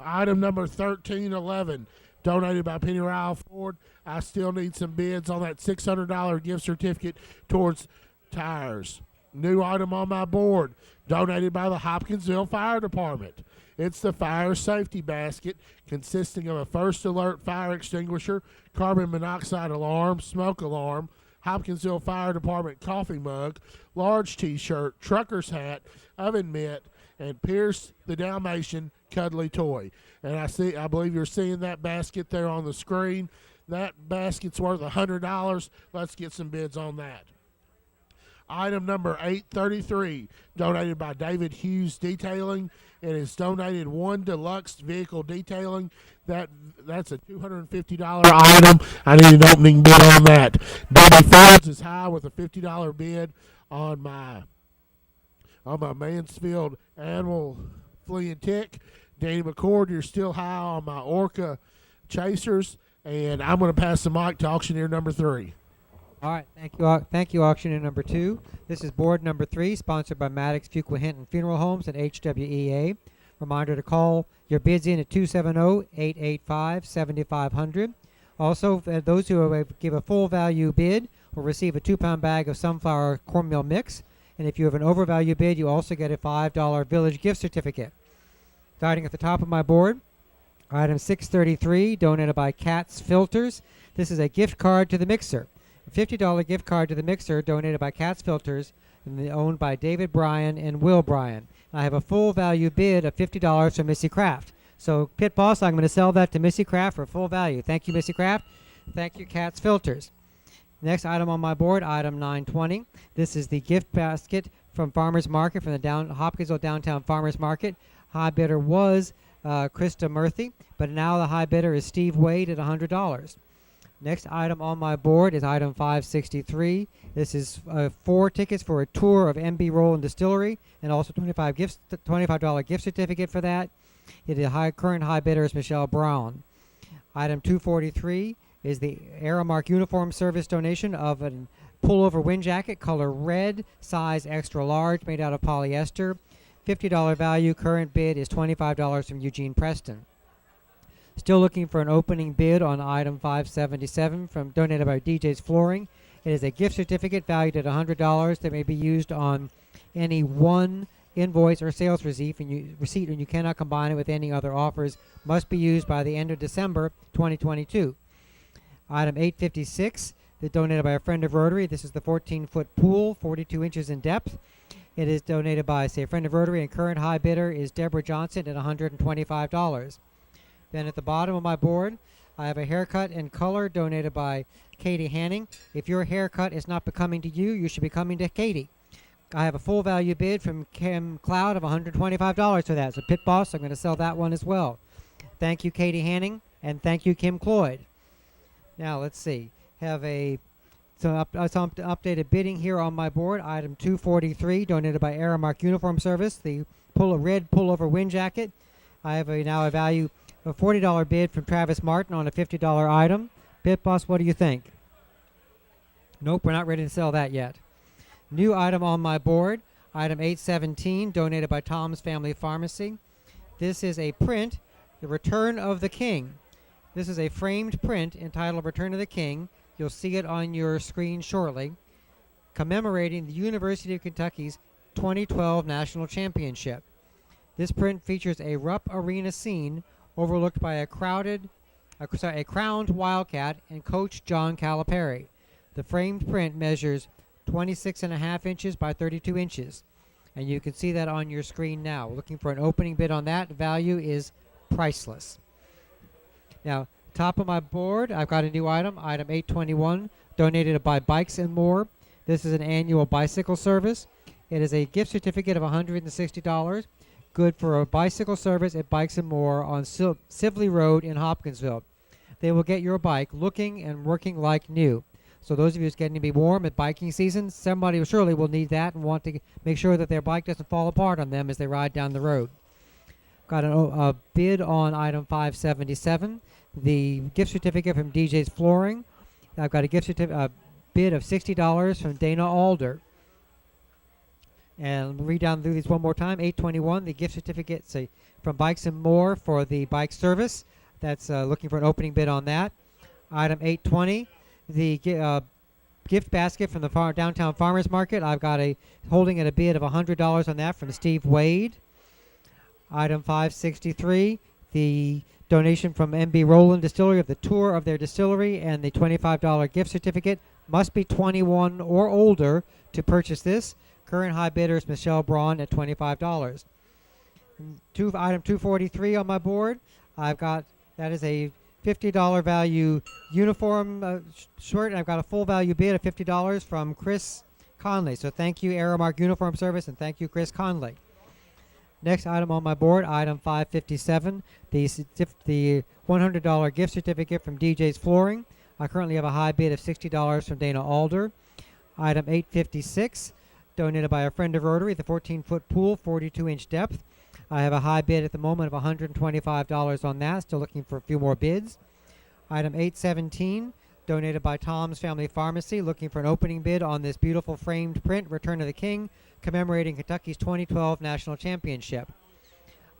Item number 1311, donated by Penny Ryle Ford. I still need some bids on that $600 gift certificate towards tires. new item on my board, donated by the Hopkinsville Fire Department. It's the fire safety basket, consisting of a first alert fire extinguisher, carbon monoxide alarm, smoke alarm, Hopkinsville Fire Department coffee mug, large t-shirt, trucker's hat, oven mitt, and Pierce the Dalmatian cuddly toy. And I believe you're seeing that basket there on the screen. That basket's worth $100. Let's get some bids on that. Item number 833, donated by David Hughes Detailing. It is donated one deluxe vehicle detailing. That's a $250 item. I need an opening bid on that. Debbie Fields is high with a $50 bid on my Mansfield Animal Flea and Tick. Danny McCord, you're still high on my Orca Chasers. And I'm going to pass the mic to auctioneer number 3. All right, thank you, auctioneer number 2. This is board number 3, sponsored by Maddox Fuqua Hinton Funeral Homes and HWEA. Reminder to call your bids in at 270-885-7500. Also, those who give a full value bid will receive a 2-pound bag of sunflower cornmeal mix. And if you have an overvalue bid, you also get a $5 village gift certificate. Starting at the top of my board, item 633, donated by Cat's Filters. This is a gift card to the mixer. A $50 gift card to the mixer donated by Cat's Filters and owned by David Bryan and Will Bryan. I have a full value bid of $50 from Missy Craft. So, Pit Boss, I'm going to sell that to Missy Craft for full value. Thank you, Missy Craft. Thank you, Cat's Filters. Next item on my board, item 920. This is the gift basket from Farmers Market, from the Hopkinsville Downtown Farmers Market. High bidder was Krista Murphy, but now the high bidder is Steve Wade at $100. Next item on my board is item 563. This is 4 tickets for a tour of MB Roland Distillery and also $25 gift certificate for that. Current high bidder is Michelle Brown. Item 243 is the Aramark Uniform Service donation of a pullover wind jacket, color red, size extra large, made out of polyester. $50 value. Current bid is $25 from Eugene Preston. Still looking for an opening bid on item 577 donated by DJ's Flooring. It is a gift certificate valued at $100 that may be used on any one invoice or sales receipt, and you cannot combine it with any other offers. Must be used by the end of December 2022. Item 856, donated by a friend of Rotary. This is the 14-foot pool, 42 inches in depth. It is donated by, a friend of Rotary, and current high bidder is Deborah Johnson at $125. Then at the bottom of my board, I have a haircut and color donated by Katie Hanning. If your haircut is not becoming to you, you should be coming to Katie. I have a full value bid from Kim Cloud of $125 for that. So Pit Boss, I'm going to sell that one as well. Thank you, Katie Hanning, and thank you, Kim Cloyd. Now let's see. Have some updated bidding here on my board. Item 243, donated by Aramark Uniform Service, the red pullover wind jacket. I have now a value of $40 bid from Travis Martin on a $50 item. Pit Boss, what do you think? Nope, we're not ready to sell that yet. New item on my board, item 817, donated by Tom's Family Pharmacy. This is a print, The Return of the King. This is a framed print entitled Return of the King. You'll see it on your screen shortly, commemorating the University of Kentucky's 2012 National Championship. This print features a Rupp Arena scene overlooked by a crowned Wildcat and Coach John Calipari. The framed print measures 26.5 inches by 32 inches. And you can see that on your screen now. Looking for an opening bid on that. Value is priceless. Now, top of my board, I've got a new item, item 821, donated by Bikes and More. This is an annual bicycle service. It is a gift certificate of $160. Good for a bicycle service at Bikes and More on Sibley Road in Hopkinsville. They will get your bike looking and working like new. So those of you who's getting to be warm at biking season, somebody surely will need that and want to make sure that their bike doesn't fall apart on them as they ride down the road. Got a bid on item 577, the gift certificate from DJ's Flooring. I've got a bid of $60 from Dana Alder. And read down through these one more time. 821, the gift certificate from Bikes and More for the bike service. That's looking for an opening bid on that. Item 820, the gift basket from the downtown farmers market. I've got holding at a bid of $100 on that from Steve Wade. Item 563, the donation from MB Roland Distillery of the tour of their distillery and the $25 gift certificate. Must be 21 or older to purchase this. Current high bidder is Michelle Braun at $25. Item 243 on my board. That is a $50 value uniform shirt, and I've got a full value bid of $50 from Chris Conley. So thank you, Aramark Uniform Service, and thank you, Chris Conley. Next item on my board, item 557, the $100 gift certificate from DJ's Flooring. I currently have a high bid of $60 from Dana Alder. Item 856, donated by a friend of Rotary, the 14-foot pool, 42-inch depth. I have a high bid at the moment of $125 on that. Still looking for a few more bids. Item 817, donated by Tom's Family Pharmacy, looking for an opening bid on this beautiful framed print, Return of the King, commemorating Kentucky's 2012 National Championship.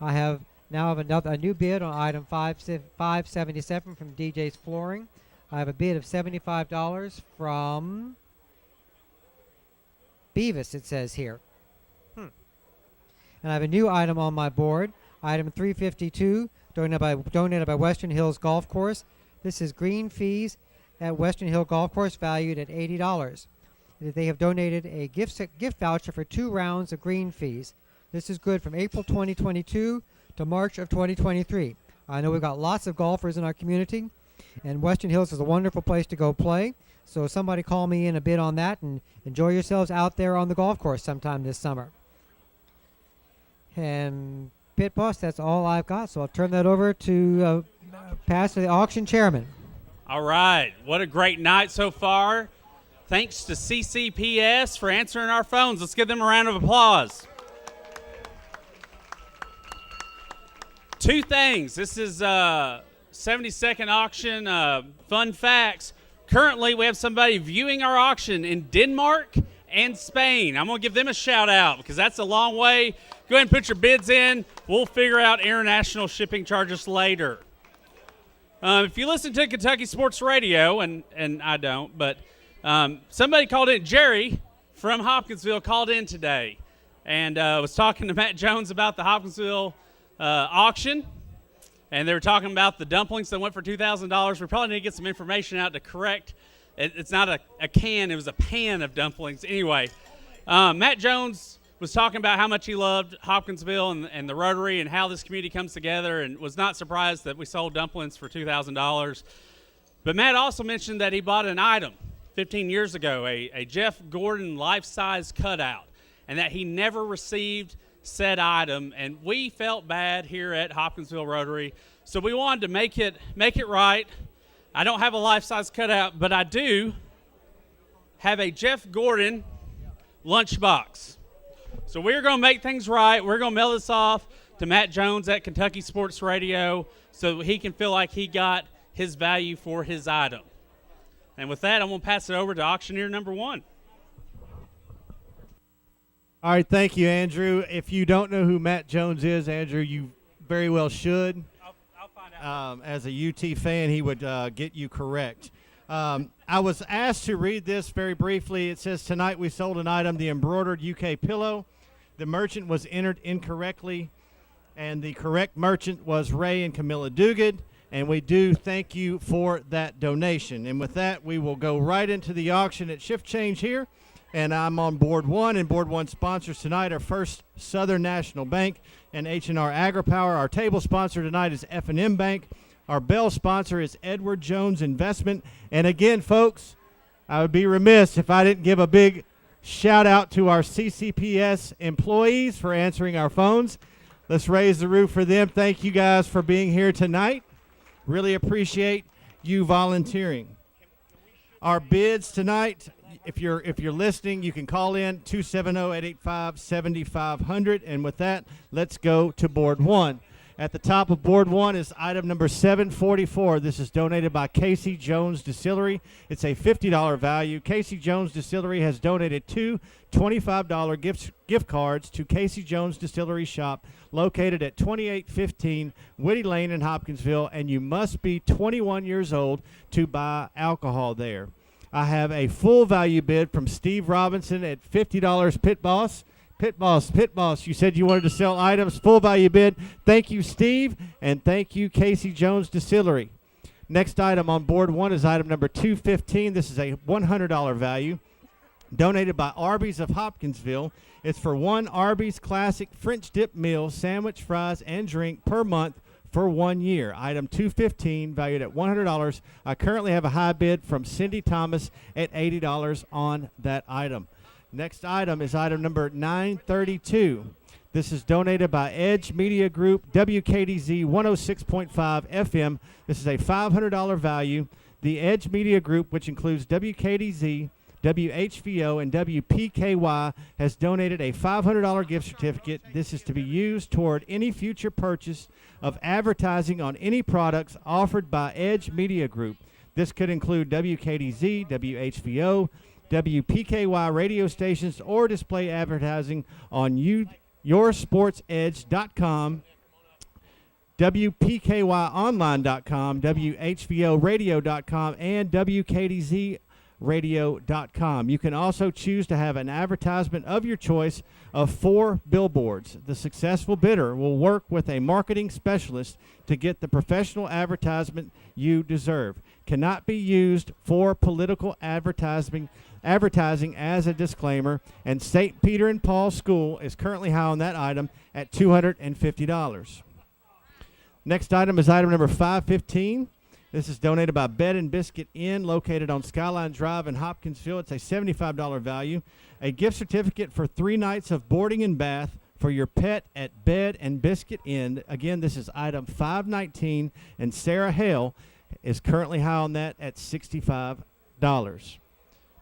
I have a new bid on item 577 from DJ's Flooring. I have a bid of $75 from Beavis, it says here. And I have a new item on my board, item 352, donated by Western Hills Golf Course. This is green fees at Western Hill Golf Course, valued at $80. They have donated a gift voucher for 2 rounds of green fees. This is good from April 2022 to March of 2023. I know we've got lots of golfers in our community, and Western Hills is a wonderful place to go play. So somebody call me in a bid on that, and enjoy yourselves out there on the golf course sometime this summer. And Pit Boss, that's all I've got. So I'll turn that over to pass to the auction chairman. All right. What a great night so far. Thanks to CCPS for answering our phones. Let's give them a round of applause. 2 things. This is 70-second auction. Fun facts. Currently, we have somebody viewing our auction in Denmark and Spain. I'm going to give them a shout out because that's a long way. Go ahead and put your bids in. We'll figure out international shipping charges later. If you listen to Kentucky Sports Radio, and I don't, but somebody called in, Jerry from Hopkinsville called in today and was talking to Matt Jones about the Hopkinsville auction, and they were talking about the dumplings that went for $2,000. We probably need to get some information out to correct. It's not a can, it was a pan of dumplings. Anyway, Matt Jones was talking about how much he loved Hopkinsville and the Rotary and how this community comes together, and was not surprised that we sold dumplings for $2,000. But Matt also mentioned that he bought an item 15 years ago, a Jeff Gordon life-size cutout, and that he never received said item. And we felt bad here at Hopkinsville Rotary, so we wanted to make it right. I don't have a life-size cutout, but I do have a Jeff Gordon lunchbox. So we're going to make things right. We're going to mail this off to Matt Jones at Kentucky Sports Radio so he can feel like he got his value for his item. And with that, I'm going to pass it over to auctioneer number 1. All right, thank you, Andrew. If you don't know who Matt Jones is, Andrew, you very well should. I'll find out. As a UT fan, he would get you correct. I was asked to read this very briefly. It says, tonight we sold an item, the embroidered UK pillow. The merchant was entered incorrectly, and the correct merchant was Ray and Camilla Duguid, and we do thank you for that donation. And with that, we will go right into the auction at Shift Change here, and I'm on Board 1, and Board 1 sponsors tonight are First Southern National Bank and H&R AgriPower. Our table sponsor tonight is F&M Bank. Our bell sponsor is Edward Jones Investment. And again, folks, I would be remiss if I didn't give a big shout out to our CCPS employees for answering our phones. Let's raise the roof for them. Thank you guys for being here tonight. Really appreciate you volunteering. Our bids tonight, if you're listening, you can call in 270-885-7500. And with that, let's go to Board 1. At the top of Board 1 is item number 744. This is donated by Casey Jones Distillery. It's a $50 value. Casey Jones Distillery has donated 2 $25 gift cards to Casey Jones Distillery shop located at 2815 Whitty Lane in Hopkinsville, and you must be 21 years old to buy alcohol there. I have a full value bid from Steve Robinson at $50. Pit Boss. Pit Boss, you said you wanted to sell items. Full value bid. Thank you, Steve, and thank you, Casey Jones Distillery. Next item on board one is item number 215. This is a $100 value. Donated by Arby's of Hopkinsville. It's for one Arby's Classic French dip meal, sandwich, fries, and drink per month for 1 year. Item 215, valued at $100. I currently have a high bid from Cindy Thomas at $80 on that item. Next item is item number 932. This is donated by Edge Media Group, WKDZ 106.5 FM. This is a $500 value. The Edge Media Group, which includes WKDZ, WHVO, and WPKY, has donated a $500 gift certificate. This is to be used toward any future purchase of advertising on any products offered by Edge Media Group. This could include WKDZ, WHVO, WPKY radio stations, or display advertising on YourSportsEdge.com, WPKYOnline.com, WHVORadio.com, and WKDZRadio.com. You can also choose to have an advertisement of your choice of 4 billboards. The successful bidder will work with a marketing specialist to get the professional advertisement you deserve. Cannot be used for political advertising as a disclaimer, and St. Peter and Paul School is currently high on that item at $250. Next item is item number 515. This is donated by Bed and Biscuit Inn, located on Skyline Drive in Hopkinsville. It's a $75 value. A gift certificate for 3 nights of boarding and bath for your pet at Bed and Biscuit Inn. Again, this is item 519, and Sarah Hale is currently high on that at $65.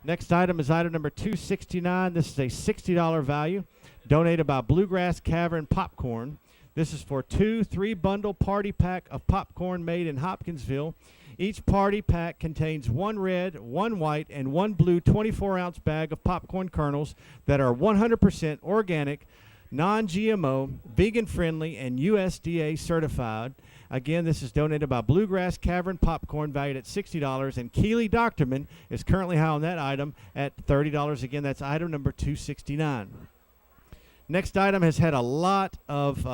Next item is item number 269. This is a $60 value, donated by Bluegrass Cavern Popcorn. This is for 2 3-bundle party pack of popcorn made in Hopkinsville. Each party pack contains 1 red, 1 white, and 1 blue 24-ounce bag of popcorn kernels that are 100% organic, non-GMO, vegan-friendly, and USDA certified. Again, this is donated by Bluegrass Cavern Popcorn, valued at $60, and Keely Doctorman is currently high on that item at $30. Again, that's item number 269. Next item has had a lot of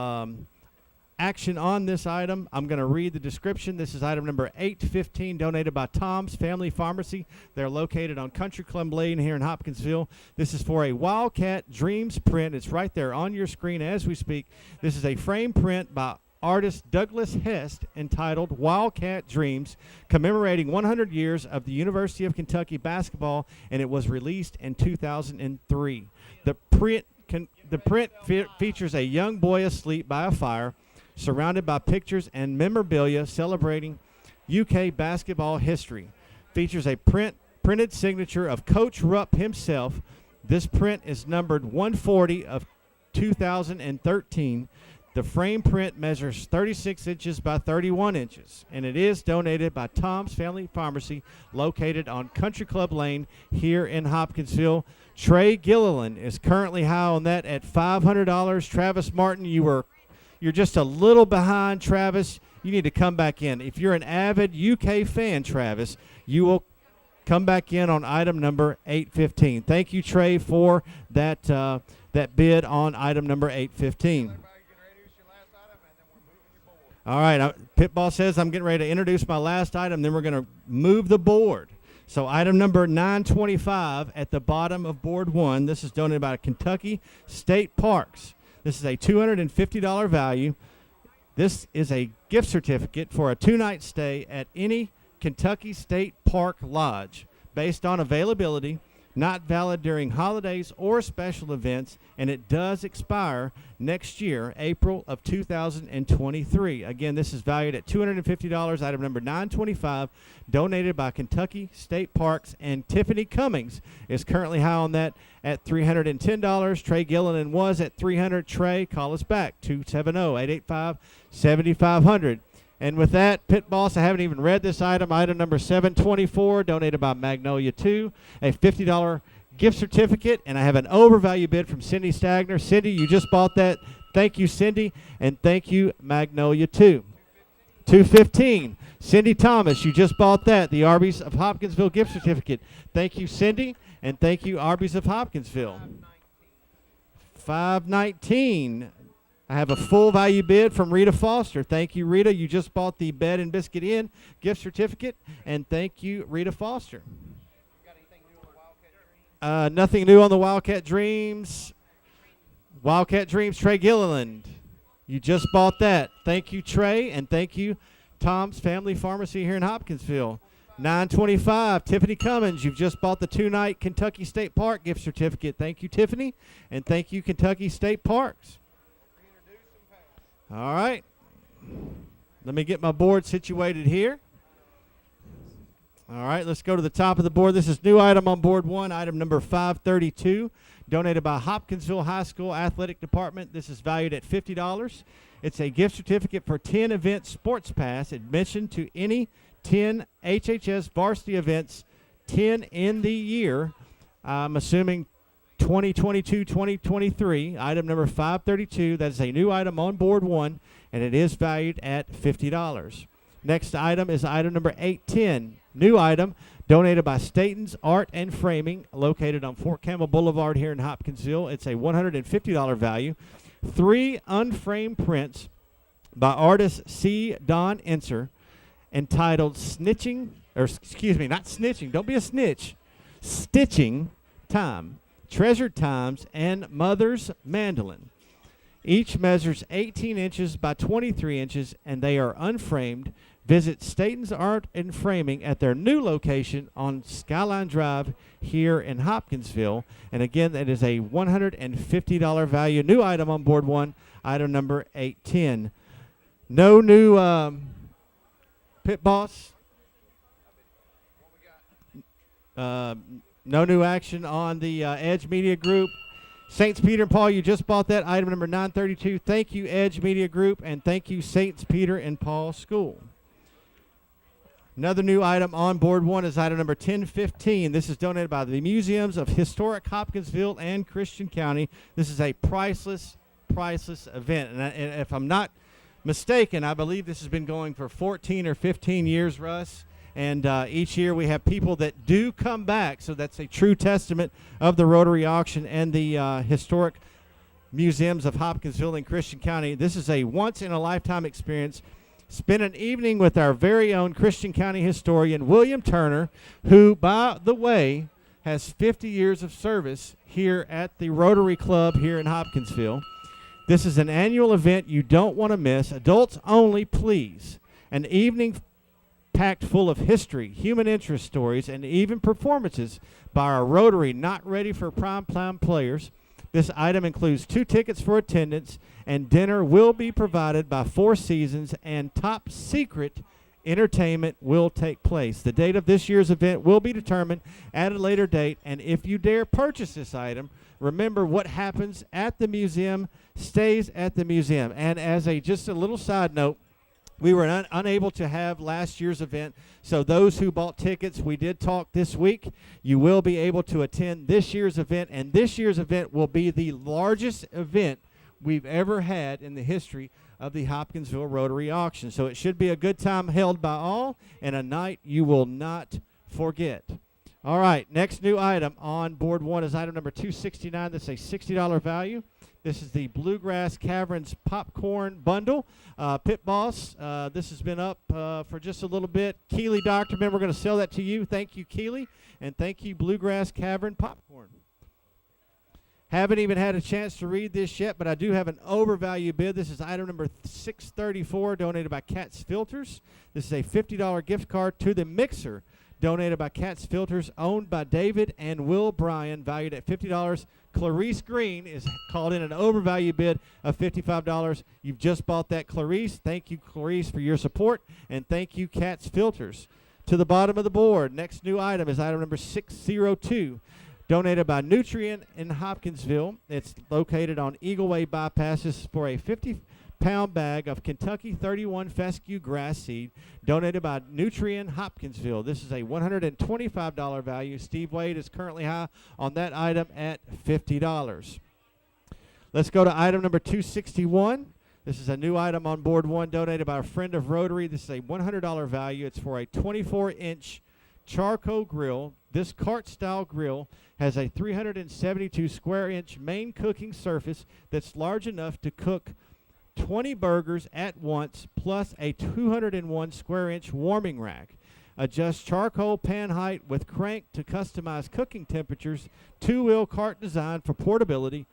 action on this item. I'm going to read the description. This is item number 815, donated by Tom's Family Pharmacy. They're located on Country Club Lane here in Hopkinsville. This is for a Wildcat Dreams print. It's right there on your screen as we speak. This is a frame print by artist Douglas Hest entitled Wildcat Dreams, commemorating 100 years of the University of Kentucky basketball, and it was released in 2003. The print features a young boy asleep by a fire, surrounded by pictures and memorabilia celebrating UK basketball history. Features a printed signature of Coach Rupp himself. This print is numbered 140 of 2013. The frame print measures 36 inches by 31 inches, and it is donated by Tom's Family Pharmacy, located on Country Club Lane here in Hopkinsville. Trey Gilliland is currently high on that at $500. Travis Martin, you're just a little behind, Travis. You need to come back in. If you're an avid UK fan, Travis, you will come back in on item number 815. Thank you, Trey, for that bid on item number 815. All right, Pitball says I'm getting ready to introduce my last item, then we're going to move the board. So item number 925 at the bottom of board 1. This is donated by Kentucky State Parks. This is a $250 value. This is a gift certificate for a 2-night stay at any Kentucky State Park Lodge based on availability, not valid during holidays or special events, and it does expire next year, April of 2023. Again, this is valued at $250, item number 925, donated by Kentucky State Parks, and Tiffany Cummings is currently high on that at $310. Trey Gilliland was at $300. Trey, call us back, 270-885-7500. And with that, Pit Boss, I haven't even read this item. Item number 724, donated by Magnolia 2, a $50 gift certificate. And I have an overvalue bid from Cindy Stagner. Cindy, you just bought that. Thank you, Cindy. And thank you, Magnolia 2. 215. Cindy Thomas, you just bought that, the Arby's of Hopkinsville gift certificate. Thank you, Cindy, and thank you, Arby's of Hopkinsville. $5.19. I have a full value bid from Rita Foster. Thank you, Rita. You just bought the Bed and Biscuit Inn gift certificate, and thank you, Rita Foster. Nothing new on the Wildcat Dreams. Wildcat Dreams, Trey Gilliland. You just bought that. Thank you, Trey, and thank you, Tom's Family Pharmacy here in Hopkinsville. $9.25. Tiffany Cummins, you've just bought the 2-night Kentucky State Park gift certificate. Thank you, Tiffany, and thank you, Kentucky State Parks. All right. Let me get my board situated here. All right, let's go to the top of the board. This is new item on board 1, item number 532, donated by Hopkinsville High School Athletic Department. This is valued at $50. It's a gift certificate for 10 event sports pass, admission to any 10 HHS varsity events, 10 in the year. I'm assuming 2022-2023, item number 532. That is a new item on board 1, and it is valued at $50. Next item is item number 810, new item donated by Staten's Art and Framing, located on Fort Campbell Boulevard here in Hopkinsville. It's a $150 value. 3 unframed prints by artist C. Don Enser, entitled Snitching, or excuse me, not snitching, don't be a snitch, Stitching Time, Treasured Times, and Mother's Mandolin. Each measures 18 inches by 23 inches, and they are unframed. Visit Staten's Art and Framing at their new location on Skyline Drive here in Hopkinsville. And again, that is a $150 value. New item on board 1, item number 810. No new pit boss. No new action on the Edge Media Group. Saints Peter and Paul, you just bought that, item number 932. Thank you, Edge Media Group, and thank you, Saints Peter and Paul School. Another new item on board 1 is item number 1015. This is donated by the Museums of Historic Hopkinsville and Christian County. This is a priceless event. And if I'm not mistaken, I believe this has been going for 14 or 15 years, Russ. And each year we have people that do come back. So that's a true testament of the Rotary Auction and the Historic Museums of Hopkinsville and Christian County. This is a once-in-a-lifetime experience. Spend an evening with our very own Christian County historian, William Turner, who, by the way, has 50 years of service here at the Rotary Club here in Hopkinsville. This is an annual event you don't want to miss. Adults only, please. An evening packed full of history, human interest stories, and even performances by our Rotary not ready for prime time players. This item includes 2 tickets for attendance, and dinner will be provided by Four Seasons, and top secret entertainment will take place. The date of this year's event will be determined at a later date, and if you dare purchase this item, remember what happens at the museum stays at the museum. And as just a little side note, we were unable to have last year's event, so those who bought tickets, we did talk this week. You will be able to attend this year's event, and this year's event will be the largest event we've ever had in the history of the Hopkinsville Rotary Auction. So it should be a good time held by all, and a night you will not forget. All right, next new item on board 1 is item number 269. That's a $60 value. This is the Bluegrass Caverns Popcorn Bundle. Pit Boss, this has been up for just a little bit. Keeley Doctorman, we're going to sell that to you. Thank you, Keeley, and thank you, Bluegrass Cavern Popcorn. Haven't even had a chance to read this yet, but I do have an overvalue bid. This is item number 634, donated by Cat's Filters. This is a $50 gift card to the Mixer, donated by Cat's Filters, owned by David and Will Bryan, valued at $50. Clarice Green is called in an overvalue bid of $55. You've just bought that, Clarice. Thank you, Clarice, for your support, and thank you, Cat's Filters. To the bottom of the board, next new item is item number 602, donated by Nutrient in Hopkinsville. It's located on Eagle Way Bypasses for a 50-pound bag of Kentucky 31 fescue grass seed, donated by Nutrient Hopkinsville. This is a $125 value. Steve Wade is currently high on that item at $50. Let's go to item number 261. This is a new item on board one, donated by a friend of Rotary. This is a $100 value. It's for a 24-inch charcoal grill. This cart-style grill has a 372 square inch main cooking surface that's large enough to cook 20 burgers at once, plus a 201 square inch warming rack. Adjust charcoal pan height with crank to customize cooking temperatures. Two-wheel cart design for portability.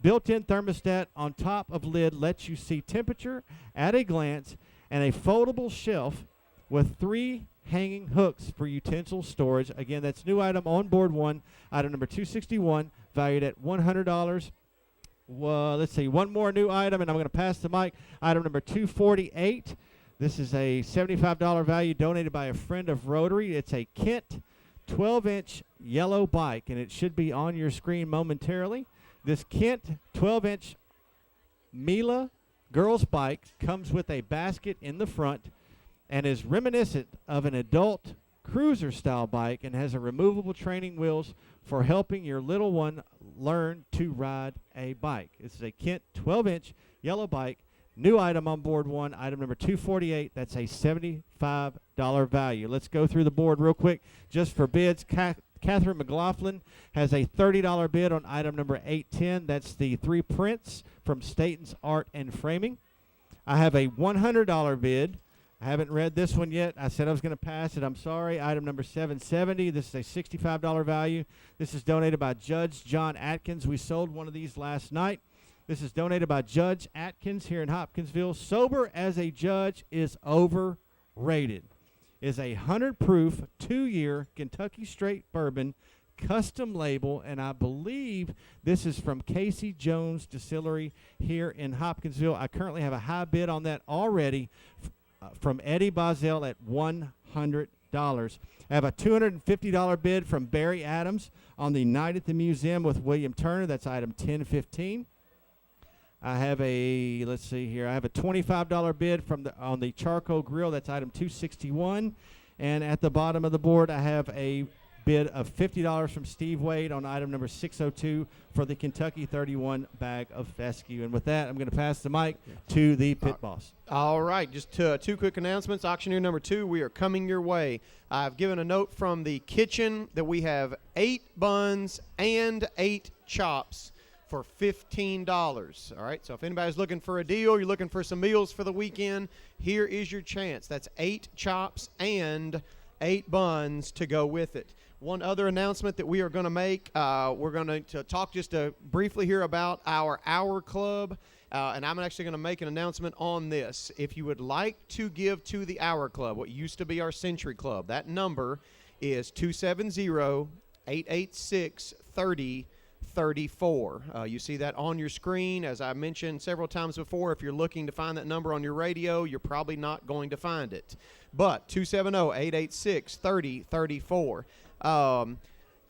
Built-in thermostat on top of lid lets you see temperature at a glance, and a foldable shelf with 3 hanging hooks for utensil storage. Again, that's new item on board one, item number 261, valued at $100. Let's see, one more new item, and I'm going to pass the mic. Item number 248. This is a $75 value donated by a friend of Rotary. It's a Kent 12-inch yellow bike, and it should be on your screen momentarily. This Kent 12-inch Mila girls bike comes with a basket in the front and is reminiscent of an adult cruiser-style bike and has a removable training wheels for helping your little one learn to ride a bike. This is a Kent 12-inch yellow bike, new item on board one, item number 248. That's a $75 value. Let's go through the board real quick just for bids. Catherine McLaughlin has a $30 bid on item number 810. That's the 3 prints from Staten's Art and Framing. I have a $100 bid. I haven't read this one yet. I said I was going to pass it. I'm sorry. Item number 770. This is a $65 value. This is donated by Judge John Atkins. We sold one of these last night. This is donated by Judge Atkins here in Hopkinsville. Sober as a judge is overrated. Is a 100 proof 2-year Kentucky straight bourbon, custom label, and I believe this is from Casey Jones Distillery here in Hopkinsville. I currently have a high bid on that already from Eddie Bozell at $100. I have a $250 bid from Barry Adams on the Night at the Museum with William Turner. That's item 1015. I have a, let's see here, I have a $25 bid on the charcoal grill. That's item 261. And at the bottom of the board, I have a bid of $50 from Steve Wade on item number 602 for the Kentucky 31 bag of fescue. And with that, I'm going to pass the mic to the pit boss. All right, just 2 quick announcements. Auctioneer number 2, we are coming your way. I've given a note from the kitchen that we have 8 buns and 8 chops for $15. All right, so if anybody's looking for a deal, you're looking for some meals for the weekend, here is your chance. That's 8 chops and 8 buns to go with it. One other announcement that we are going to make, we're going to talk just briefly here about our Hour Club, and I'm actually going to make an announcement on this. If you would like to give to the Hour Club, what used to be our Century Club, that number is 270-886-3034. You see that on your screen. As I mentioned several times before, if you're looking to find that number on your radio, you're probably not going to find it. But 270-886-3034.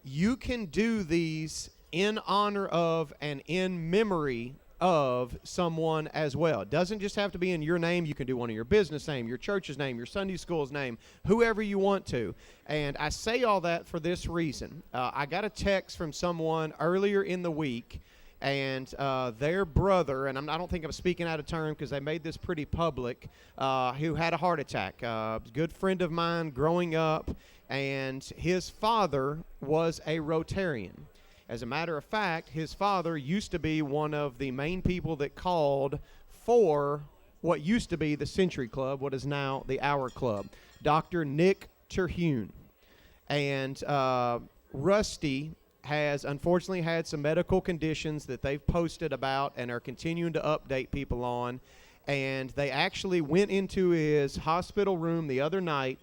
You can do these in honor of and in memory of someone as well. It doesn't just have to be in your name. You can do one of your business name, your church's name, your Sunday school's name, whoever you want to. And I say all that for this reason. I got a text from someone earlier in the week, and their brother, and I don't think I'm speaking out of turn because they made this pretty public, who had a heart attack. A good friend of mine growing up, and his father was a Rotarian. As a matter of fact, his father used to be one of the main people that called for what used to be the Century Club, what is now the Hour Club, Dr. Nick Terhune. And Rusty has unfortunately had some medical conditions that they've posted about and are continuing to update people on. And they actually went into his hospital room the other night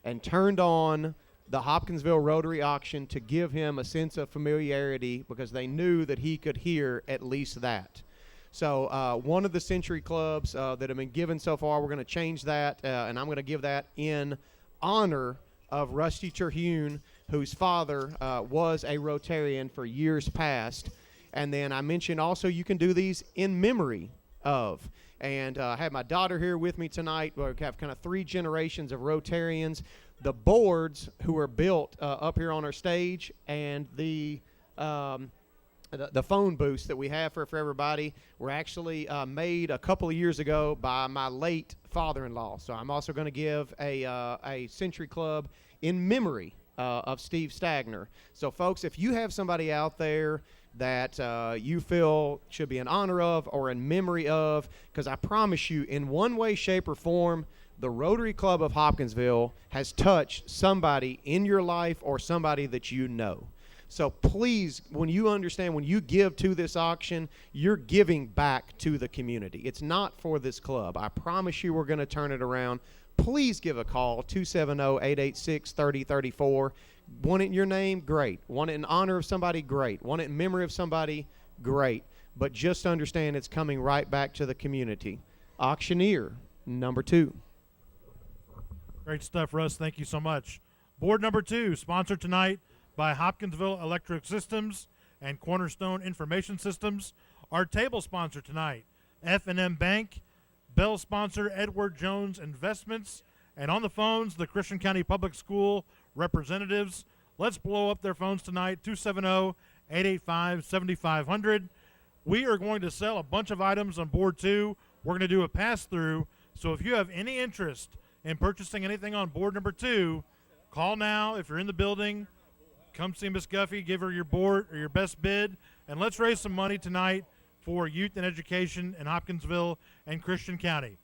and turned on the Hopkinsville Rotary auction to give him a sense of familiarity because they knew that he could hear at least that. So one of the Century Clubs that have been given so far, we're going to change that, and I'm going to give that in honor of Rusty Terhune, whose father was a Rotarian for years past. And then I mentioned also you can do these in memory of. And I have my daughter here with me tonight. We have kind of 3 generations of Rotarians. The boards who are built up here on our stage and the the phone booths that we have for everybody were actually made a couple of years ago by my late father-in-law. So I'm also going to give a Century Club in memory of Steve Stagner. So, folks, if you have somebody out there that you feel should be in honor of or in memory of, because I promise you, in one way, shape, or form, the Rotary Club of Hopkinsville has touched somebody in your life or somebody that you know. So please, when you understand, when you give to this auction, you're giving back to the community. It's not for this club. I promise you we're going to turn it around. Please give a call, 270-886-3034. Want it in your name? Great. Want it in honor of somebody? Great. Want it in memory of somebody? Great. But just understand it's coming right back to the community. Auctioneer number 2. Great stuff, Russ. Thank you so much. Board number 2, sponsored tonight by Hopkinsville Electric Systems and Cornerstone Information Systems. Our table sponsor tonight, F&M Bank. Bell sponsor, Edward Jones Investments. And on the phones, the Christian County Public School representatives. Let's blow up their phones tonight, 270-885-7500. We are going to sell a bunch of items on board 2. We're going to do a pass-through. So if you have any interest in purchasing anything on board number 2, call now. If you're in the building, come see Miss Guffey, give her your board or your best bid, and let's raise some money tonight for youth and education in Hopkinsville and Christian County.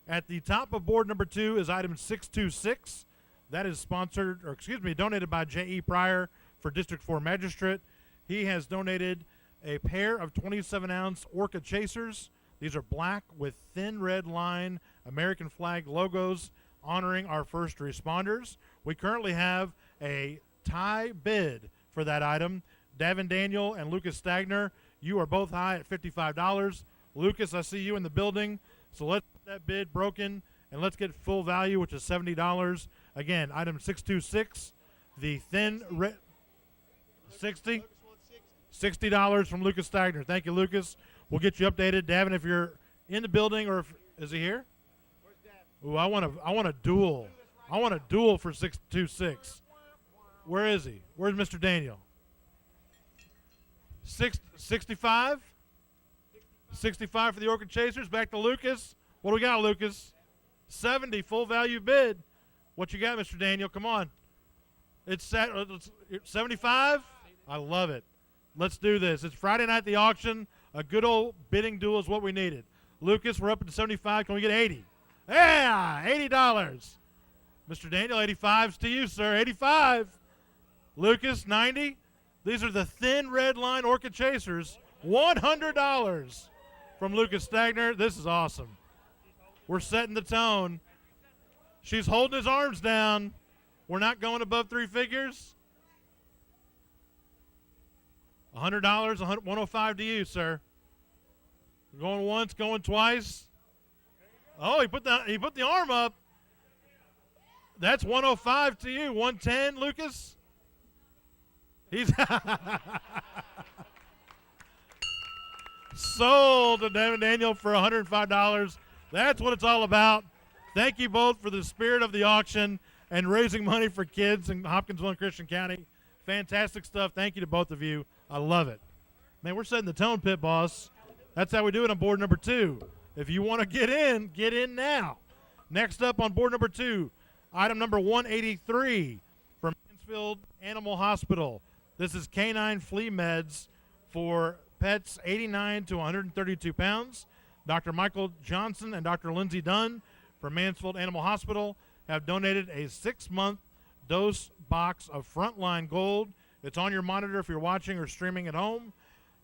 At the top of board number 2 is item 626. That is donated by J.E. Pryor for District 4 Magistrate. He has donated a pair of 27-ounce Orca Chasers. These are black with thin red line American flag logos honoring our first responders. We currently have a tie bid for that item. Davin Daniel and Lucas Stagner, you are both high at $55. Lucas, I see you in the building, so let's get that bid broken and let's get full value, which is $70. Again, item 626, the thin red, $60 from Lucas Stagner. Thank you, Lucas. We'll get you updated. Davin, if you're in the building, or is he here? Ooh, I want a duel. I want a duel for 626. Where is he? Where's Mr. Daniel? 65? 65 for the Orchid Chasers. Back to Lucas. What do we got, Lucas? 70, full value bid. What you got, Mr. Daniel? Come on. It's 75? I love it. Let's do this. It's Friday night at the auction. A good old bidding duel is what we needed. Lucas, we're up to 75. Can we get 80? Yeah, $80. Mr. Daniel, 85's to you, sir. 85. Lucas, 90. These are the thin red line Orchid Chasers. $100 from Lucas Stagner. This is awesome. We're setting the tone. She's holding his arms down. We're not going above 3 figures. $100, $105 to you, sir. Going once, going twice. Oh, he put the arm up. That's 105 to you. 110, Lucas. He's sold to Devin Daniel for $105. That's what it's all about. Thank you both for the spirit of the auction and raising money for kids in Hopkinsville and Christian County. Fantastic stuff. Thank you to both of you. I love it. Man, we're setting the tone, Pit Boss. That's how we do it on board number 2. If you want to get in now. Next up on board number 2, item number 183 from Mansfield Animal Hospital. This is canine flea meds for pets 89 to 132 pounds. Dr. Michael Johnson and Dr. Lindsay Dunn from Mansfield Animal Hospital have donated a 6-month dose box of Frontline Gold. It's on your monitor if you're watching or streaming at home.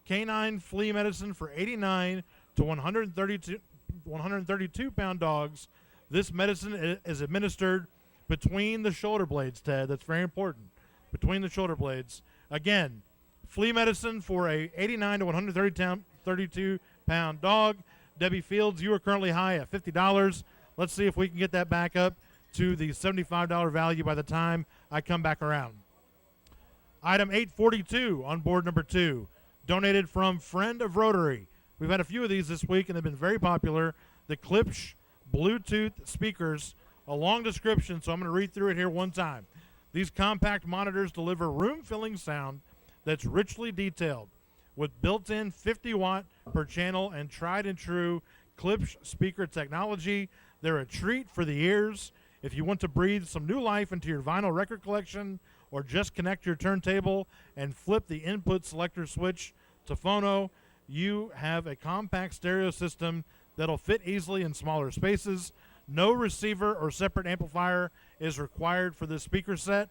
Canine flea medicine for 89 to 132 pound dogs. This medicine is administered between the shoulder blades, Ted. That's very important. Between the shoulder blades. Again, flea medicine for a 89 to 132 pound dog. Debbie Fields, you are currently high at $50. Let's see if we can get that back up to the $75 value by the time I come back around. Item 842 on board number 2, donated from Friend of Rotary. We've had a few of these this week, and they've been very popular. The Klipsch Bluetooth speakers, a long description, so I'm going to read through it here one time. These compact monitors deliver room-filling sound that's richly detailed. with built-in 50-watt per channel and tried and true Klipsch speaker technology. They're a treat for the ears. If you want to breathe some new life into your vinyl record collection, or just connect your turntable and flip the input selector switch to phono, you have a compact stereo system that'll fit easily in smaller spaces. No receiver or separate amplifier is required for this speaker set.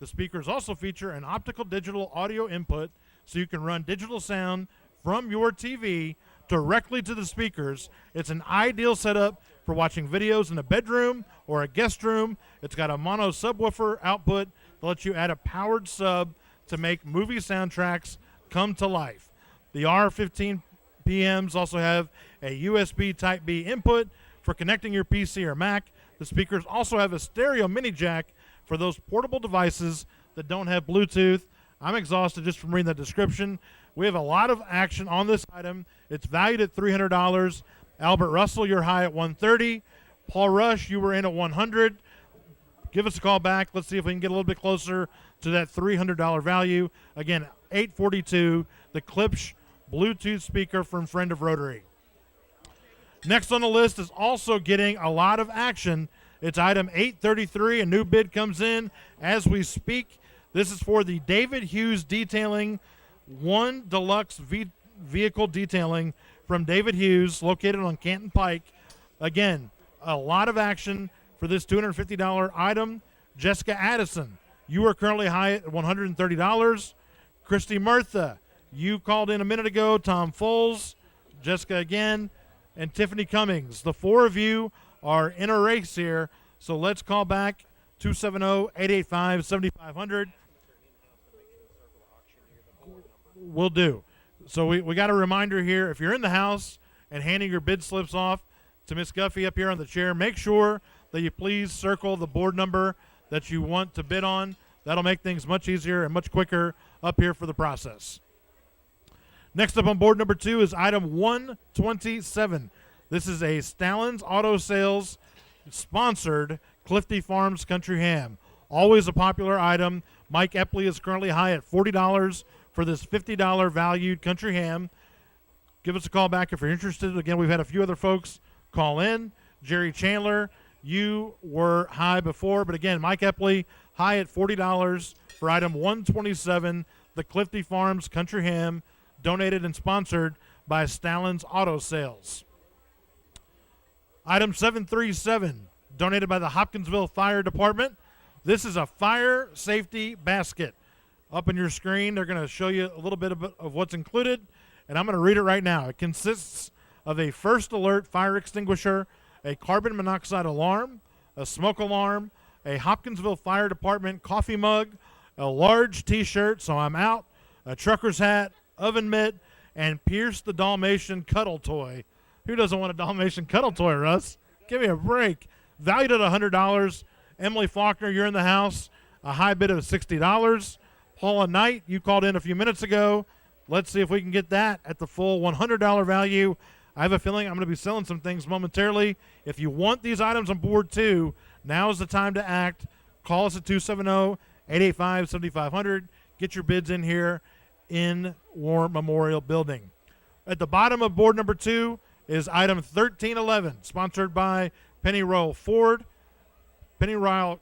The speakers also feature an optical digital audio input, so you can run digital sound from your TV directly to the speakers. It's an ideal setup for watching videos in a bedroom or a guest room. It's got a mono subwoofer output that lets you add a powered sub to make movie soundtracks come to life. The R15 PMs also have a USB Type-B input for connecting your PC or Mac. The speakers also have a stereo mini jack for those portable devices that don't have Bluetooth. I'm exhausted just from reading the description. We have a lot of action on this item. It's valued at $300. Albert Russell, you're high at $130. Paul Rush, you were in at $100. Give us a call back. Let's see if we can get a little bit closer to that $300 value. Again, $842, the Klipsch Bluetooth speaker from Friend of Rotary. Next on the list is also getting a lot of action. It's item 833. A new bid comes in as we speak. This is for the David Hughes Detailing 1 Deluxe Vehicle Detailing from David Hughes, located on Canton Pike. Again, a lot of action for this $250 item. Jessica Addison, you are currently high at $130. Christy Murtha, you called in a minute ago. Tom Foles, Jessica again, and Tiffany Cummings. The four of you are in a race here, so let's call back 270-885-7500. Will do. So we got a reminder here. If you're in the house and handing your bid slips off to Miss Guffey up here on the chair, make sure that you please circle the board number that you want to bid on. That'll make things much easier and much quicker up here for the process. Next up on board number 2 is item 127. This is a Stallings Auto Sales sponsored Clifty Farms Country Ham. Always a popular item. Mike Epley is currently high at $40 for this $50 valued country ham. Give us a call back if you're interested. Again, we've had a few other folks call in. Jerry Chandler, you were high before, but again, Mike Epley high at $40 for item 127, the Clifty Farms Country Ham, donated and sponsored by Stallings Auto Sales. Item 737, donated by the Hopkinsville Fire Department. This is a fire safety basket. Up on your screen, they're going to show you a little bit of what's included, and I'm going to read it right now. It consists of a first alert fire extinguisher, a carbon monoxide alarm, a smoke alarm, a Hopkinsville Fire Department coffee mug, a large T-shirt, so I'm out, a trucker's hat, oven mitt, and Pierce the Dalmatian cuddle toy. Who doesn't want a Dalmatian cuddle toy, Russ? Give me a break. Valued at $100. Emily Faulkner, you're in the house. A high bid of $60. Paula Knight, you called in a few minutes ago. Let's see if we can get that at the full $100 value. I have a feeling I'm going to be selling some things momentarily. If you want these items on board too, now is the time to act. Call us at 270-885-7500. Get your bids in here in War Memorial Building. At the bottom of board number 2 is item 1311, sponsored by Penny Ryle Ford. Penny Ryle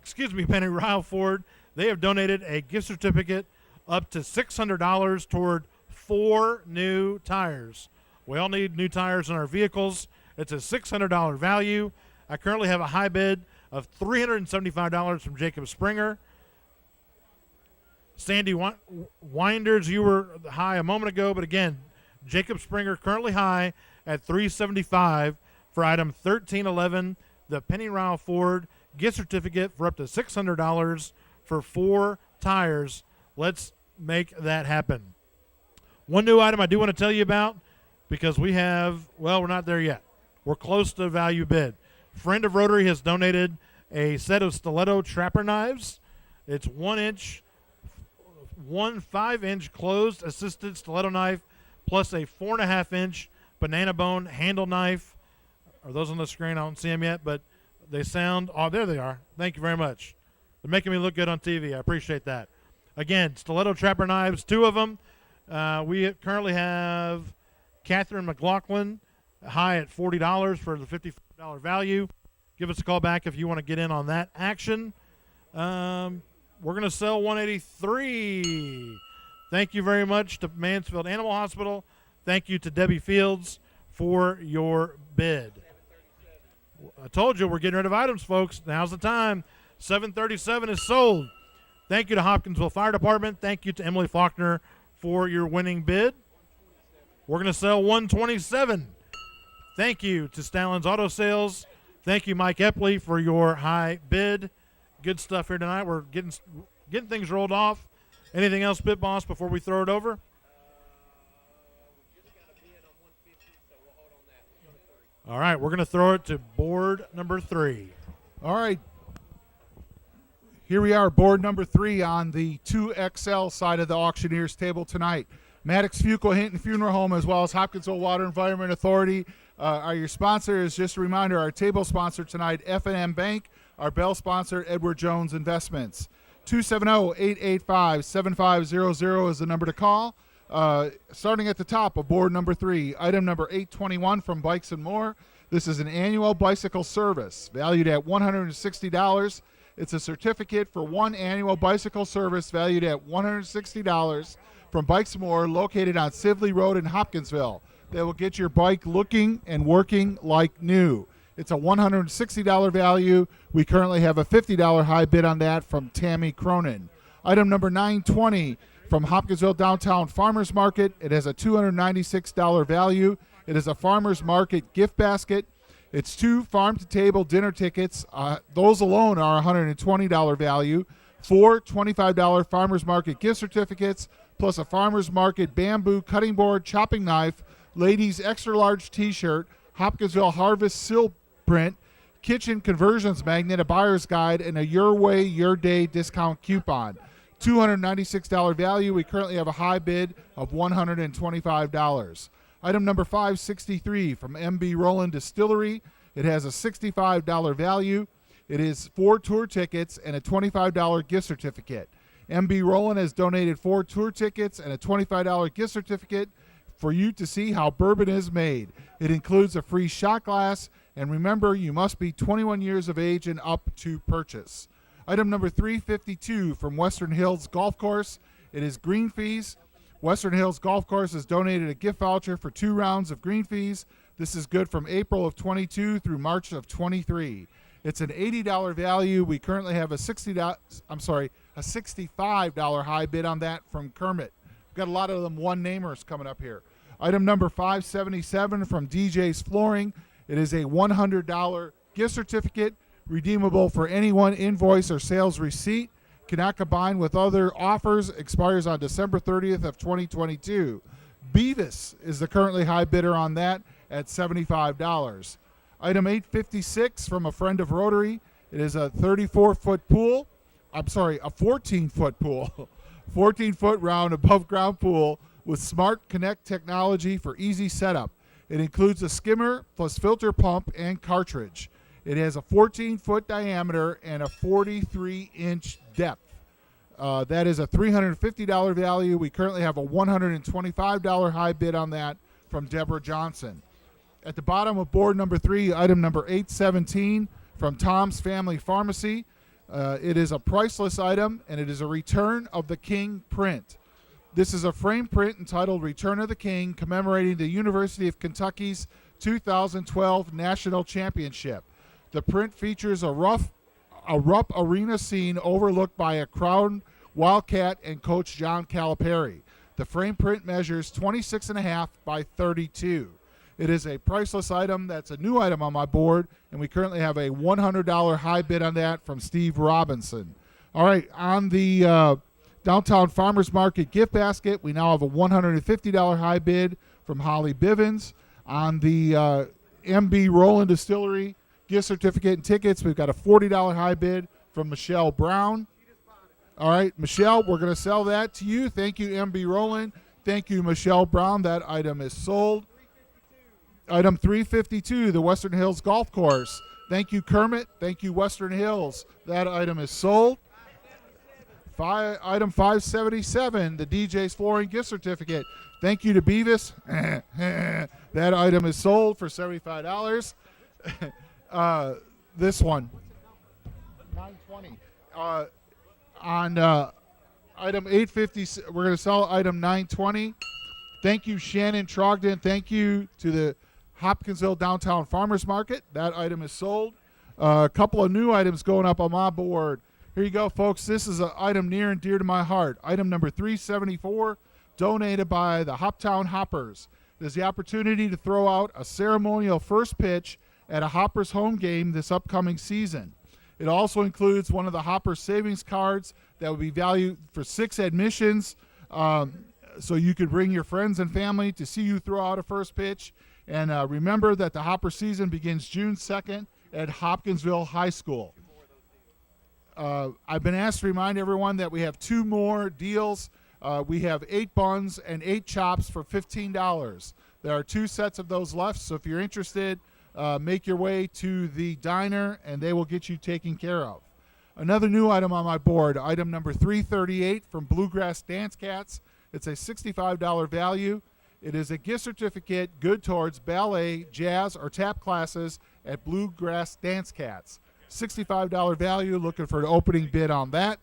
Ford. They have donated a gift certificate up to $600 toward 4 new tires. We all need new tires in our vehicles. It's a $600 value. I currently have a high bid of $375 from Jacob Springer. Sandy Winders, you were high a moment ago, but again, Jacob Springer currently high at $375 for item 1311, the Penny Ryle Ford gift certificate for up to $600 for 4 tires. Let's make that happen. One new item I do want to tell you about, because we have, well, we're not there yet. We're close to value bid. Friend of Rotary has donated a set of stiletto trapper knives. It's 1 5-inch closed assisted stiletto knife plus a 4.5-inch banana bone handle knife. Are those on the screen? I don't see them yet, but they sound, oh, there they are. Thank you very much. They're making me look good on TV. I appreciate that. Again, stiletto trapper knives, 2 of them. We currently have Catherine McLaughlin high at $40 for the $55 value. Give us a call back if you want to get in on that action. We're going to sell 183. Thank you very much to Mansfield Animal Hospital. Thank you to Debbie Fields for your bid. I told you we're getting rid of items, folks. Now's the time. 737 is sold. Thank you to Hopkinsville Fire Department. Thank you to Emily Faulkner for your winning bid. We're going to sell 127. Thank you to Stallin's Auto Sales. Thank you, Mike Epley, for your high bid. Good stuff here tonight. We're getting things rolled off. Anything else, Pit Boss, before we throw it over? All right, we're going to throw it to board number 3. All right. Here we are, board number 3 on the 2XL side of the auctioneer's table tonight. Maddox Fuqua Hinton Funeral Home, as well as Hopkinsville Water Environment Authority, are your sponsors. Just a reminder, our table sponsor tonight, F&M Bank. Our bell sponsor, Edward Jones Investments. 270-885-7500 is the number to call. Starting at the top of board number 3, item number 821 from Bikes and More. This is an annual bicycle service valued at $160. It's a certificate for one annual bicycle service valued at $160 from Bikes and More, located on Sibley Road in Hopkinsville. That will get your bike looking and working like new. It's a $160 value. We currently have a $50 high bid on that from Tammy Cronin. Item number 920 from Hopkinsville Downtown Farmers Market. It has a $296 value. It is a Farmers Market gift basket. It's 2 farm-to-table dinner tickets. Those alone are $120 value. 4 $25 Farmers Market gift certificates, plus a Farmers Market bamboo cutting board, chopping knife, ladies extra large t-shirt, Hopkinsville Harvest Seal print, kitchen conversions magnet, a buyer's guide, and a Your Way, Your Day discount coupon. $296 value. We currently have a high bid of $125. Item number 563 from MB Roland Distillery. It has a $65 value. It is 4 tour tickets and a $25 gift certificate. MB Roland has donated 4 tour tickets and a $25 gift certificate for you to see how bourbon is made. It includes a free shot glass, and remember, you must be 21 years of age and up to purchase. Item number 352 from Western Hills Golf Course. It is green fees. Western Hills Golf Course has donated a gift voucher for 2 rounds of green fees. This is good from April of 22 through March of 23. It's an $80 value. We currently have a $65 high bid on that from Kermit. We've got a lot of them one-namers coming up here. Item number 577 from DJ's Flooring. It is a $100 gift certificate redeemable for any one invoice or sales receipt. Cannot combine with other offers. Expires on December 30th of 2022. Beavis is the currently high bidder on that at $75. Item 856 from a friend of Rotary. It is a 34-foot pool. A 14-foot pool. 14-foot round above ground pool with Smart Connect technology for easy setup. It includes a skimmer plus filter pump and cartridge. It has a 14-foot diameter and a 43-inch depth. That is a $350 value. We currently have a $125 high bid on that from Deborah Johnson. At the bottom of board number 3, item number 817 from Tom's Family Pharmacy. It is a priceless item, and it is a Return of the King print. This is a frame print entitled Return of the King, commemorating the University of Kentucky's 2012 National Championship. The print features a Rupp arena scene overlooked by a crowned Wildcat and Coach John Calipari. The frame print measures 26.5 by 32. It is a priceless item. That's a new item on my board, and we currently have a $100 high bid on that from Steve Robinson. All right, on the Downtown Farmers Market gift basket, we now have a $150 high bid from Holly Bivens. On the MB Roland Distillery gift certificate and tickets, we've got a $40 high bid from Michelle Brown. All right, Michelle, we're going to sell that to you. Thank you, MB Roland. Thank you, Michelle Brown. That item is sold. Item 352, the Western Hills Golf Course. Thank you, Kermit. Thank you, Western Hills. That item is sold. Item 577, the DJ's Flooring gift certificate. Thank you to Beavis. That item is sold for $75. This one, $920. On item 850, we're going to sell item 920. Thank you, Shannon Trogdon. Thank you to the Hopkinsville Downtown Farmers Market. That item is sold. A couple of new items going up on my board. Here you go, folks. This is an item near and dear to my heart. Item number 374, donated by the Hoptown Hoppers. There's the opportunity to throw out a ceremonial first pitch at a Hoppers home game this upcoming season. It also includes one of the Hoppers savings cards that would be valued for 6 admissions, so you could bring your friends and family to see you throw out a first pitch. And remember that the Hopper season begins June 2nd at Hopkinsville High School. I've been asked to remind everyone that we have 2 more deals. We have 8 buns and 8 chops for $15. There are 2 sets of those left, so if you're interested, make your way to the diner and they will get you taken care of. Another new item on my board, item number 338 from Bluegrass Dance Cats. It's a $65 value. It is a gift certificate good towards ballet, jazz, or tap classes at Bluegrass Dance Cats. $65 value, looking for an opening bid on that.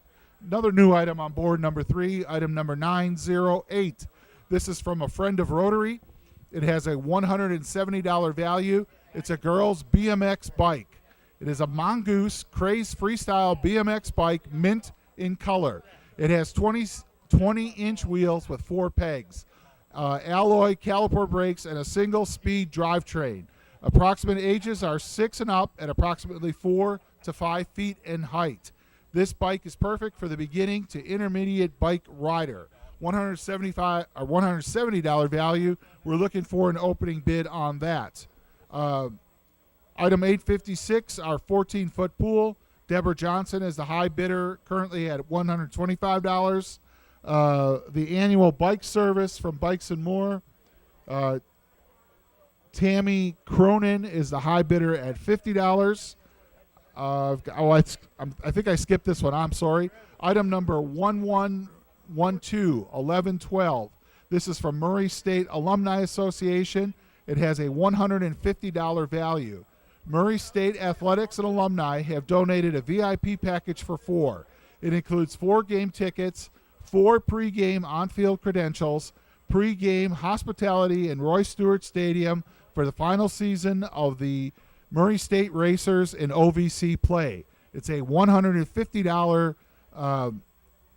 Another new item on board number 3, item number 908. This is from a friend of Rotary. It has a $170 value. It's a girl's BMX bike. It is a Mongoose Craze Freestyle BMX bike, mint in color. It has 20-inch wheels with 4 pegs, alloy caliper brakes, and a single-speed drivetrain. Approximate ages are 6 and up at approximately 4 to 5 feet in height. This bike is perfect for the beginning to intermediate bike rider. $170 value. We're looking for an opening bid on that. Item 856, our 14-foot pool. Deborah Johnson is the high bidder, currently at $125. The annual bike service from Bikes and More. Tammy Cronin is the high bidder at $50. I think I skipped this one. I'm sorry. Item number 1112. This is from Murray State Alumni Association. It has a $150 value. Murray State Athletics and Alumni have donated a VIP package for 4. It includes 4 game tickets, 4 pregame on-field credentials, pregame hospitality in Roy Stewart Stadium for the final season of the Murray State Racers in OVC play. It's a $150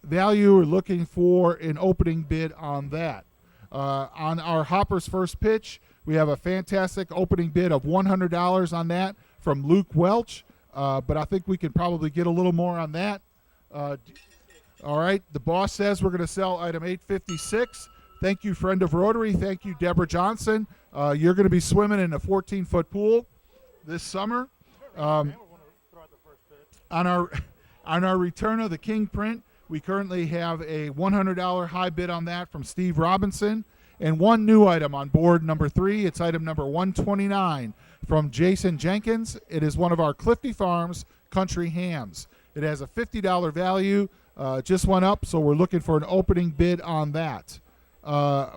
value. We're looking for an opening bid on that. On our Hoppers first pitch, we have a fantastic opening bid of $100 on that from Luke Welch, but I think we can probably get a little more on that. All right, the boss says we're going to sell item 856. Thank you, friend of Rotary. Thank you, Deborah Johnson. You're going to be swimming in a 14-foot pool this summer. On our Return of the King print, we currently have a $100 high bid on that from Steve Robinson. And one new item on board number 3. It's item number 129 from Jason Jenkins. It is one of our Clifty Farms country hams. It has a $50 value. Just went up, so we're looking for an opening bid on that.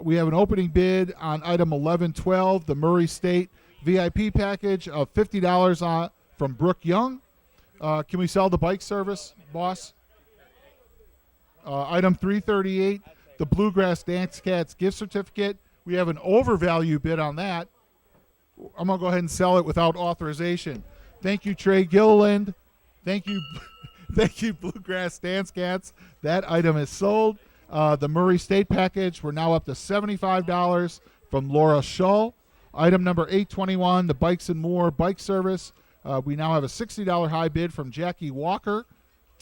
We have an opening bid on item 1112, the Murray State VIP package of $50 from Brooke Young. Can we sell the bike service, boss? Item 338, the Bluegrass Dance Cats gift certificate. We have an overvalue bid on that. I'm going to go ahead and sell it without authorization. Thank you, Trey Gilliland. Thank you, thank you, Bluegrass Dance Cats. That item is sold. The Murray State package, we're now up to $75 from Laura Shull. Item number 821, the Bikes and More bike service. We now have a $60 high bid from Jackie Walker.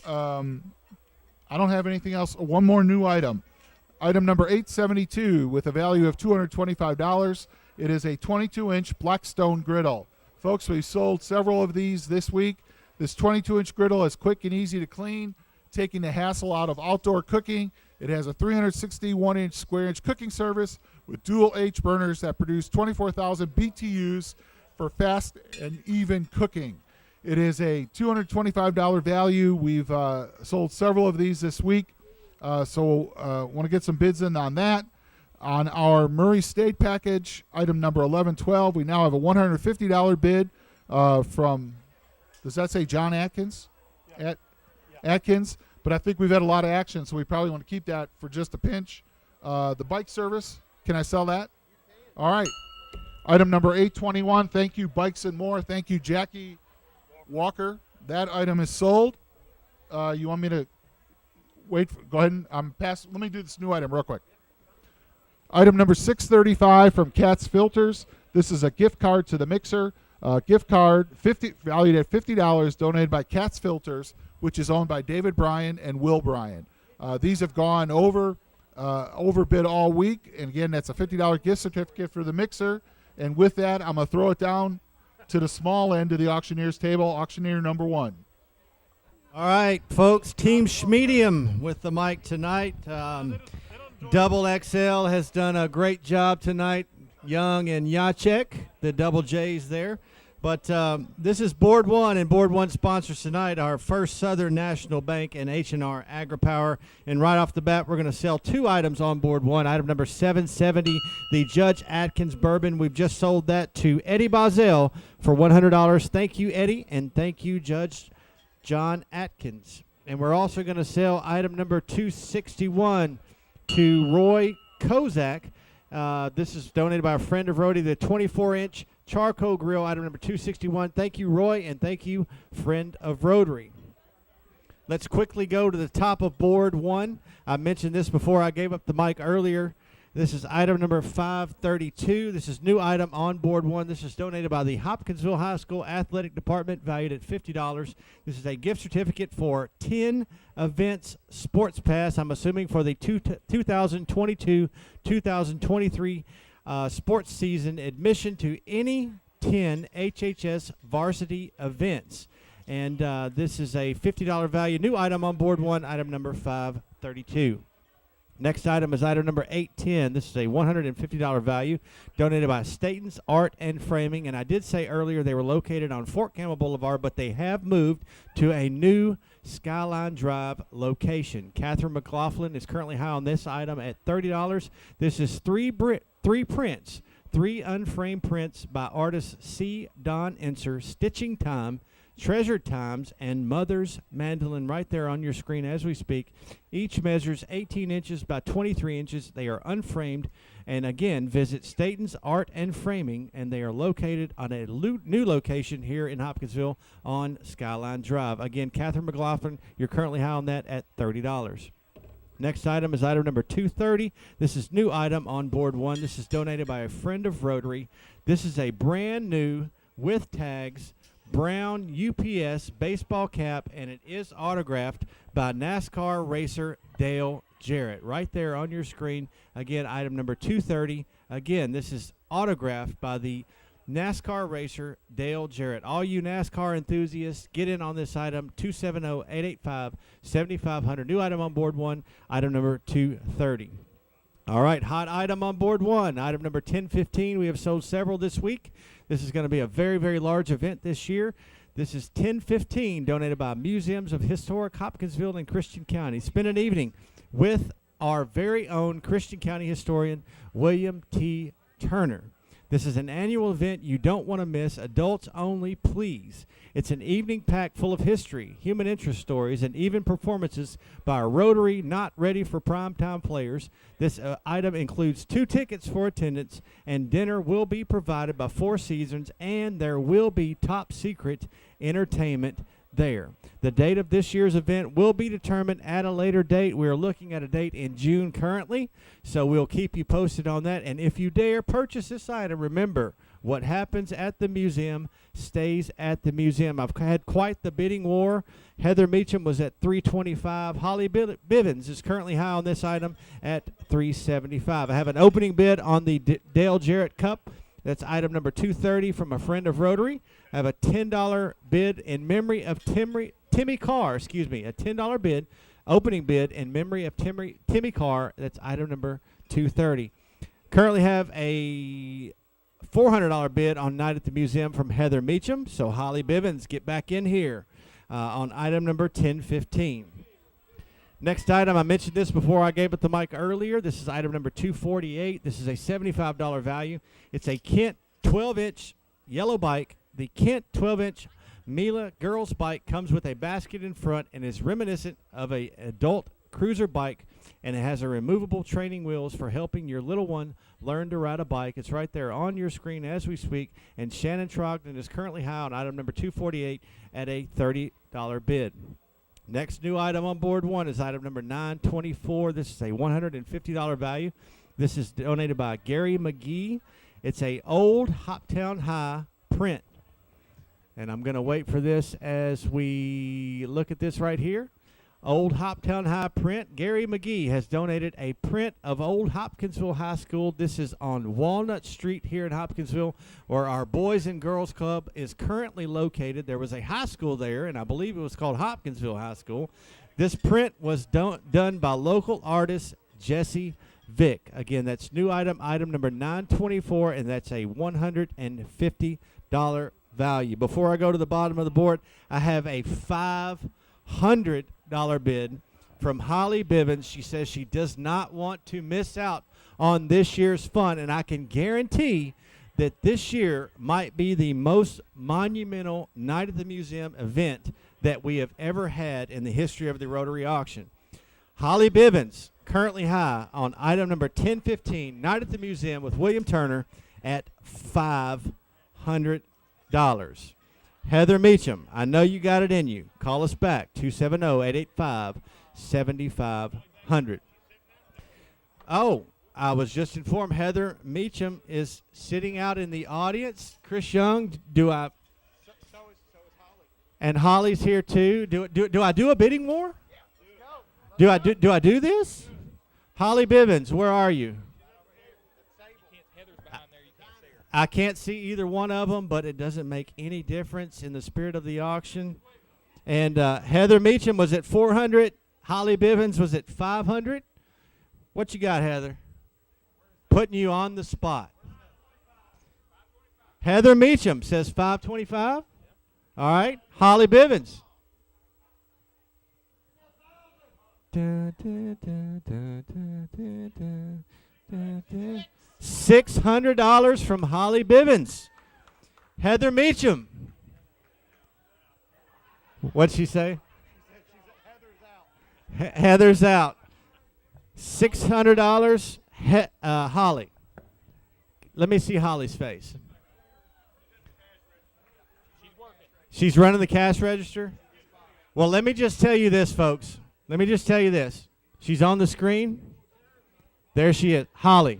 I don't have anything else. One more new item. Item number 872 with a value of $225. It is a 22-inch Blackstone griddle. Folks, we sold several of these this week. This 22-inch griddle is quick and easy to clean, taking the hassle out of outdoor cooking. It has a 361-inch square-inch cooking service with dual H burners that produce 24,000 BTUs for fast and even cooking. It is a $225 value. We've sold several of these this week, so want to get some bids in on that. On our Murray State package, item number 1112, we now have a $150 bid from, does that say John Atkins? Atkins, but I think we've had a lot of action, so we probably want to keep that for just a pinch. The bike service, can I sell that? All right. Item number 821, thank you, Bikes and More. Thank you, Jackie Walker. That item is sold. You want me to wait? Go ahead and let me do this new item real quick. Item number 635 from Cat's Filters. This is a gift card to the mixer. Gift card valued at $50, donated by Cat's Filters, which is owned by David Bryan and Will Bryan. These have gone overbid all week, and again, that's a $50 gift certificate for the mixer. And with that, I'm going to throw it down to the small end of the auctioneer's table, auctioneer number 1. All right, folks, Team Schmedium with the mic tonight. Double XL has done a great job tonight. Young and Jacek, the double J's there. But this is Board 1, and Board 1 sponsors tonight our First Southern National Bank and H&R AgriPower. And right off the bat, we're going to sell 2 items on Board 1. Item number 770, the Judge Atkins Bourbon. We've just sold that to Eddie Bozell for $100. Thank you, Eddie, and thank you, Judge John Atkins. And we're also going to sell item number 261 to Roy Kozak. This is donated by a friend of Rody, the 24-inch charcoal grill, item number 261. Thank you, Roy, and thank you, friend of Rotary. Let's quickly go to the top of Board 1. I mentioned this before I gave up the mic earlier. This is item number 532. This is new item on Board 1. This is donated by the Hopkinsville High School Athletic Department, valued at $50. This is a gift certificate for 10 events sports pass, I'm assuming for the 2022-2023 sports season, admission to any 10 HHS varsity events. And this is a $50 value. New item on Board 1, item number 532. Next item is item number 810. This is a $150 value, donated by Staten's Art and Framing. And I did say earlier they were located on Fort Campbell Boulevard, but they have moved to a new Skyline Drive location. Catherine McLaughlin is currently high on this item at $30. This is three prints, 3 unframed prints by artists C. Don Enser, Stitching Time, Treasured Times, and Mother's Mandolin, right there on your screen as we speak. Each measures 18 inches by 23 inches. They are unframed. And again, visit Staten's Art and Framing, and they are located on a new location here in Hopkinsville on Skyline Drive. Again, Catherine McLaughlin, you're currently high on that at $30. Next item is item number 230. This is new item on Board 1. This is donated by a friend of Rotary. This is a brand new, with tags, brown UPS baseball cap, and it is autographed by NASCAR racer Dale Jarrett. Right there on your screen. Again, item number 230. Again, this is autographed by the NASCAR racer Dale Jarrett. All you NASCAR enthusiasts, get in on this item, 270-885-7500. New item on Board 1, item number 230. All right, hot item on Board 1, item number 1015. We have sold several this week. This is going to be a very, very large event this year. This is 1015, donated by Museums of Historic Hopkinsville and Christian County. Spend an evening with our very own Christian County historian, William T. Turner. This is an annual event you don't want to miss. Adults only, please. It's an evening packed full of history, human interest stories, and even performances by a Rotary not ready for primetime players. This item includes 2 tickets for attendance, and dinner will be provided by Four Seasons, and there will be top secret entertainment there. The date of this year's event will be determined at a later date. We are looking at a date in June currently, so we'll keep you posted on that. And if you dare purchase this item, remember, what happens at the museum stays at the museum. I've had quite the bidding war. Heather Meacham was at $325. Holly Bivens is currently high on this item at $375. I have an opening bid on the Dale Jarrett Cup. That's item number 230 from a friend of Rotary. I have a $10 bid in memory of Timmy Carr. A $10 bid, opening bid in memory of Timmy Carr. That's item number 230. Currently have a $400 bid on Night at the Museum from Heather Meacham. So Holly Bivens, get back in here on item number 1015. Next item, I mentioned this before I gave it the mic earlier. This is item number 248. This is a $75 value. It's a Kent 12-inch yellow bike. The Kent 12-inch Mila girls bike comes with a basket in front and is reminiscent of an adult cruiser bike, and it has a removable training wheels for helping your little one learn to ride a bike. It's right there on your screen as we speak, and Shannon Trogdon is currently high on item number 248 at a $30 bid. Next new item on board one is item number 924. This is a $150 value. This is donated by Gary McGee. It's a old Hoptown High print. And I'm going to wait for this as we look at this right here. Old Hoptown High print. Gary McGee has donated a print of old Hopkinsville High School. This is on Walnut Street here in Hopkinsville, where our Boys and Girls Club is currently located. There was a high school there, and I believe it was called Hopkinsville High School. This print was done by local artist Jesse Vick. Again, that's new item number 924, and that's a $150 value. Before I go to the bottom of the board, I have a $500 bid from Holly Bivens. She says she does not want to miss out on this year's fun, and I can guarantee that this year might be the most monumental Night at the Museum event that we have ever had in the history of the Rotary auction. Holly Bivens, currently high on item number 1015, Night at the Museum with William Turner at $500. Heather Meacham, I know you got it in you. Call us back, 270-885-7500. Oh, I was just informed Heather Meacham is sitting out in the audience. Chris Young, and Holly's here too. Do I do a bidding war? Do I do this? Holly Bivens, where are you? I can't see either one of them, but it doesn't make any difference in the spirit of the auction. And Heather Meacham was at 400. Holly Bivens was at 500. What you got, Heather? Putting you on the spot. Heather Meacham says 525. All right. Holly Bivens. $600 from Holly Bivens. Heather Meacham. What'd she say? Heather's out. $600. Holly. Let me see Holly's face. She's running the cash register. Well, let me just tell you this, folks. Let me just tell you this. She's on the screen. There she is. Holly.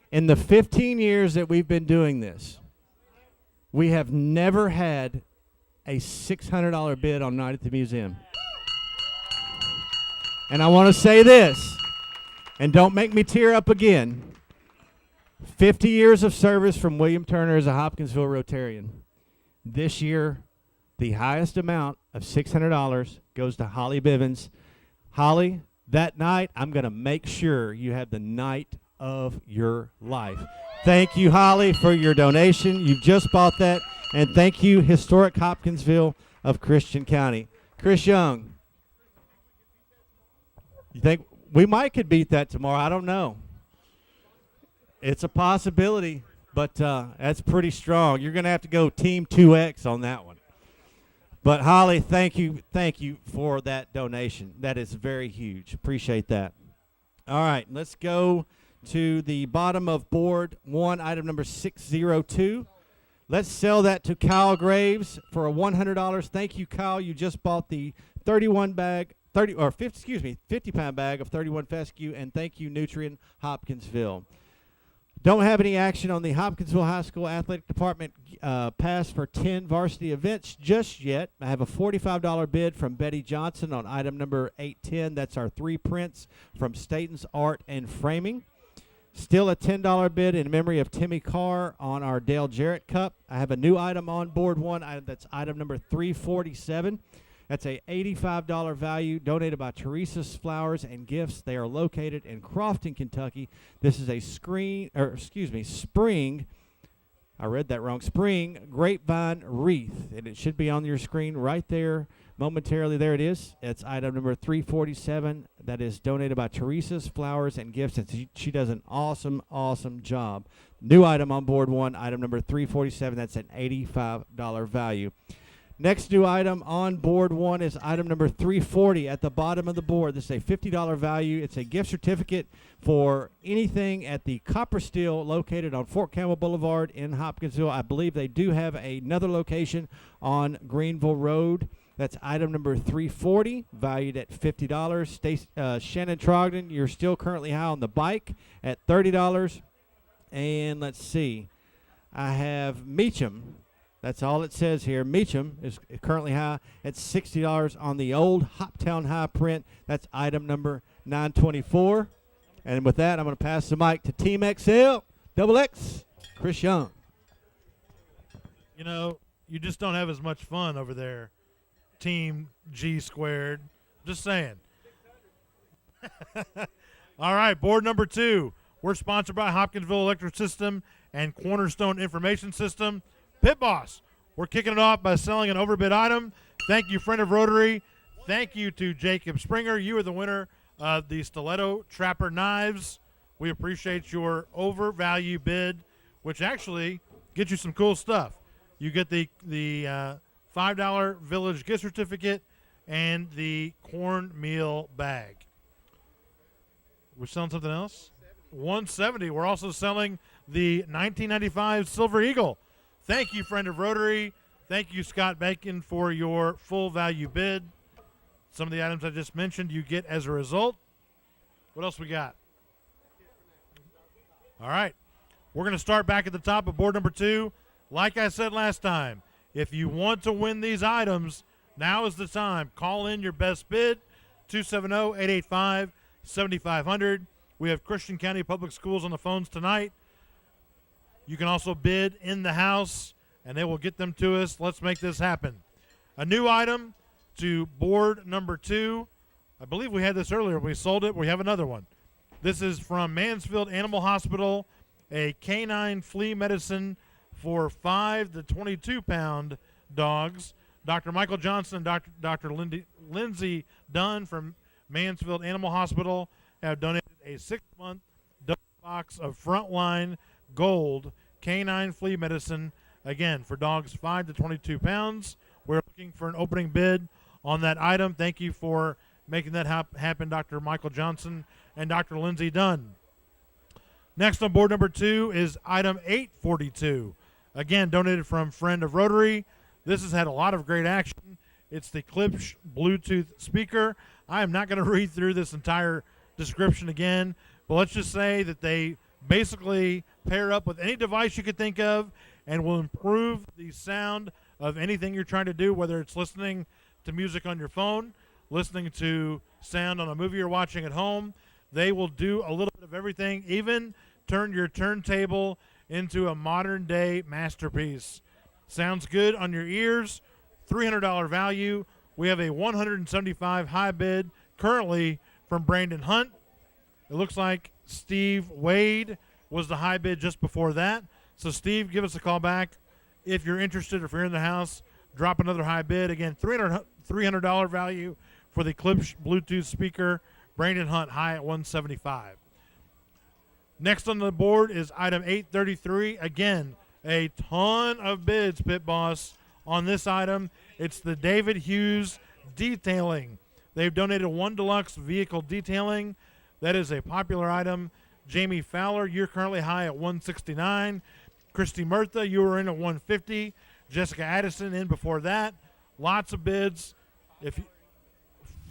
In the 15 years that we've been doing this, we have never had a $600 bid on Night at the Museum. And I want to say this, and don't make me tear up again. 50 years of service from William Turner as a Hopkinsville Rotarian. This year, the highest amount of $600 goes to Holly Bivens. Holly, that night, I'm going to make sure you have the night of your life. Thank you, Holly, for your donation. You've just bought that. And thank you, Historic Hopkinsville of Christian County. Chris Young, you think we could beat that tomorrow? I don't know. It's a possibility, but that's pretty strong. You're going to have to go Team 2X on that one. But Holly, thank you for that donation. That is very huge. Appreciate that. All right, let's go to the bottom of board one, item number 602. Let's sell that to Kyle Graves for a $100. Thank you, Kyle. You just bought the 50-pound bag of 31 fescue, and thank you, Nutrien Hopkinsville. Don't have any action on the Hopkinsville High School Athletic Department pass for 10 varsity events just yet. I have a $45 bid from Betty Johnson on item number 810. That's our 3 prints from Staten's Art and Framing. Still a $10 bid in memory of Timmy Carr on our Dale Jarrett Cup. I have a new item on board one. That's item number 347. That's a $85 value donated by Teresa's Flowers and Gifts. They are located in Crofton, Kentucky. This is a spring I read that wrong. Spring grapevine wreath, and it should be on your screen right there momentarily. There it is. It's item number 347. That is donated by Teresa's Flowers and Gifts, and she does an awesome, awesome job. New item on board one, item number 347. That's an $85 value. Next new item on board one is item number 340 at the bottom of the board. This is a $50 value. It's a gift certificate for anything at the Copper Steel located on Fort Campbell Boulevard in Hopkinsville. I believe they do have another location on Greenville Road. That's item number 340, valued at $50. Shannon Trogdon, you're still currently high on the bike at $30. And let's see, I have Meacham. That's all it says here. Meacham is currently high at $60 on the old Hoptown High print. That's item number 924. And with that, I'm going to pass the mic to Team XL, Double X, Chris Young. You know, you just don't have as much fun over there, Team G squared. Just saying. All right, board number 2. We're sponsored by Hopkinsville Electric System and Cornerstone Information System. Pit Boss, we're kicking it off by selling an overbid item. Thank you, friend of Rotary. Thank you to Jacob Springer. You are the winner of the Stiletto Trapper Knives. We appreciate your overvalue bid, which actually gets you some cool stuff. You get the $5 Village gift certificate and the cornmeal bag. We're selling something else? $170. We're also selling the 1995 Silver Eagle. Thank you, friend of Rotary. Thank you, Scott Bacon, for your full value bid. Some of the items I just mentioned you get as a result. What else we got? All right. We're going to start back at the top of board number 2. Like I said last time, if you want to win these items, now is the time. Call in your best bid, 270-885-7500. We have Christian County Public Schools on the phones tonight. You can also bid in the house, and they will get them to us. Let's make this happen. A new item to board number 2. I believe we had this earlier. We sold it. We have another one. This is from Mansfield Animal Hospital, a canine flea medicine for 5 to 22-pound dogs. Dr. Michael Johnson and Dr. Lindsay Dunn from Mansfield Animal Hospital have donated a 6-month box of Frontline Gold canine flea medicine, again, for dogs 5 to 22 pounds. We're looking for an opening bid on that item. Thank you for making that happen, Dr. Michael Johnson and Dr. Lindsay Dunn. Next on board number 2 is item 842. Again, donated from friend of Rotary. This has had a lot of great action. It's the Klipsch Bluetooth speaker. I am not going to read through this entire description again, but let's just say that they basically pair up with any device you could think of and will improve the sound of anything you're trying to do, whether it's listening to music on your phone, listening to sound on a movie you're watching at home. They will do a little bit of everything, even turn your turntable into a modern-day masterpiece. Sounds good on your ears. $300 value. We have a $175 high bid currently from Brandon Hunt. It looks like Steve Wade was the high bid just before that. So, Steve, give us a call back if you're interested. If you're in the house, drop another high bid. Again, $300 value for the Klipsch Bluetooth speaker. Brandon Hunt high at $175. Next on the board is item 833. Again, a ton of bids, Pit Boss, on this item. It's the David Hughes Detailing. They've donated 1 deluxe vehicle detailing. That is a popular item. Jamie Fowler, you're currently high at $169. Christy Murtha, you were in at $150. Jessica Addison in before that. Lots of bids. If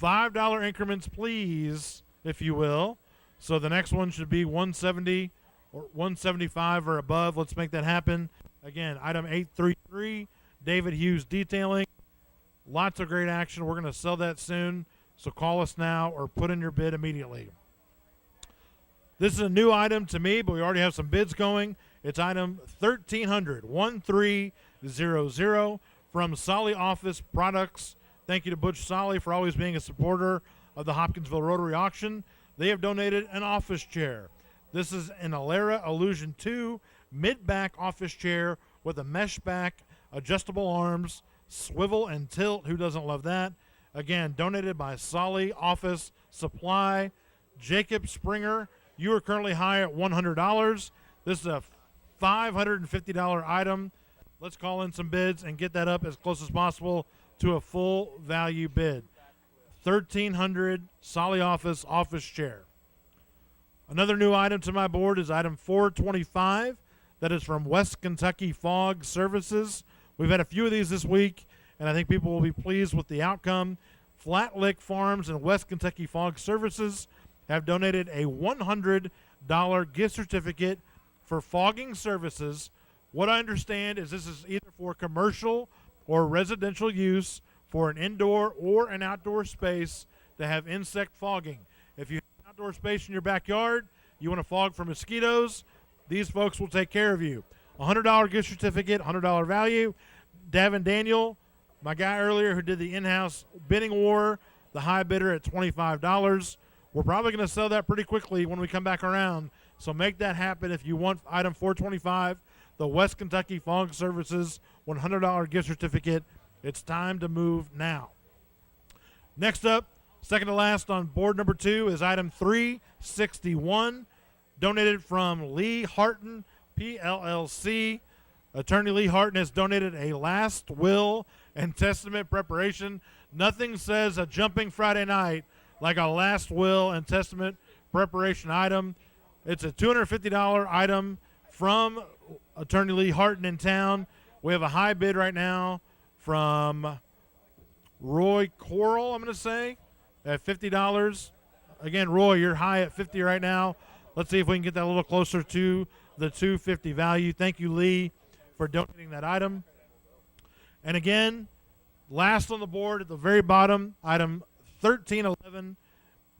$5 increments, please, if you will. So the next one should be $170 or $175 or above. Let's make that happen. Again, item 833, David Hughes Detailing. Lots of great action. We're going to sell that soon. So call us now or put in your bid immediately. This is a new item to me, but we already have some bids going. It's item 1300 from Solly Office Products. Thank you to Butch Solly for always being a supporter of the Hopkinsville Rotary Auction. They have donated an office chair. This is an Alera Illusion 2 mid-back office chair with a mesh back, adjustable arms, swivel and tilt. Who doesn't love that? Again, donated by Solly Office Supply. Jacob Springer, you are currently high at $100. This is a $550 item. Let's call in some bids and get that up as close as possible to a full value bid. $1,300 Solly office chair. Another new item to my board is item 425. That is from West Kentucky Fog Services. We've had a few of these this week, and I think people will be pleased with the outcome. Flat Lick Farms and West Kentucky Fog Services have donated a $100 gift certificate for fogging services. What I understand is this is either for commercial or residential use for an indoor or an outdoor space to have insect fogging. If you have an outdoor space in your backyard, you want to fog for mosquitoes, these folks will take care of you. $100 gift certificate, $100 value. Davin Daniel, my guy earlier who did the in-house bidding war, the high bidder at $25. We're probably going to sell that pretty quickly when we come back around, so make that happen if you want item 425, the West Kentucky Fog Services $100 gift certificate. It's time to move now. Next up, second to last on board number 2 is item 361, donated from Lee Harton, PLLC. Attorney Lee Harton has donated a last will and testament preparation. Nothing says a jumping Friday night like a last will and testament preparation item. It's a $250 item from Attorney Lee Harton in town. We have a high bid right now from Roy Coral, I'm going to say, at $50. Again, Roy, you're high at $50 right now. Let's see if we can get that a little closer to the $250 value. Thank you, Lee, for donating that item. And again, last on the board at the very bottom, item 1311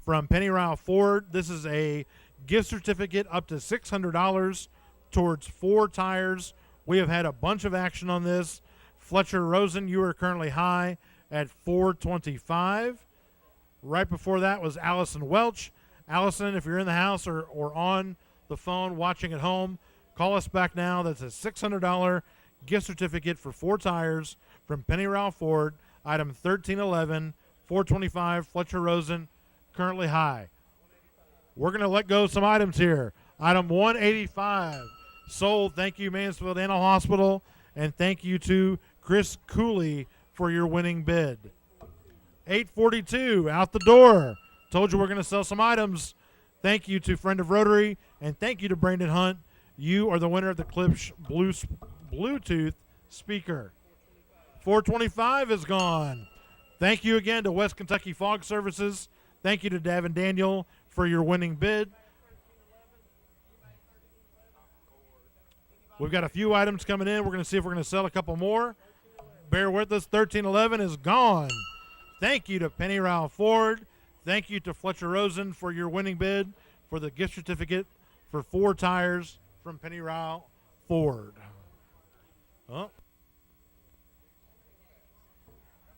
from Penny Ryle Ford. This is a gift certificate up to $600 towards 4 tires. We have had a bunch of action on this. Fletcher Rosen, you are currently high at $425. Right before that was Allison Welch. Allison, if you're in the house or on the phone watching at home, call us back now. That's a $600 gift certificate for 4 tires from Penny Ryle Ford, item 1311, 425, Fletcher Rosen, currently high. We're going to let go of some items here. Item 185, sold. Thank you, Mansfield Animal Hospital, and thank you to Chris Cooley for your winning bid. 842, out the door. Told you we're going to sell some items. Thank you to Friend of Rotary, and thank you to Brandon Hunt. You are the winner of the Klipsch Bluetooth speaker. 425 is gone. Thank you again to West Kentucky Fog Services. Thank you to Davin Daniel for your winning bid. We've got a few items coming in. We're going to see if we're going to sell a couple more. Bear with us. 1311 is gone. Thank you to Penny Ryle Ford. Thank you to Fletcher Rosen for your winning bid for the gift certificate for 4 tires from Penny Ryle Ford. Oh.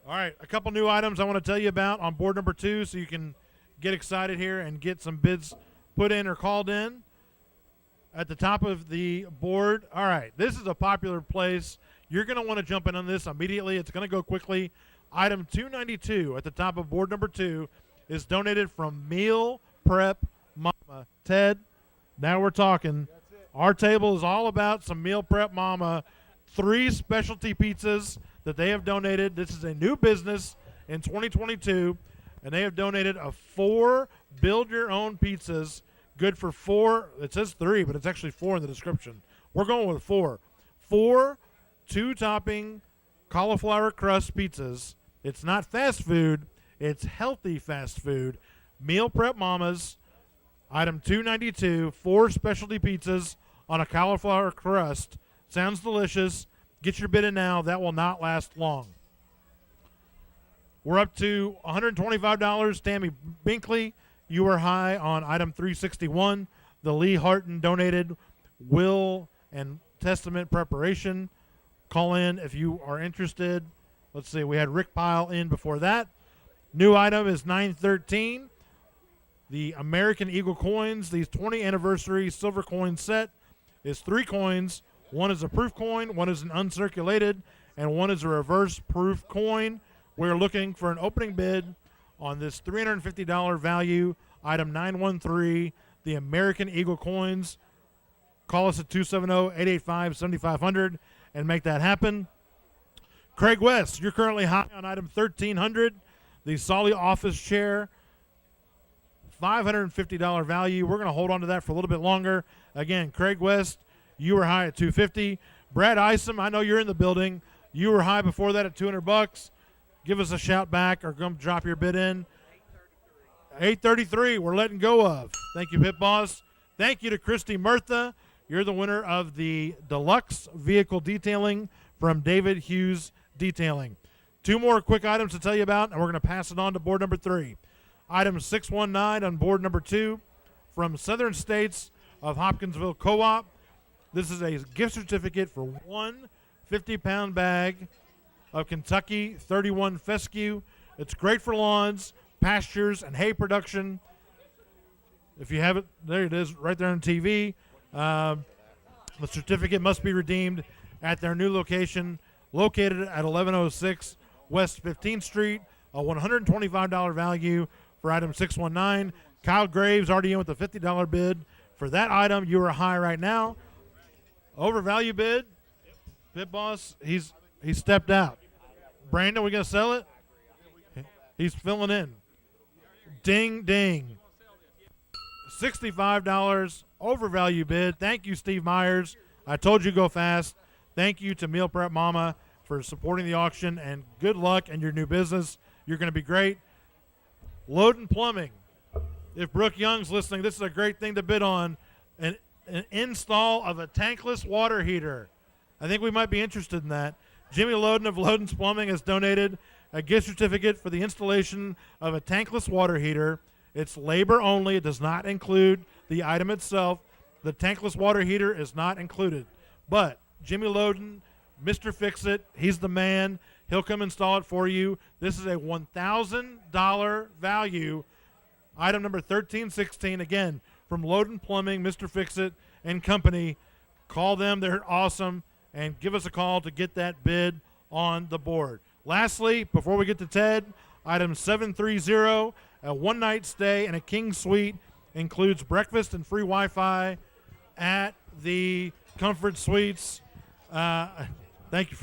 All right, a couple new items I want to tell you about on board number 2 so you can get excited here and get some bids put in or called in. At the top of the board, all right, this is a popular place. You're going to want to jump in on this immediately. It's going to go quickly. Item 292 at the top of board number 2 is donated from Meal Prep Mama. Ted, now we're talking. Our table is all about some Meal Prep Mama. 3 specialty pizzas that they have donated. This is a new business in 2022, and they have donated a 4 build-your-own pizzas, good for 4. It says 3, but it's actually 4 in the description. We're going with 4. 4 2-topping cauliflower crust pizzas. It's not fast food. It's healthy fast food. Meal Prep Mamas, item 292, 4 specialty pizzas on a cauliflower crust. Sounds delicious. Get your bid in now. That will not last long. We're up to $125. Tammy Binkley, you are high on item 361. The Lee Harton donated will and testament preparation. Call in if you are interested. Let's see. We had Rick Pyle in before that. New item is 913. The American Eagle coins, these 20 anniversary silver coin set is 3 coins. One is a proof coin, one is an uncirculated, and one is a reverse proof coin. We're looking for an opening bid on this $350 value, item 913, the American Eagle coins. Call us at 270-885-7500 and make that happen. Craig West, you're currently high on item 1300, the Solly office chair, $550 value. We're going to hold on to that for a little bit longer. Again, Craig West, you were high at $250. Brad Isom, I know you're in the building. You were high before that at $200. Give us a shout back or come drop your bid in. $833 we're letting go of. Thank you, Pit Boss. Thank you to Christy Murtha. You're the winner of the deluxe vehicle detailing from David Hughes Detailing. 2 more quick items to tell you about, and we're going to pass it on to board number 3. Item 619 on board number 2 from Southern States of Hopkinsville Co-op. This is a gift certificate for one 50-pound bag of Kentucky 31 fescue. It's great for lawns, pastures, and hay production. If you have it, there it is right there on TV. The certificate must be redeemed at their new location located at 1106 West 15th Street, a $125 value for item 619. Kyle Graves already in with a $50 bid. For that item, you are high right now. Overvalue bid. Pit Boss, he stepped out. Brandon, we going to sell it? He's filling in. Ding, ding. $65 overvalue bid. Thank you, Steve Myers. I told you go fast. Thank you to Meal Prep Mama for supporting the auction, and good luck in your new business. You're going to be great. Loden Plumbing. If Brooke Young's listening, this is a great thing to bid on. An install of a tankless water heater. I think we might be interested in that. Jimmy Loden of Loden's Plumbing has donated a gift certificate for the installation of a tankless water heater. It's labor only. It does not include the item itself. The tankless water heater is not included. But Jimmy Loden, Mr. Fix-It, he's the man. He'll come install it for you. This is a $1,000 value. Item number 1316, again, from Loden Plumbing, Mr. Fix-It, and Company. Call them. They're awesome. And give us a call to get that bid on the board. Lastly, before we get to Ted, item 730, a one-night stay and a king suite, includes breakfast and free Wi-Fi at the Comfort Suites. Thank you.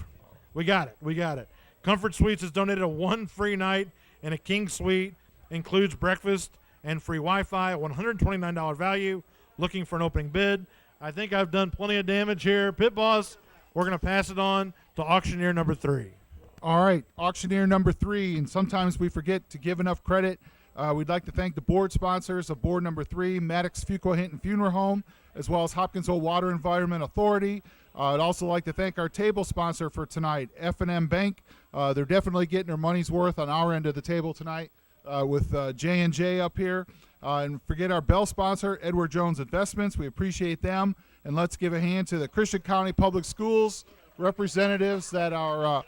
We got it. Comfort Suites has donated a 1 free night and a king suite, includes breakfast and free Wi-Fi, a $129 value. Looking for an opening bid. I think I've done plenty of damage here. Pit Boss, we're going to pass it on to auctioneer number 3. All right, auctioneer number 3, and sometimes we forget to give enough credit. We'd like to thank the board sponsors of board number 3, Maddox Fuqua Hinton Funeral Home, as well as Hopkinsville Water Environment Authority. I'd also like to thank our table sponsor for tonight, F&M Bank. They're definitely getting their money's worth on our end of the table tonight with J&J up here. And forget our bell sponsor, Edward Jones Investments. We appreciate them. And let's give a hand to the Christian County Public Schools representatives that are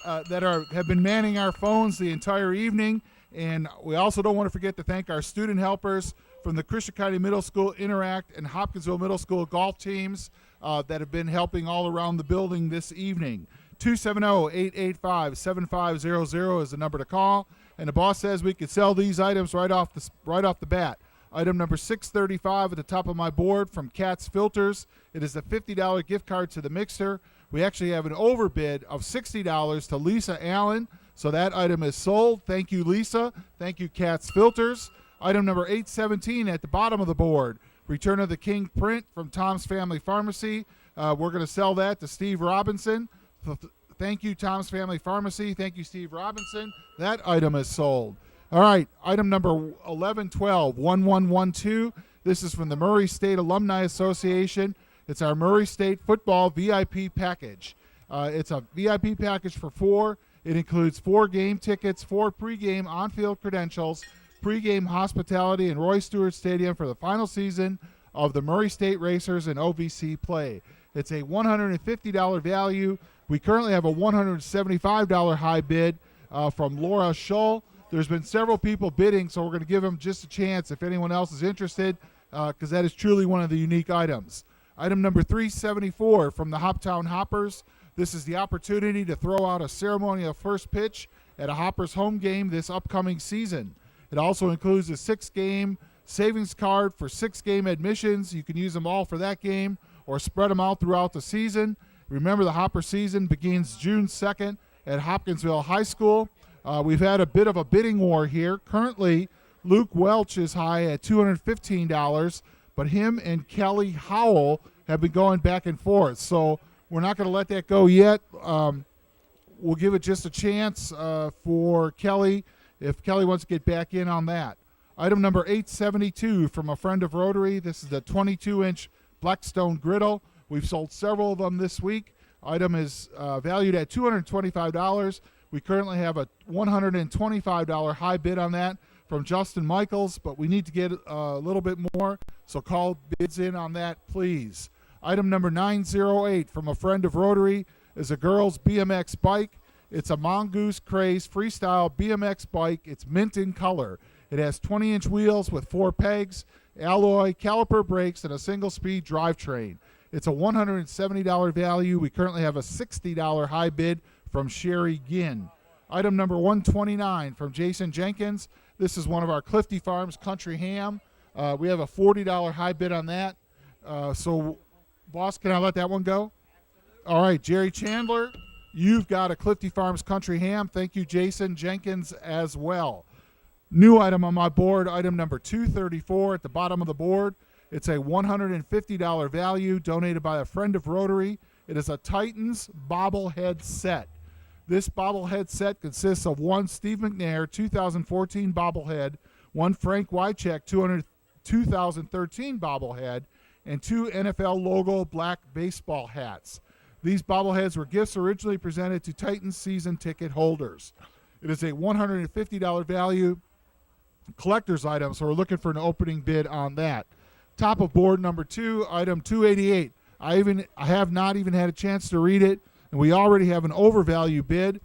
have been manning our phones the entire evening. And we also don't want to forget to thank our student helpers from the Christian County Middle School Interact and Hopkinsville Middle School golf teams that have been helping all around the building this evening. 270-885-7500 is the number to call. And the boss says we could sell these items right off the bat. Item number 635 at the top of my board from Cat's Filters. It is a $50 gift card to the mixer. We actually have an overbid of $60 to Lisa Allen. So that item is sold. Thank you, Lisa. Thank you, Cat's Filters. Item number 817 at the bottom of the board. Return of the King print from Tom's Family Pharmacy. We're going to sell that to Steve Robinson. Thank you, Tom's Family Pharmacy. Thank you, Steve Robinson. That item is sold. All right, item number 1112. This is from the Murray State Alumni Association. It's our Murray State football VIP package. It's a VIP package for 4. It includes 4 game tickets, 4 pregame on-field credentials, pregame hospitality in Roy Stewart Stadium for the final season of the Murray State Racers and OVC play. It's a $150 value. We currently have a $175 high bid from Laura Schull. There's been several people bidding, so we're going to give them just a chance. If anyone else is interested, because that is truly one of the unique items. Item number 374 from the Hoptown Hoppers. This is the opportunity to throw out a ceremonial first pitch at a Hoppers home game this upcoming season. It also includes a 6-game savings card for 6-game admissions. You can use them all for that game or spread them out throughout the season. Remember, the Hopper season begins June 2nd at Hopkinsville High School. We've had a bit of a bidding war here. Currently, Luke Welch is high at $215, but him and Kelly Howell have been going back and forth. So we're not going to let that go yet. We'll give it just a chance for Kelly if Kelly wants to get back in on that. Item number 872 from a friend of Rotary. This is the 22-inch Blackstone griddle. We've sold several of them this week. Item is valued at $225. We currently have a $125 high bid on that from Justin Michaels, but we need to get a little bit more, so call bids in on that, please. Item number 908 from a friend of Rotary is a girl's BMX bike. It's a Mongoose Craze Freestyle BMX bike. It's mint in color. It has 20-inch wheels with 4 pegs, alloy, caliper brakes, and a single-speed drivetrain. It's a $170 value. We currently have a $60 high bid from Sherry Ginn. Item number 129 from Jason Jenkins. This is one of our Clifty Farms Country Ham. We have a $40 high bid on that. So, boss, can I let that one go? All right, Jerry Chandler, you've got a Clifty Farms Country Ham. Thank you, Jason Jenkins, as well. New item on my board, item number 234 at the bottom of the board. It's a $150 value donated by a friend of Rotary. It is a Titans bobblehead set. This bobblehead set consists of one Steve McNair 2014 bobblehead, one Frank Wycheck 2013 bobblehead, and 2 NFL logo black baseball hats. These bobbleheads were gifts originally presented to Titans season ticket holders. It is a $150 value collector's item, so we're looking for an opening bid on that. Top of board number 2, item 288. I have not even had a chance to read it, and we already have an overvalue bid.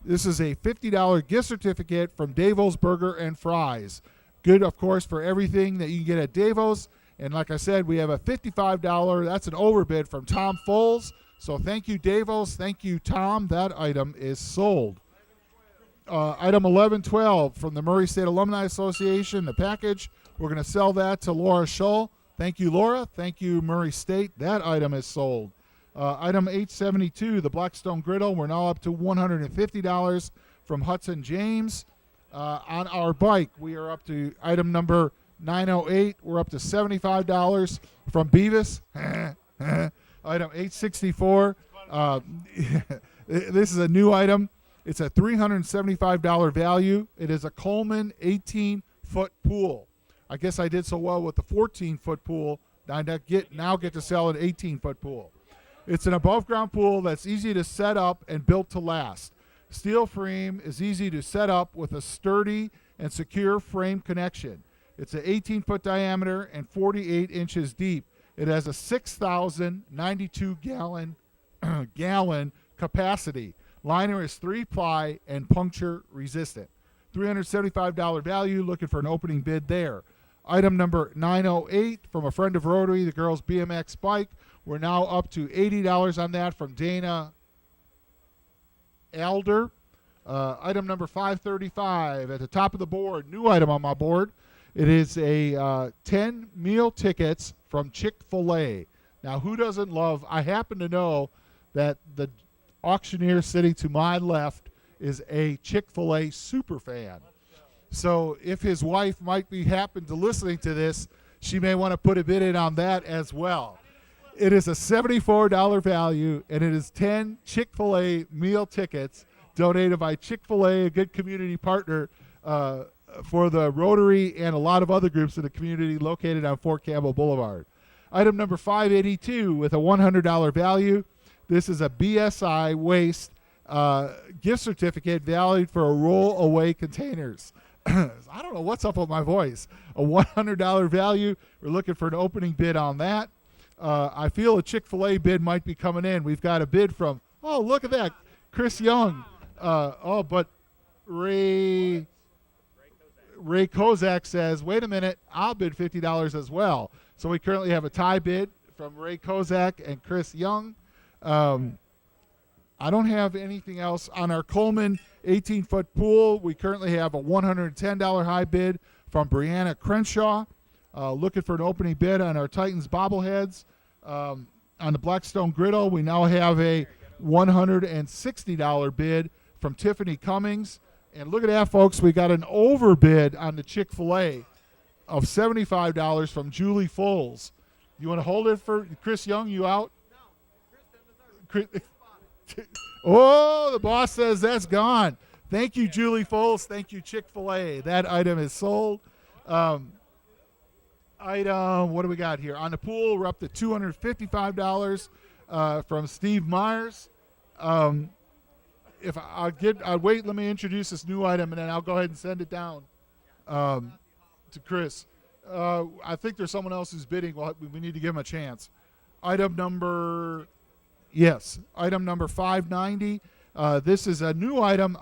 This is a $50 gift certificate from Davo's Burger and Fries. Good, of course, for everything that you can get at Davo's. And like I said, we have a $55, that's an overbid from Tom Foles. So thank you, Davo's. Thank you, Tom. That item is sold. Item 1112 from the Murray State Alumni Association, the package. We're going to sell that to Laura Shull. Thank you, Laura. Thank you, Murray State. That item is sold. Item 872, the Blackstone Griddle. We're now up to $150 from Hudson James. On our bike, we are up to item number 908. We're up to $75 from Beavis. Item 864. This is a new item. It's a $375 value. It is a Coleman 18-foot pool. I guess I did so well with the 14-foot pool. I now get to sell an 18-foot pool. It's an above-ground pool that's easy to set up and built to last. Steel frame is easy to set up with a sturdy and secure frame connection. It's an 18-foot diameter and 48 inches deep. It has a 6,092 gallon capacity. Liner is 3-ply and puncture resistant. $375 value, looking for an opening bid there. Item number 908 from a friend of Rotary, the girls' BMX bike. We're now up to $80 on that from Dana Alder. Item number 535 at the top of the board, new item on my board. It is a 10 meal tickets from Chick-fil-A. Now, who doesn't love, I happen to know that the auctioneer sitting to my left is a Chick-fil-A super fan. So if his wife might be happen to listening to this, she may want to put a bid in on that as well. It is a $74 value, and it is 10 Chick-fil-A meal tickets donated by Chick-fil-A, a good community partner for the Rotary and a lot of other groups in the community located on Fort Campbell Boulevard. Item number 582 with a $100 value. This is a BSI Waste gift certificate valued for a roll-away containers. I don't know what's up with my voice. A $100 value. We're looking for an opening bid on that. I feel a Chick-fil-A bid might be coming in. We've got a bid from, oh, look at that, Chris Young. But Ray Ray Kozak says, wait a minute, I'll bid $50 as well. So we currently have a tie bid from Ray Kozak and Chris Young. I don't have anything else. On our Coleman 18-foot pool, we currently have a $110 high bid from Brianna Crenshaw. Looking for an opening bid on our Titans bobbleheads. On the Blackstone Griddle, we now have a $160 bid from Tiffany Cummings. And look at that, folks. We got an overbid on the Chick-fil-A of $75 from Julie Foles. You want to hold it for Chris Young? You out? No. Oh, the boss says that's gone. Thank you, Julie Foles. Thank you, Chick-fil-A. That item is sold. Item, what do we got here? On the pool, we're up to $255 from Steve Myers. If I'll wait, let me introduce this new item, and then I'll go ahead and send it down to Chris. I think there's someone else who's bidding. Well, we need to give him a chance. Item number 590. This is a new item.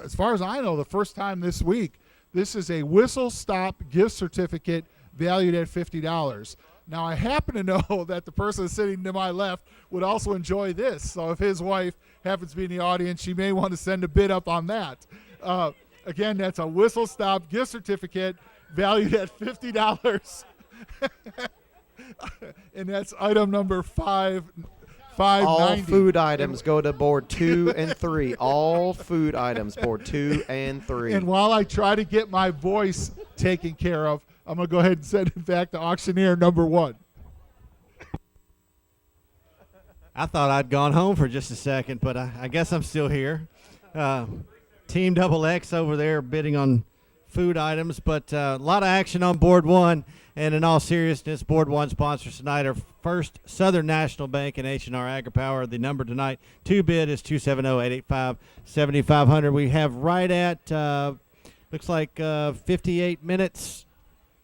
As far as I know, the first time this week. This is a Whistle Stop gift certificate valued at $50. Now, I happen to know that the person sitting to my left would also enjoy this. So if his wife happens to be in the audience, she may want to send a bid up on that. Again, that's a Whistle Stop gift certificate valued at $50. And that's item number 590. All food items go to board 2 and 3. All food items, board 2 and 3. And while I try to get my voice taken care of, I'm going to go ahead and send it back to auctioneer number 1. I thought I'd gone home for just a second, but I guess I'm still here. Team Double X over there bidding on food items, but a lot of action on board 1. And in all seriousness, board 1 sponsors tonight are First Southern National Bank and H&R AgriPower. The number tonight to bid is 270-885-7500. We have right at looks like 58 minutes,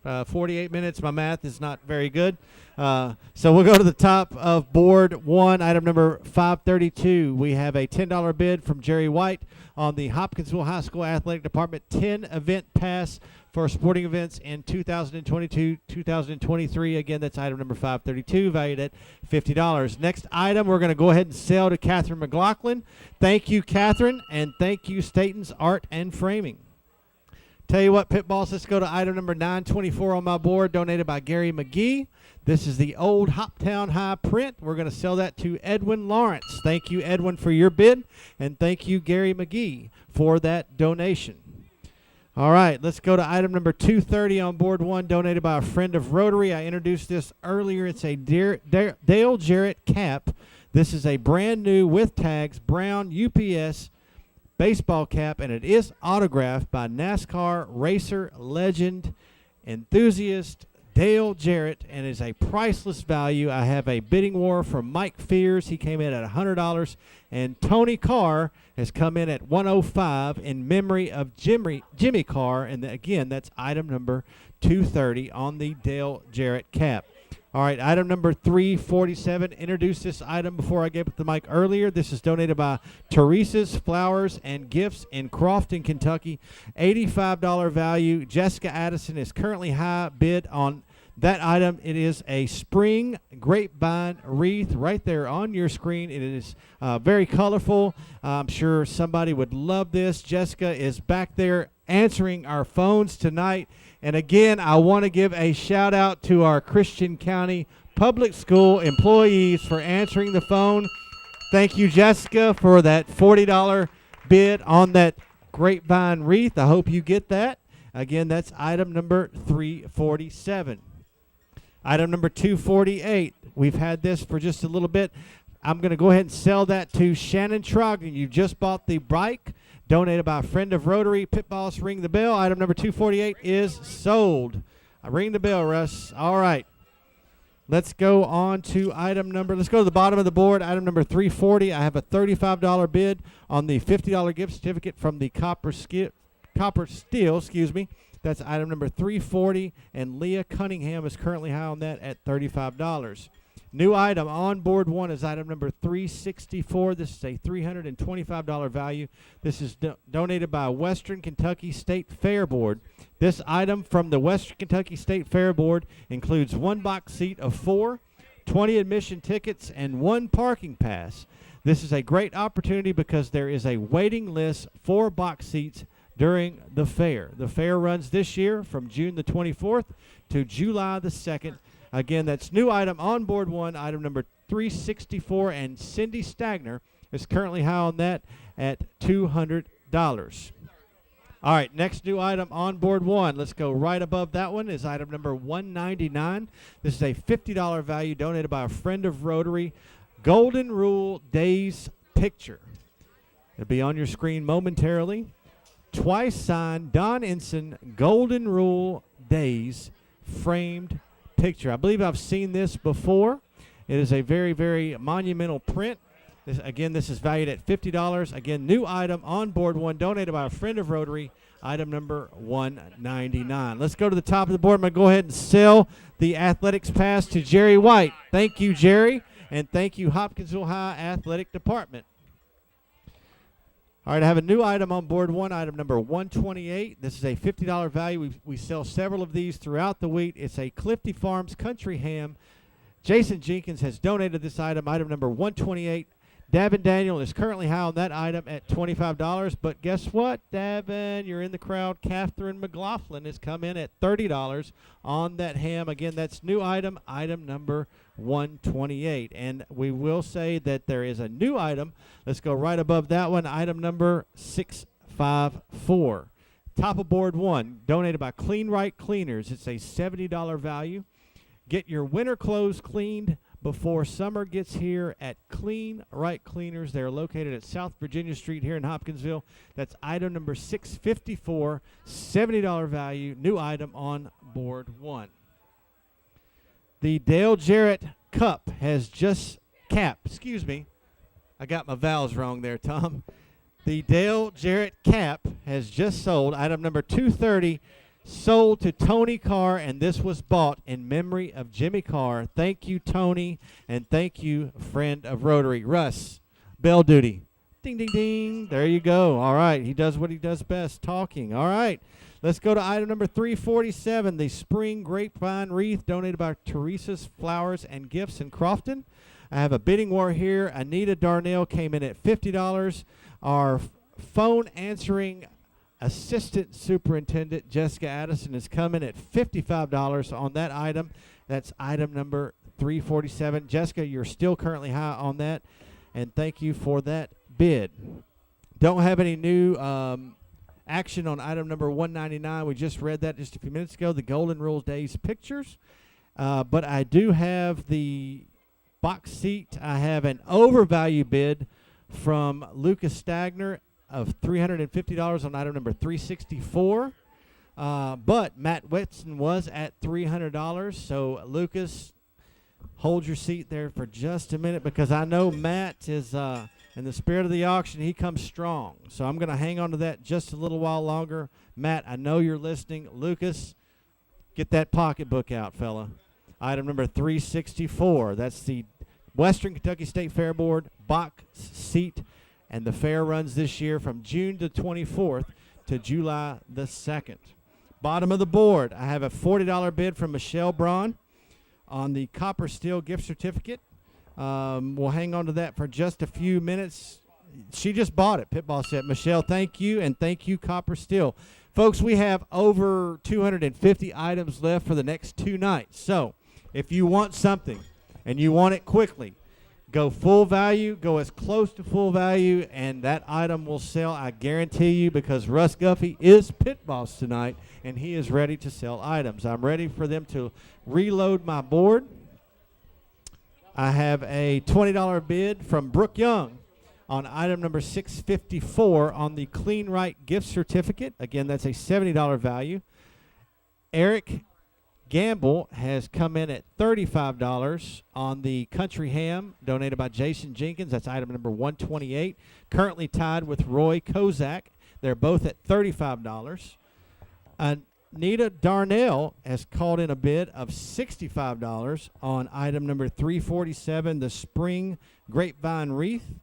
48 minutes. My math is not very good. So we'll go to the top of board 1, item number 532. We have a $10 bid from Jerry White on the Hopkinsville High School Athletic Department 10 event pass for sporting events in 2022-2023. Again, that's item number 532, valued at $50. Next item, we're going to go ahead and sell to Catherine McLaughlin. Thank you, Catherine, and thank you, Staten's Art and Framing. Tell you what, Pit Boss, let's go to item number 924 on my board, donated by Gary McGee. This is the old Hoptown High print. We're going to sell that to Edwin Lawrence. Thank you, Edwin, for your bid, and thank you, Gary McGee, for that donation. All right, let's go to item number 230 on board 1, donated by a friend of Rotary. I introduced this earlier. It's a Dale Jarrett cap. This is a brand new with tags brown UPS baseball cap, and it is autographed by NASCAR racer legend enthusiast Dale Jarrett, and is a priceless value. I have a bidding war from Mike Fears. He came in at $100, and Tony Carr has come in at $105 in memory of Jimmy Carr. And again, that's item number 230 on the Dale Jarrett cap. All right, item number 347. Introduced this item before I gave it the mic earlier. This is donated by Teresa's Flowers and Gifts in Crofton, Kentucky. $85 value. Jessica Addison is currently high bid on that item. It is a spring grapevine wreath right there on your screen. It is very colorful. I'm sure somebody would love this. Jessica is back there answering our phones tonight. And again, I want to give a shout out to our Christian County Public School employees for answering the phone. Thank you, Jessica, for that $40 bid on that grapevine wreath. I hope you get that. Again, that's item number 347. Item number 248. We've had this for just a little bit. I'm going to go ahead and sell that to Shannon Trogdon. You just bought the bike, donated by a friend of Rotary. Pit Boss, ring the bell. Item number 248 is sold. Ring the bell, Russ. All right. Let's go on to let's go to the bottom of the board. Item number 340. I have a $35 bid on the $50 gift certificate from the Copper Steel. That's item number 340, and Leah Cunningham is currently high on that at $35. New item on board 1 is item number 364. This is a $325 value. This is donated by Western Kentucky State Fair Board. This item from the Western Kentucky State Fair Board includes 1 box seat of 4, 20 admission tickets, and 1 parking pass. This is a great opportunity because there is a waiting list for box seats during the fair. The fair runs this year from June the 24th to July the 2nd. Again, that's new item on board 1, item number 364, and Cindy Stagner is currently high on that at $200. All right, next new item on board 1. Let's go right above that one is item number 199. This is a $50 value donated by a friend of Rotary, Golden Rule Days picture. It'll be on your screen momentarily. Twice signed Don Ensign Golden Rule Days framed picture. I believe I've seen this before. It is a very, very monumental print. This is valued at $50. Again, new item on board 1, donated by a friend of Rotary, item number 199. Let's go to the top of the board. I'm going to go ahead and sell the athletics pass to Jerry White. Thank you, Jerry, and thank you, Hopkinsville High Athletic Department. All right, I have a new item on board 1, item number 128. This is a $50 value. We sell several of these throughout the week. It's a Clifty Farms country ham. Jason Jenkins has donated this item, item number 128. Davin Daniel is currently high on that item at $25. But guess what, Davin? You're in the crowd. Catherine McLaughlin has come in at $30 on that ham. Again, that's new item, item number 128. And we will say that there is a new item. Let's go right above that one, item number 654. Top of board 1, donated by Clean Right Cleaners. It's a $70 value. Get your winter clothes cleaned before summer gets here at Clean Right Cleaners. They're located at South Virginia Street here in Hopkinsville. That's item number 654, $70 value, new item on board 1. The Dale Jarrett Cup has just I got my vowels wrong there, Tom. The Dale Jarrett Cap has just sold, item number 230, sold to Tony Carr, and this was bought in memory of Jimmy Carr. Thank you, Tony, and thank you, friend of Rotary. Russ, bell duty. Ding, ding, ding. There you go. All right, he does what he does best, talking. All right, let's go to item number 347, the Spring Grapevine Wreath, donated by Teresa's Flowers and Gifts in Crofton. I have a bidding war here. Anita Darnell came in at $50. Our phone answering Assistant Superintendent Jessica Addison is coming at $55 on that item. That's item number 347. Jessica, you're still currently high on that, and thank you for that bid. Don't have any new action on item number 199. We just read that just a few minutes ago, the Golden Rule Days pictures. But I do have the box seat. I have an overvalue bid from Lucas Stagner of $350 on item number 364. But Matt Whitson was at $300. So, Lucas, hold your seat there for just a minute because I know Matt is, in the spirit of the auction, he comes strong. So, I'm going to hang on to that just a little while longer. Matt, I know you're listening. Lucas, get that pocketbook out, fella. Item number 364. That's the Western Kentucky State Fair Board box seat. And the fair runs this year from June the 24th to July the 2nd. Bottom of the board, I have a $40 bid from Michelle Braun on the Copper Steel gift certificate. We'll hang on to that for just a few minutes. She just bought it, Pitball said. Michelle, thank you, and thank you, Copper Steel. Folks, we have over 250 items left for the next 2 nights. So if you want something and you want it quickly, go full value, go as close to full value, and that item will sell, I guarantee you, because Russ Guffey is pit boss tonight, and he is ready to sell items. I'm ready for them to reload my board. I have a $20 bid from Brooke Young on item number 654 on the Clean Right gift certificate. Again, that's a $70 value. Eric Gamble has come in at $35 on the Country Ham, donated by Jason Jenkins. That's item number 128. Currently tied with Roy Kozak. They're both at $35. Nita Darnell has called in a bid of $65 on item number 347, the spring grapevine wreath.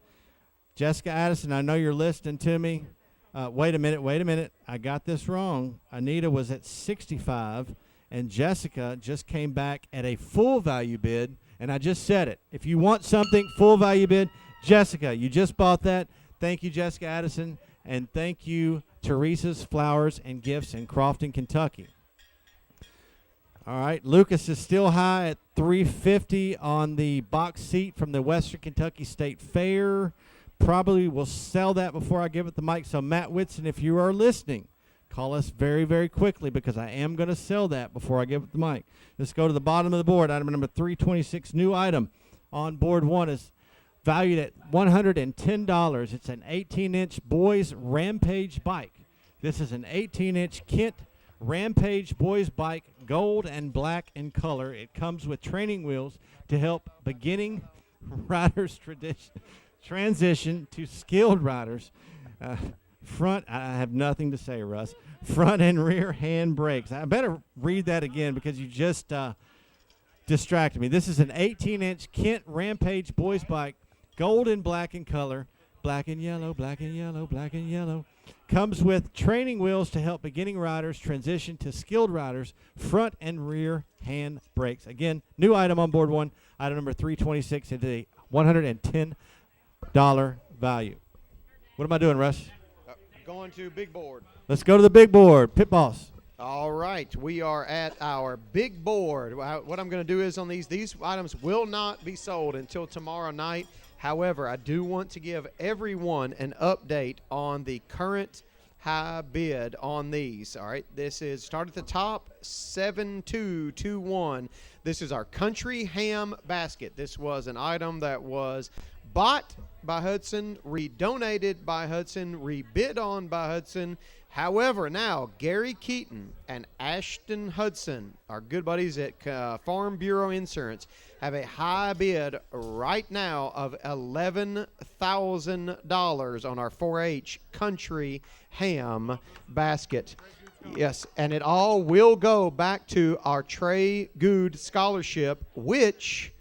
Jessica Addison, I know you're listening to me. Wait a minute. I got this wrong. Anita was at 65, and Jessica just came back at a full value bid, and I just said it. If you want something, full value bid, Jessica, you just bought that. Thank you, Jessica Addison, and thank you, Teresa's Flowers and Gifts in Crofton, Kentucky. All right, Lucas is still high at $350 on the box seat from the Western Kentucky State Fair. Probably will sell that before I give it the mic. So, Matt Whitson, if you are listening, call us very, very quickly because I am going to sell that before I give it the mic. Let's go to the bottom of the board. Item number 326, new item on board one is valued at $110. It's an 18-inch boys Rampage bike. This is an 18-inch Kent Rampage boys bike, gold and black in color. It comes with training wheels to help beginning riders transition to skilled riders. I have nothing to say, Russ. Front and rear hand brakes. I better read that again because you just distracted me. This is an 18-inch Kent Rampage boys bike, gold and black in color, black and yellow, black and yellow, black and yellow. Comes with training wheels to help beginning riders transition to skilled riders, front and rear hand brakes. Again, new item on board one, item number 326 at a $110 value. What am I doing, Russ? Going to big board. Let's go to the big board. Pit boss. All right, we are at our big board. What I'm going to do is on these items will not be sold until tomorrow night. However, I do want to give everyone an update on the current high bid on these. All right, this is start at the top, 7221. This is our country ham basket. This was an item that was bought by Hudson, redonated by Hudson, rebid on by Hudson. However, now Gary Keaton and Ashton Hudson, our good buddies at Farm Bureau Insurance, have a high bid right now of $11,000 on our 4-H country ham basket. Yes, and it all will go back to our Trey Good Scholarship, which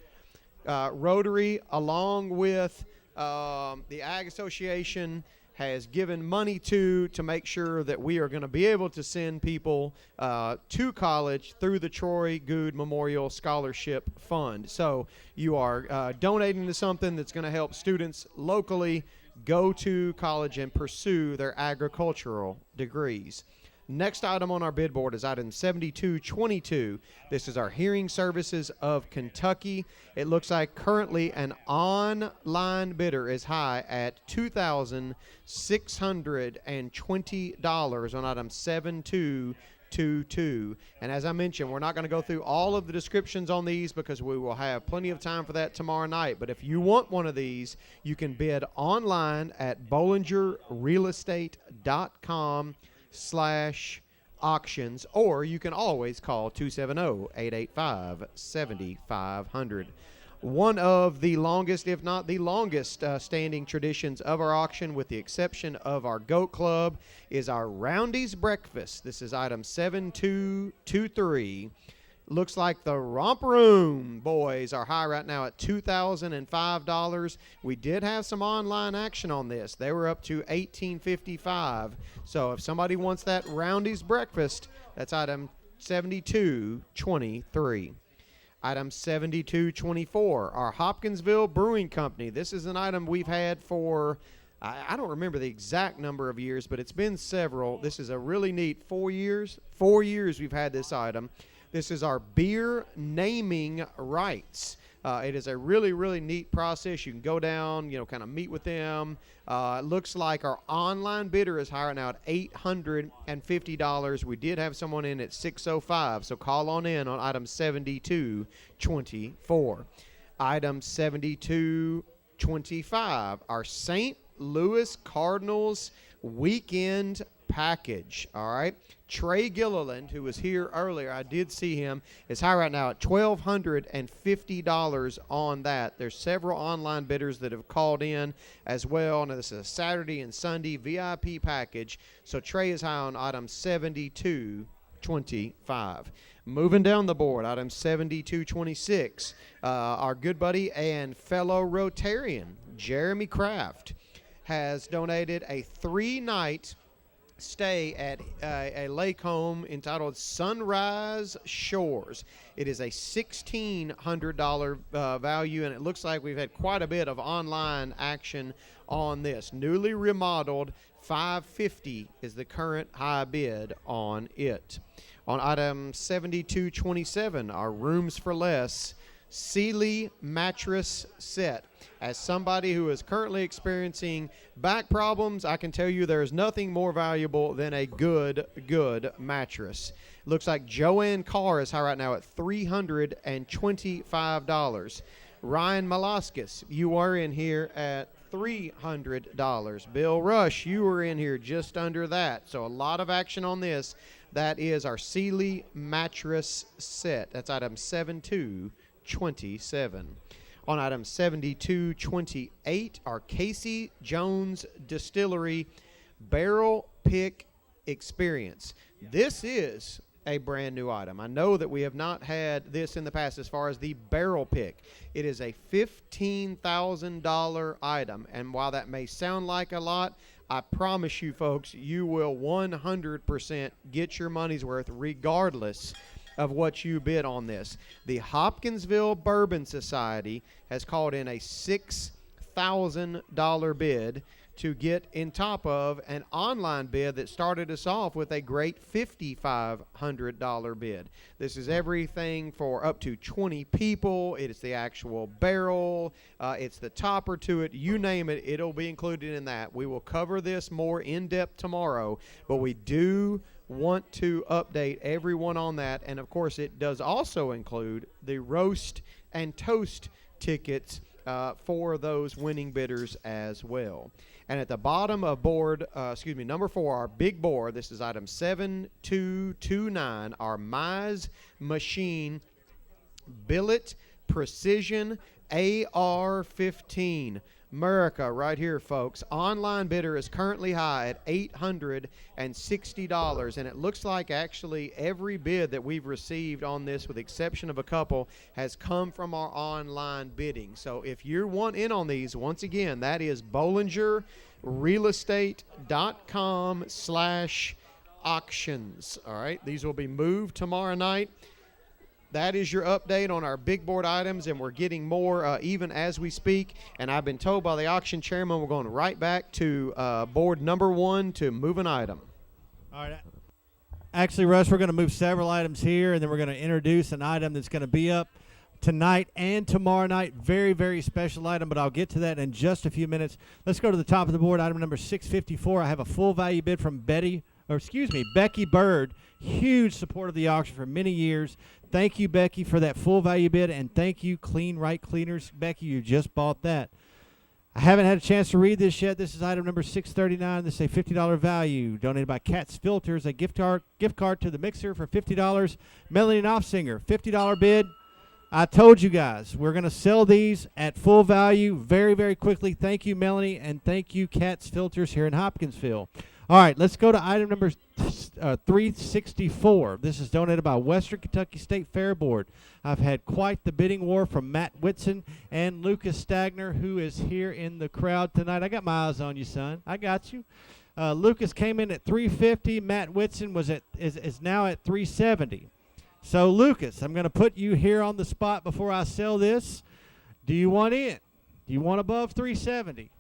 Rotary, along with the Ag Association, has given money to make sure that we are going to be able to send people to college through the Troy Good Memorial Scholarship Fund. So you are donating to something that's going to help students locally go to college and pursue their agricultural degrees. Next item on our bid board is item 7222. This is our Hearing Services of Kentucky. It looks like currently an online bidder is high at $2,620 on item 7222. And as I mentioned, we're not going to go through all of the descriptions on these because we will have plenty of time for that tomorrow night. But if you want one of these, you can bid online at BollingerRealEstate.com/auctions, or you can always call 270-885-7500. One of the longest, if not the longest, standing traditions of our auction, with the exception of our Goat Club, is our Roundy's Breakfast. This is item 7223. Looks like the Romper Room boys are high right now at $2,005. We did have some online action on this. They were up to $1,855. So if somebody wants that Roundy's Breakfast, that's item 7223. Item 7224, our Hopkinsville Brewing Company. This is an item we've had for, I don't remember the exact number of years, but it's been several. This is a really neat 4 years. 4 years we've had this item. This is our beer naming rights. It is a really, really neat process. You can go down, kind of meet with them. It looks like our online bidder is higher now at $850. We did have someone in at $605, so call on in on item 7224. Item 7225, our St. Louis Cardinals weekend package. All right, Trey Gilliland, who was here earlier, I did see him, is high right now at $1,250 on that. There's several online bidders that have called in as well. Now, this is a Saturday and Sunday VIP package, so Trey is high on item 7225. 25. Moving down the board, item 7226, our good buddy and fellow Rotarian, Jeremy Kraft, has donated a 3-night stay at a lake home entitled Sunrise Shores. It is a $1,600 value, and it looks like we've had quite a bit of online action on this. Newly remodeled, $550 is the current high bid on it. On item 7227, our Rooms for Less Sealy mattress set. As somebody who is currently experiencing back problems, I can tell you there is nothing more valuable than a good mattress. Looks like Joanne Carr is high right now at $325. Ryan Malaskis, you are in here at $300. Bill Rush, you were in here just under that. So a lot of action on this. That is our Sealy mattress set. That's item 7227. On item 7228, our Casey Jones Distillery Barrel Pick Experience. This is a brand new item. I know that we have not had this in the past as far as the barrel pick. It is a $15,000 item, and while that may sound like a lot, I promise you folks, you will 100% get your money's worth regardless of what you bid on this. The Hopkinsville Bourbon Society has called in a $6,000 bid to get in top of an online bid that started us off with a great $5,500 bid. This is everything for up to 20 people. It is the actual barrel. It's the topper to it. You name it, it'll be included in that. We will cover this more in depth tomorrow, but we do want to update everyone on that. And of course, it does also include the roast and toast tickets for those winning bidders as well. And at the bottom of board, number 4, our big board, this is item 7229, our Mize Machine Billet Precision AR-15. America, right here, folks. Online bidder is currently high at $860, and it looks like actually every bid that we've received on this, with the exception of a couple, has come from our online bidding. So if you want in on these, once again, that is BollingerRealestate.com/auctions. All right, these will be moved tomorrow night. That is your update on our big board items, and we're getting more even as we speak. And I've been told by the auction chairman we're going right back to board number 1 to move an item. All right. Actually, Russ, we're going to move several items here, and then we're going to introduce an item that's going to be up tonight and tomorrow night. Very, very special item, but I'll get to that in just a few minutes. Let's go to the top of the board, item number 654. I have a full value bid from Becky Bird. Huge support of the auction for many years. Thank you, Becky, for that full value bid, and thank you, Clean Right Cleaners. Becky, you just bought that. I haven't had a chance to read this yet. This is item number 639. This is a $50 value donated by Cat's Filters, a gift card to the mixer for $50. Melanie Knopfsinger, $50 bid. I told you guys we're going to sell these at full value very, very quickly. Thank you, Melanie, and thank you, Cat's Filters here in Hopkinsville. All right, let's go to item number 364. This is donated by Western Kentucky State Fair Board. I've had quite the bidding war from Matt Whitson and Lucas Stagner, who is here in the crowd tonight. I got my eyes on you, son. I got you. Lucas came in at $350. Matt Whitson is now at $370. So, Lucas, I'm going to put you here on the spot before I sell this. Do you want in? Do you want above $370?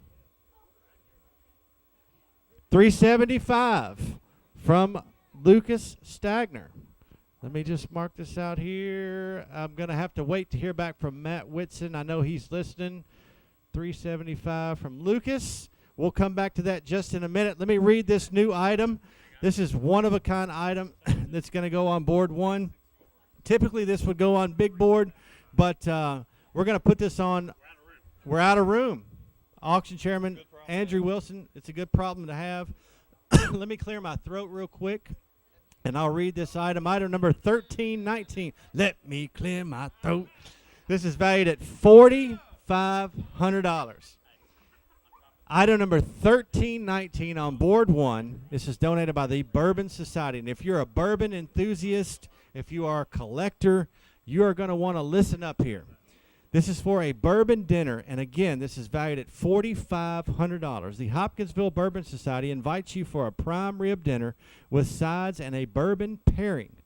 $375 from Lucas Stagner. Let me just mark this out here. I'm going to have to wait to hear back from Matt Whitson. I know he's listening. $375 from Lucas. We'll come back to that just in a minute. Let me read this new item. This is one-of-a-kind item that's going to go on board 1. Typically, this would go on big board, but we're going to put this on. We're out of room. Auction Chairman Andrew Wilson, it's a good problem to have. Let me clear my throat real quick, and I'll read this item. Item number 1319. Let me clear my throat. This is valued at $4,500. Item number 1319 on board 1. This is donated by the Bourbon Society. And if you're a bourbon enthusiast, if you are a collector, you are going to want to listen up here. This is for a bourbon dinner, and again, this is valued at $4,500. The Hopkinsville Bourbon Society invites you for a prime rib dinner with sides and a bourbon pairing.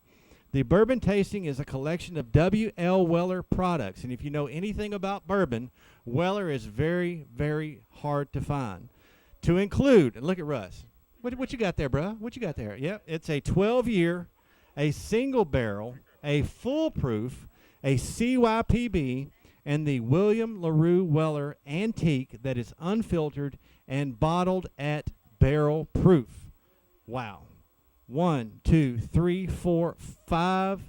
The bourbon tasting is a collection of W.L. Weller products, and if you know anything about bourbon, Weller is very, very hard to find. To include, and look at Russ. What you got there, bruh? What you got there? Yep, it's a 12-year, a single barrel, a full proof, a CYPB, and the William LaRue Weller Antique that is unfiltered and bottled at barrel proof. Wow. 1, 2, 3, 4, 5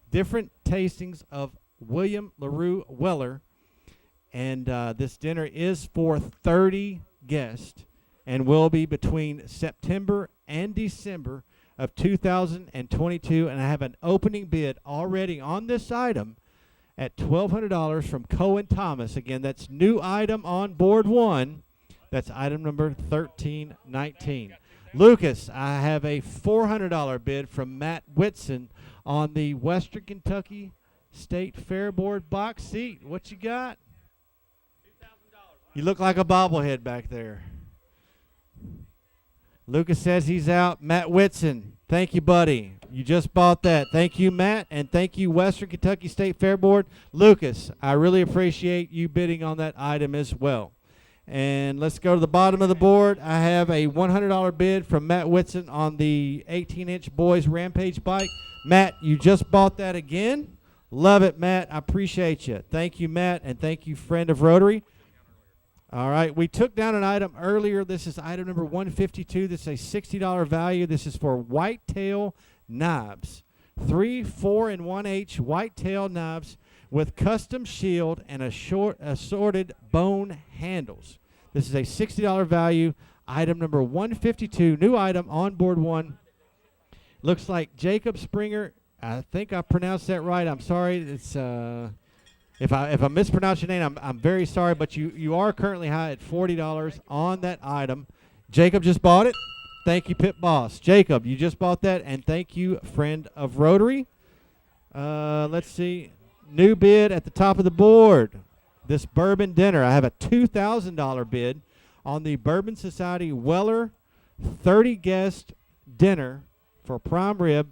different tastings of William LaRue Weller. And this dinner is for 30 guests and will be between September and December of 2022. And I have an opening bid already on this item at $1,200 from Cohen Thomas. Again, that's new item on board 1. That's item number 1319. Lucas, I have a $400 bid from Matt Whitson on the Western Kentucky State Fair Board box seat. What you got? You look like a bobblehead back there. Lucas says he's out. Matt Whitson, thank you, buddy. You just bought that. Thank you, Matt, and thank you, Western Kentucky State Fair Board. Lucas, I really appreciate you bidding on that item as well. And let's go to the bottom of the board. I have a $100 bid from Matt Whitson on the 18-inch Boys Rampage bike. Matt, you just bought that again. Love it, Matt. I appreciate you. Thank you, Matt, and thank you, friend of Rotary. All right, we took down an item earlier. This is item number 152. This is a $60 value. This is for whitetail knives. 3, 4, and 1/8 whitetail knives with custom shield and assorted bone handles. This is a $60 value. Item number 152, new item on board 1. Looks like Jacob Springer. I think I pronounced that right. I'm sorry. It's if I mispronounce your name, I'm very sorry. But you are currently high at $40 on that item. Jacob just bought it. Thank you, Pit Boss. Jacob, you just bought that, and thank you, friend of Rotary. Let's see. New bid at the top of the board. This bourbon dinner. I have a $2,000 bid on the Bourbon Society Weller 30-guest dinner for prime rib.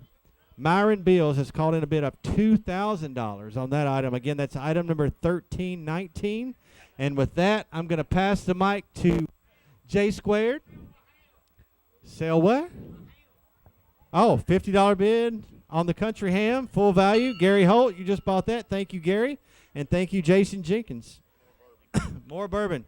Myron Beals has called in a bid of $2,000 on that item. Again, that's item number 1319. And with that, I'm going to pass the mic to J Squared. Sell what? Oh, $50 bid on the Country Ham, full value. Gary Holt, you just bought that. Thank you, Gary. And thank you, Jason Jenkins. More bourbon.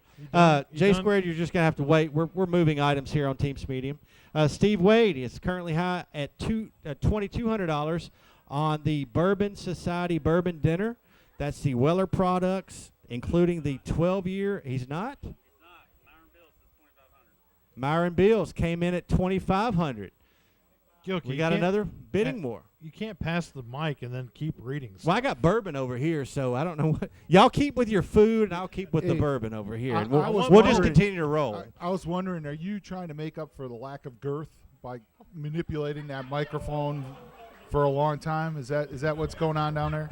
J Squared, you're just going to have to wait. We're moving items here on Teams Medium. Steve Wade is currently high at $2,200 on the Bourbon Society Bourbon Dinner. That's the Weller products, including the 12-year. He's not? He's not. Myron Beals is $2,500. Myron Beals came in at $2,500. Gilkey, We got another bidding war. You can't pass the mic and then keep reading. Well, I got bourbon over here, so I don't know what. Y'all keep with your food, and I'll keep with the bourbon over here. And we'll just continue to roll. I was wondering, are you trying to make up for the lack of girth by manipulating that microphone for a long time? Is that what's going on down there?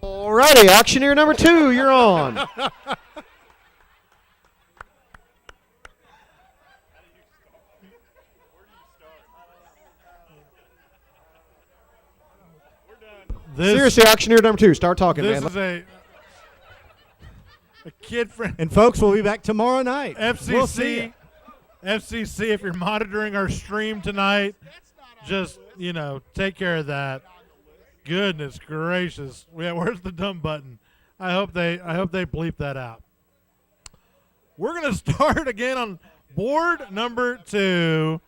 Alrighty, auctioneer number 2, you're on. Seriously, auctioneer number 2, start talking, this man. This is a kid friend. And folks, we'll be back tomorrow night. FCC, FCC, if you're monitoring our stream tonight, just, take care of that. Goodness gracious. Yeah, where's the dumb button? I hope they bleep that out. We're going to start again on board number 2,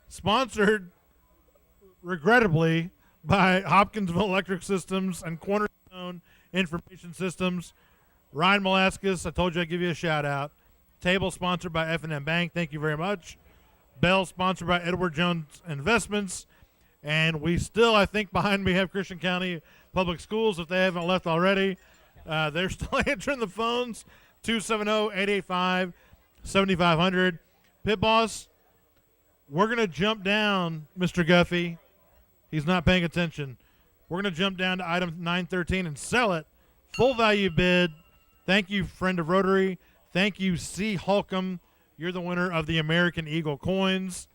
sponsored, regrettably, by Hopkinsville Electric Systems and Cornerstone Information Systems. Ryan Malaskis, I told you I'd give you a shout-out. Table sponsored by F&M Bank. Thank you very much. Bell sponsored by Edward Jones Investments. And we still, I think, behind me have Christian County Public Schools, if they haven't left already. They're still answering the phones, 270-885-37 $7,500. Pit Boss, we're going to jump down, Mr. Guffey. He's not paying attention. We're going to jump down to item 913 and sell it. Full value bid. Thank you, friend of Rotary. Thank you, C. Holcomb. You're the winner of the American Eagle coins.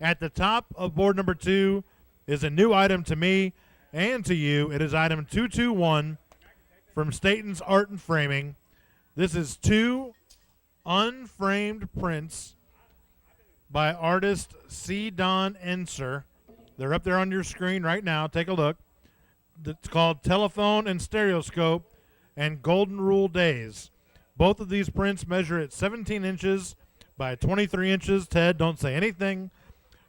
At the top of board number 2 is a new item to me and to you. It is item 221 from Staten's Art and Framing. This is 2 unframed prints by artist C. Don Enser. They're up there on your screen right now. Take a look. It's called Telephone and Stereoscope and Golden Rule Days. Both of these prints measure at 17 inches by 23 inches. Ted, don't say anything.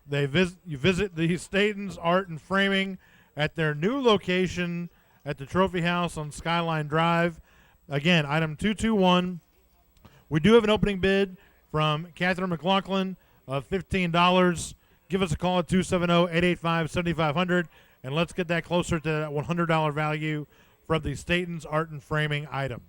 You visit the Staten's Art and Framing at their new location at the Trophy House on Skyline Drive. Again, item 221. We do have an opening bid from Catherine McLaughlin of $15. Give us a call at 270-885-7500, and let's get that closer to that $100 value from the Staten's Art and Framing item.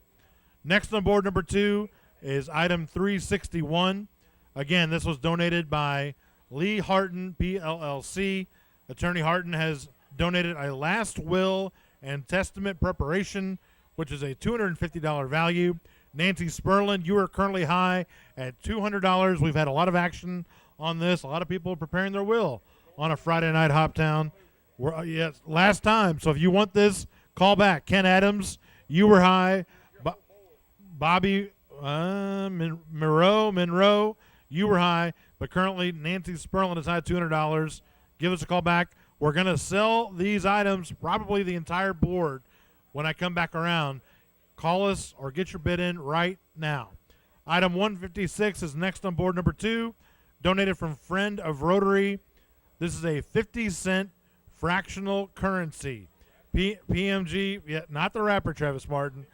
Next on board number 2 is item 361. Again, this was donated by Lee Harton, PLLC. Attorney Harton has donated a last will and testament preparation, which is a $250 value. Nancy Sperlin, you are currently high at $200. We've had a lot of action on this. A lot of people are preparing their will on a Friday night Hoptown. Yes, last time. So if you want this, call back. Ken Adams, you were high. Bobby Monroe, you were high. But currently, Nancy Sperlin is high at $200. Give us a call back. We're going to sell these items, probably the entire board, when I come back around. Call us or get your bid in right now. Item 156 is next on board number 2, donated from Friend of Rotary. This is a 50-cent fractional currency. PMG, yeah, not the rapper, Travis Martin.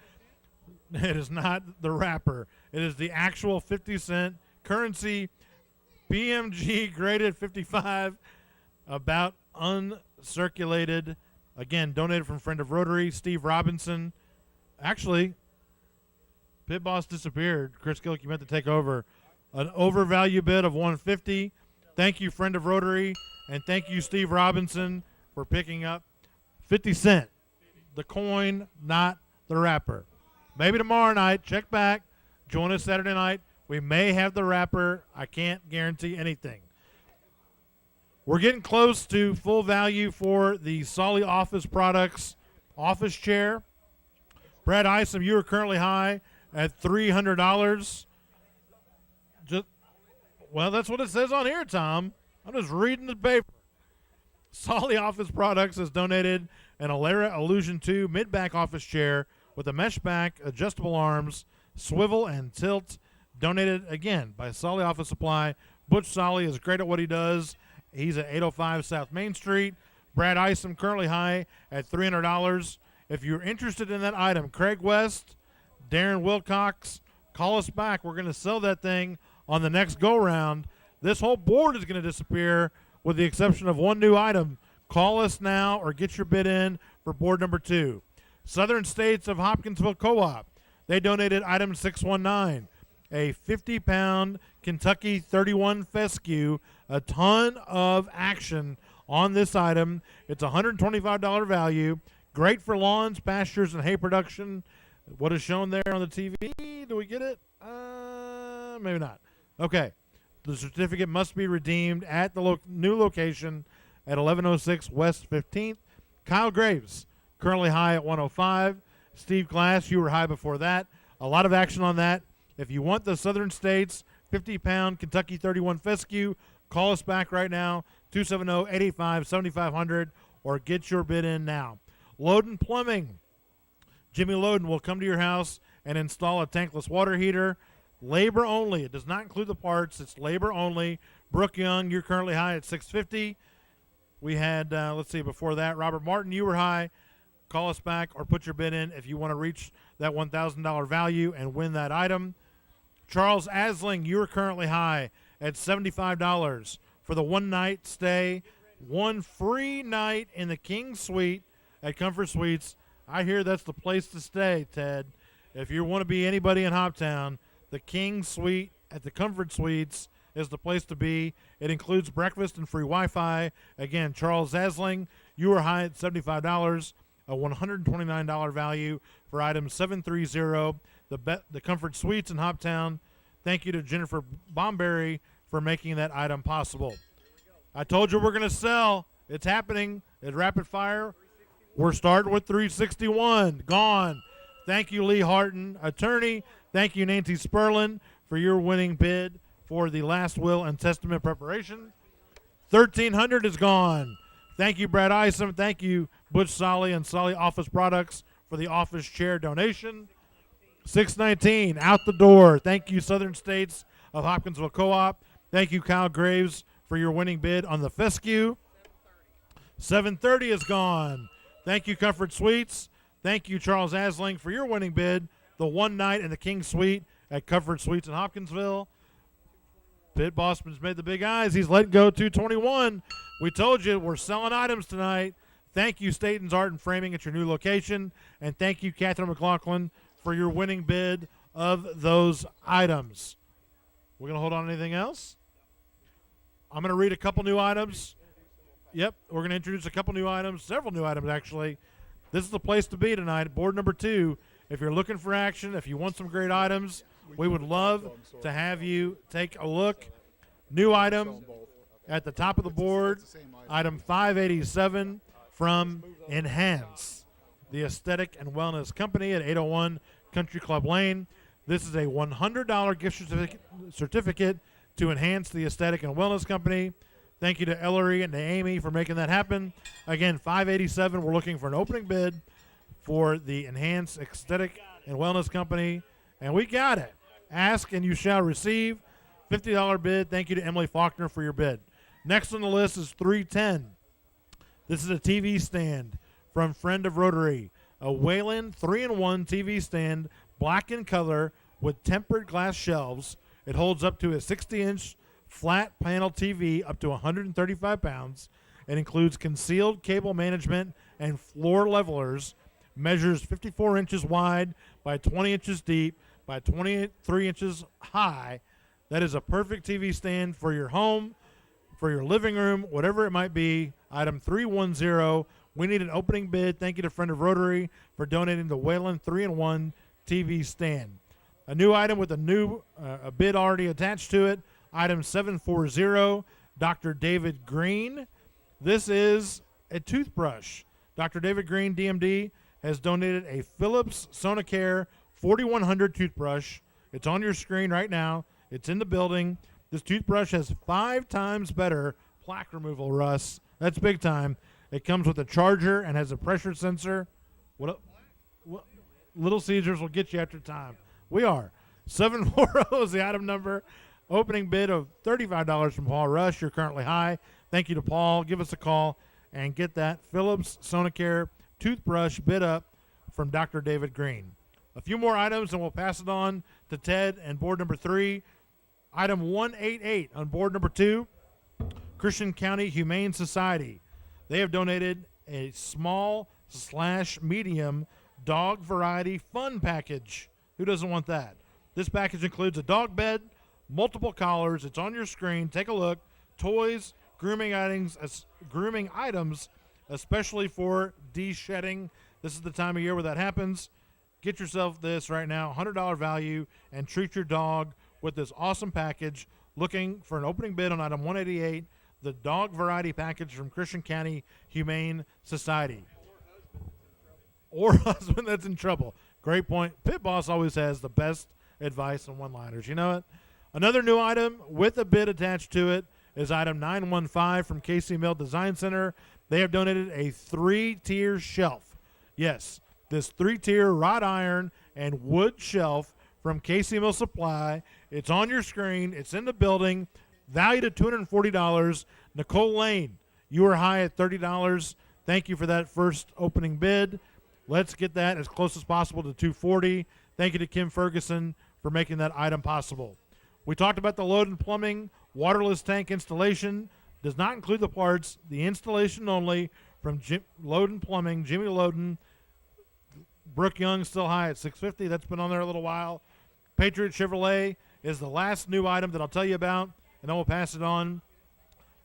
It is not the rapper. It is the actual 50-cent currency. PMG graded 55, about uncirculated. Again, donated from Friend of Rotary, Steve Robinson. Actually, Pit Boss disappeared. Chris Gillick, you meant to take over. An overvalue bid of $150. Thank you, Friend of Rotary, and thank you, Steve Robinson, for picking up 50 cent. The coin, not the rapper. Maybe tomorrow night, check back. Join us Saturday night. We may have the rapper. I can't guarantee anything. We're getting close to full value for the Solly Office Products office chair. Brad Isom, you are currently high at $300. Well, that's what it says on here, Tom. I'm just reading the paper. Solly Office Products has donated an Alara Illusion 2 mid-back office chair with a mesh back, adjustable arms, swivel, and tilt. Donated, again, by Solly Office Supply. Butch Solly is great at what he does. He's at 805 South Main Street. Brad Isom currently high at $300. If you're interested in that item, Craig West, Darren Wilcox, call us back. We're going to sell that thing on the next go-round. This whole board is going to disappear with the exception of one new item. Call us now or get your bid in for board number 2. Southern States of Hopkinsville Co-op. They donated item 619, a 50-pound Kentucky 31 fescue. A ton of action on this item. It's a $125 value. Great for lawns, pastures, and hay production. What is shown there on the TV? Do we get it? Maybe not. Okay. The certificate must be redeemed at the new location at 1106 West 15th. Kyle Graves, currently high at 105. Steve Glass, you were high before that. A lot of action on that. If you want the Southern States 50-pound Kentucky 31 fescue, call us back right now, 270-885-7500, or get your bid in now. Loden Plumbing. Jimmy Loden will come to your house and install a tankless water heater. Labor only. It does not include the parts. It's labor only. Brooke Young, you're currently high at $650. We had, let's see, before that, Robert Martin, you were high. Call us back or put your bid in if you want to reach that $1,000 value and win that item. Charles Asling, you are currently high at $75 for the one-night stay. One free night in the King Suite at Comfort Suites. I hear that's the place to stay, Ted. If you want to be anybody in Hoptown, the King Suite at the Comfort Suites is the place to be. It includes breakfast and free Wi-Fi. Again, Charles Zasling, you are high at $75, a $129 value for item 730, the Comfort Suites in Hoptown. Thank you to Jennifer Bomberry for making that item possible. I told you we're going to sell. It's happening at Rapid Fire. We're starting with 361. Gone. Thank you, Lee Harton, attorney. Thank you, Nancy Sperlin, for your winning bid for the last will and testament preparation. 1,300 is gone. Thank you, Brad Isom. Thank you, Butch Solly and Solly Office Products for the office chair donation. 619 out the door. Thank you, Southern States of Hopkinsville Co-op. Thank you, Kyle Graves, for your winning bid on the fescue. 730 is gone. Thank you, Comfort Suites. Thank you, Charles Asling, for your winning bid, the one night in the King Suite at Comfort Suites in Hopkinsville. Pit Bossman's made the big eyes. He's let go 221. We told you we're selling items tonight. Thank you, Staten's Art and Framing at your new location. And thank you, Catherine McLaughlin, for your winning bid of those items. We're going to hold on to anything else? I'm going to read a couple new items. Yep, we're going to introduce a couple new items, several new items, actually. This is the place to be tonight, board number 2. If you're looking for action, if you want some great items, we would love to have you take a look. New item at the top of the board, item 587 from Enhance, the Aesthetic and Wellness Company at 801 Country Club Lane. This is a $100 gift certificate to Enhance the Aesthetic and Wellness Company. Thank you to Ellery and to Amy for making that happen. Again, 587. We're looking for an opening bid for the Enhanced Aesthetic and Wellness Company, and we got it. Ask and you shall receive. $50 bid. Thank you to Emily Faulkner for your bid. Next on the list is 310. This is a TV stand from Friend of Rotary. A Wayland 3-in-1 TV stand, black in color with tempered glass shelves. It holds up to a 60-inch flat panel TV up to 135 pounds. It includes concealed cable management and floor levelers. Measures 54 inches wide by 20 inches deep by 23 inches high. That is a perfect TV stand for your home, for your living room, whatever it might be. Item 310. We need an opening bid. Thank you to Friend of Rotary for donating the Wayland 3-in-1 TV stand. A new item with a bid already attached to it. Item 740, Dr. David Green. This is a toothbrush. Dr. David Green, DMD, has donated a Philips Sonicare 4100 toothbrush. It's on your screen right now. It's in the building. This toothbrush has 5 times better plaque removal, Russ. That's big time. It comes with a charger and has a pressure sensor. What Little Caesars will get you after time. We are. 740 is the item number. Opening bid of $35 from Paul Rush. You're currently high. Thank you to Paul. Give us a call and get that Philips Sonicare toothbrush bid up from Dr. David Green. A few more items and we'll pass it on to Ted and board number 3. Item 188 on board number 2, Christian County Humane Society. They have donated a small/medium dog variety fun package. Who doesn't want that? This package includes a dog bed, multiple collars. It's on your screen. Take a look. Toys, grooming items, especially for de-shedding. This is the time of year where that happens. Get yourself this right now, $100 value, and treat your dog with this awesome package. Looking for an opening bid on item 188, the dog variety package from Christian County Humane Society. Or husband that's in trouble. Great point. Pit Boss always has the best advice and one-liners. You know it? Another new item with a bid attached to it is item 915 from KC Mill Design Center. They have donated a 3-tier shelf. Yes, this 3-tier wrought iron and wood shelf from KC Mill Supply. It's on your screen. It's in the building. Valued at $240. Nicole Lane, you are high at $30. Thank you for that first opening bid. Let's get that as close as possible to $240. Thank you to Kim Ferguson for making that item possible. We talked about the Loden Plumbing waterless tank installation. Does not include the parts. The installation only from Loden Plumbing, Jimmy Loden. Brooke Young still high at $650. That's been on there a little while. Patriot Chevrolet is the last new item that I'll tell you about, and then we'll pass it on.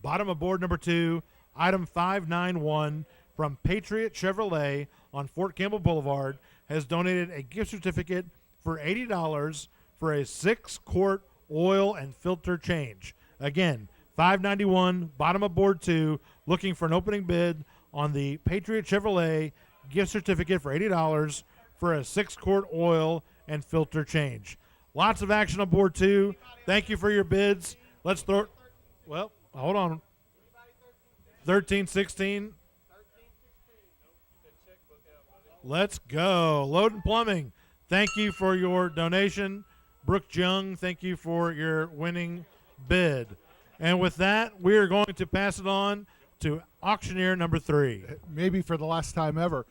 Bottom of board number 2, item 591 from Patriot Chevrolet on Fort Campbell Boulevard has donated a gift certificate for $80 for a 6-quart oil and filter change. Again, 591, bottom of board 2, looking for an opening bid on the Patriot Chevrolet gift certificate for $80 for a 6-quart oil and filter change. Lots of action on board 2. Thank you for your bids. Let's throw it. Well, hold on. 13, 16. Let's go. Loden Plumbing, thank you for your donation. Brooke Jung, thank you for your winning bid. And with that, we are going to pass it on to auctioneer number 3. Maybe for the last time ever.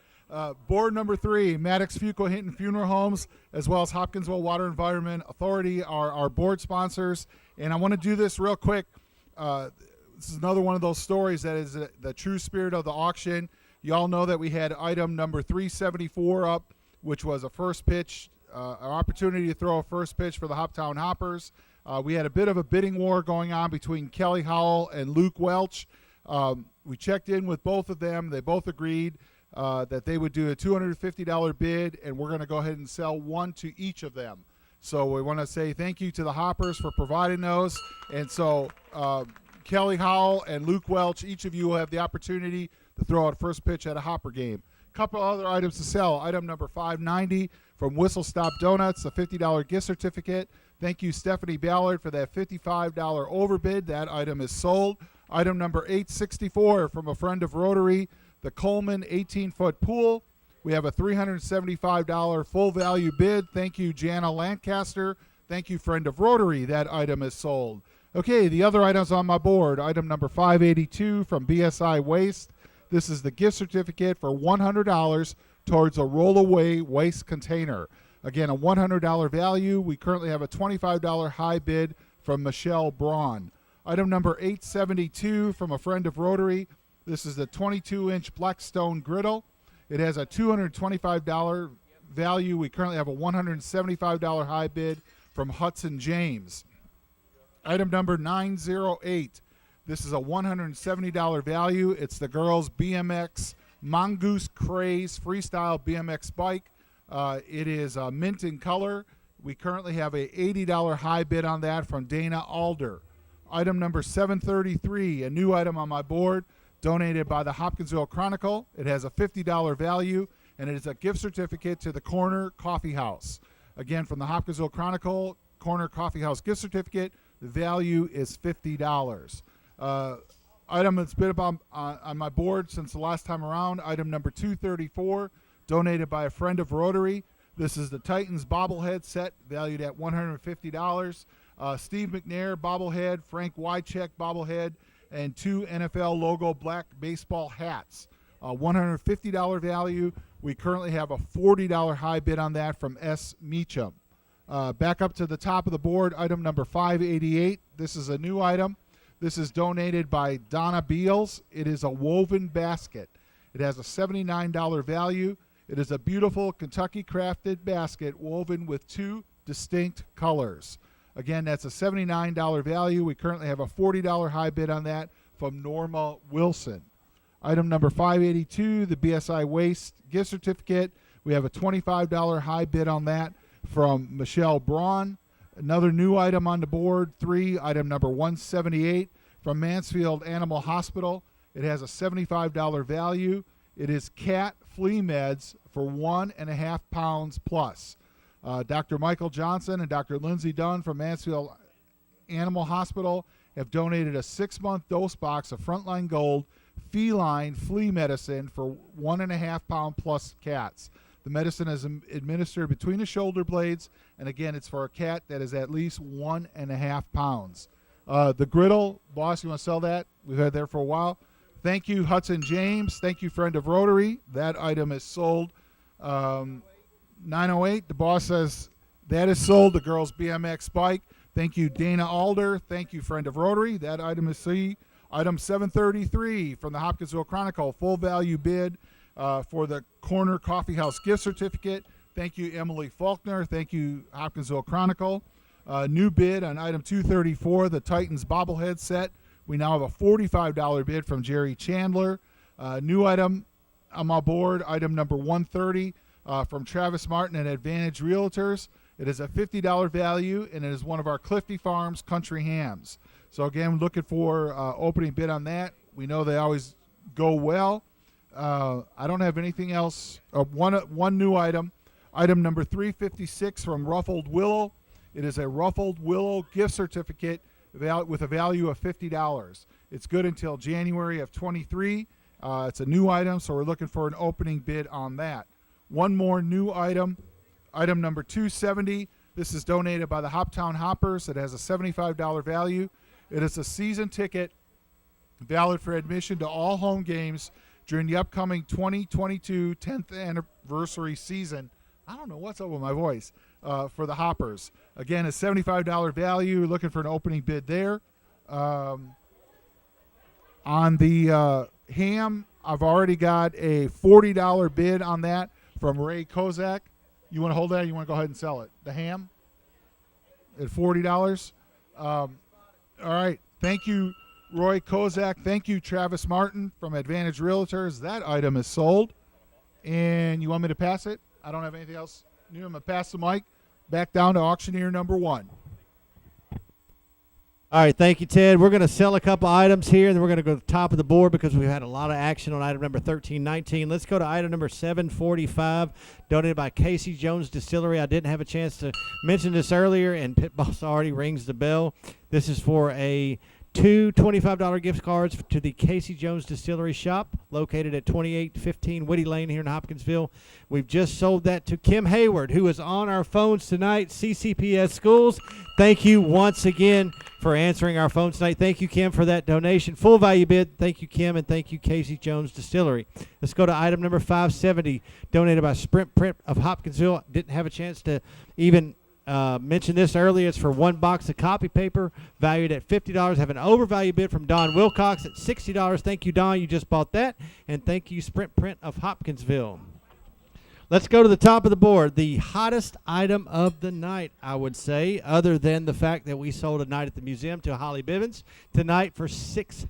Board number 3, Maddox Fuqua Hinton Funeral Homes, as well as Hopkinsville Water Environment Authority are our board sponsors. And I want to do this real quick. This is another one of those stories that is the true spirit of the auction. You all know that we had item number 374 up, which was a first pitch, an opportunity to throw a first pitch for the Hoptown Hoppers. We had a bit of a bidding war going on between Kelly Howell and Luke Welch. We checked in with both of them. They both agreed that they would do a $250 bid, and we're going to go ahead and sell one to each of them. So we want to say thank you to the Hoppers for providing those. And so Kelly Howell and Luke Welch, each of you will have the opportunity to throw out a first pitch at a Hopper game. A couple other items to sell. Item number 590 from Whistle Stop Donuts, a $50 gift certificate. Thank you, Stephanie Ballard, for that $55 overbid. That item is sold. Item number 864 from a friend of Rotary, the Coleman 18-foot pool. We have a $375 full value bid. Thank you, Jana Lancaster. Thank you, friend of Rotary. That item is sold. Okay, the other items on my board. Item number 582 from BSI Waste. This is the gift certificate for $100 towards a roll-away waste container. Again, a $100 value. We currently have a $25 high bid from Michelle Braun. Item number 872 from a friend of Rotary. This is the 22-inch Blackstone griddle. It has a $225 value. We currently have a $175 high bid from Hudson James. Item number 908. This is a $170 value. It's the girls' BMX Mongoose Craze Freestyle BMX bike. It is mint in color. We currently have a $80 high bid on that from Dana Alder. Item number 733, a new item on my board, donated by the Hopkinsville Chronicle. It has a $50 value, and it is a gift certificate to the Corner Coffee House. Again, from the Hopkinsville Chronicle, Corner Coffee House gift certificate, the value is $50. Item that's been up on my board since the last time around, item number 234, donated by a friend of Rotary. This is the Titans bobblehead set, valued at $150. Steve McNair bobblehead, Frank Wycheck bobblehead, and 2 NFL logo black baseball hats. $150 value. We currently have a $40 high bid on that from S. Meacham. Back up to the top of the board, item number 588. This is a new item. This is donated by Donna Beals. It is a woven basket. It has a $79 value. It is a beautiful Kentucky crafted basket woven with 2 distinct colors. Again, that's a $79 value. We currently have a $40 high bid on that from Norma Wilson. Item number 582, the BSI Waste gift certificate. We have a $25 high bid on that from Michelle Braun. Another new item on the board, 3, item number 178 from Mansfield Animal Hospital. It has a $75 value. It is cat flea meds for 1.5 pounds plus. Dr. Michael Johnson and Dr. Lindsay Dunn from Mansfield Animal Hospital have donated a 6-month dose box of Frontline Gold feline flea medicine for 1.5 pound plus cats. The medicine is administered between the shoulder blades, and again, it's for a cat that is at least 1.5 pounds. The griddle, boss, you want to sell that? We've had there for a while. Thank you, Hudson James. Thank you, friend of Rotary. That item is sold. 908, the boss says that is sold. The girls' BMX bike. Thank you, Dana Alder. Thank you, friend of Rotary. That item is C. Item 733 from the Hopkinsville Chronicle, full value bid for the Corner Coffee House gift certificate. Thank you, Emily Faulkner. Thank you, Hopkinsville Chronicle. New bid on item 234, the Titans bobblehead set. We now have a $45 bid from Jerry Chandler. New item on my board, item number 130 from Travis Martin at Advantage Realtors. It is a $50 value, and it is one of our Clifty Farms country hams. So again, looking for opening bid on that. We know they always go well. I don't have anything else. One new item. Item number 356 from Ruffled Willow. It is a Ruffled Willow gift certificate with a value of $50. It's good until January of 23. It's a new item, so we're looking for an opening bid on that. One more new item. Item number 270. This is donated by the Hoptown Hoppers. It has a $75 value. It is a season ticket valid for admission to all home games during the upcoming 2022 10th anniversary season. I don't know what's up with my voice for the Hoppers. Again, a $75 value. Looking for an opening bid there. On the ham, I've already got a $40 bid on that from Ray Kozak. You want to hold that, or you want to go ahead and sell it? The ham at $40. All right. Thank you, Roy Kozak. Thank you, Travis Martin from Advantage Realtors. That item is sold. And you want me to pass it? I don't have anything else new. I'm going to pass the mic back down to auctioneer number 1. All right, thank you, Ted. We're going to sell a couple items here, and then we're going to go to the top of the board because we've had a lot of action on item number 1319. Let's go to item number 745, donated by Casey Jones Distillery. I didn't have a chance to mention this earlier, and Pit Boss already rings the bell. This is for two $25 gift cards to the Casey Jones Distillery shop located at 2815 Whitty Lane here in Hopkinsville. We've just sold that to Kim Hayward, who is on our phones tonight, CCPS Schools. Thank you once again for answering our phone tonight. Thank you, Kim, for that donation. Full value bid. Thank you, Kim, and thank you, Casey Jones Distillery. Let's go to item number 570, donated by Sprint Print of Hopkinsville. Didn't have a chance to even mentioned this earlier. It's for one box of copy paper valued at $50. Have an overvalue bid from Don Wilcox at $60. Thank you, Don. You just bought that. And thank you, Sprint Print of Hopkinsville. Let's go to the top of the board. The hottest item of the night, I would say, other than the fact that we sold a night at the museum to Holly Bivens tonight for $600.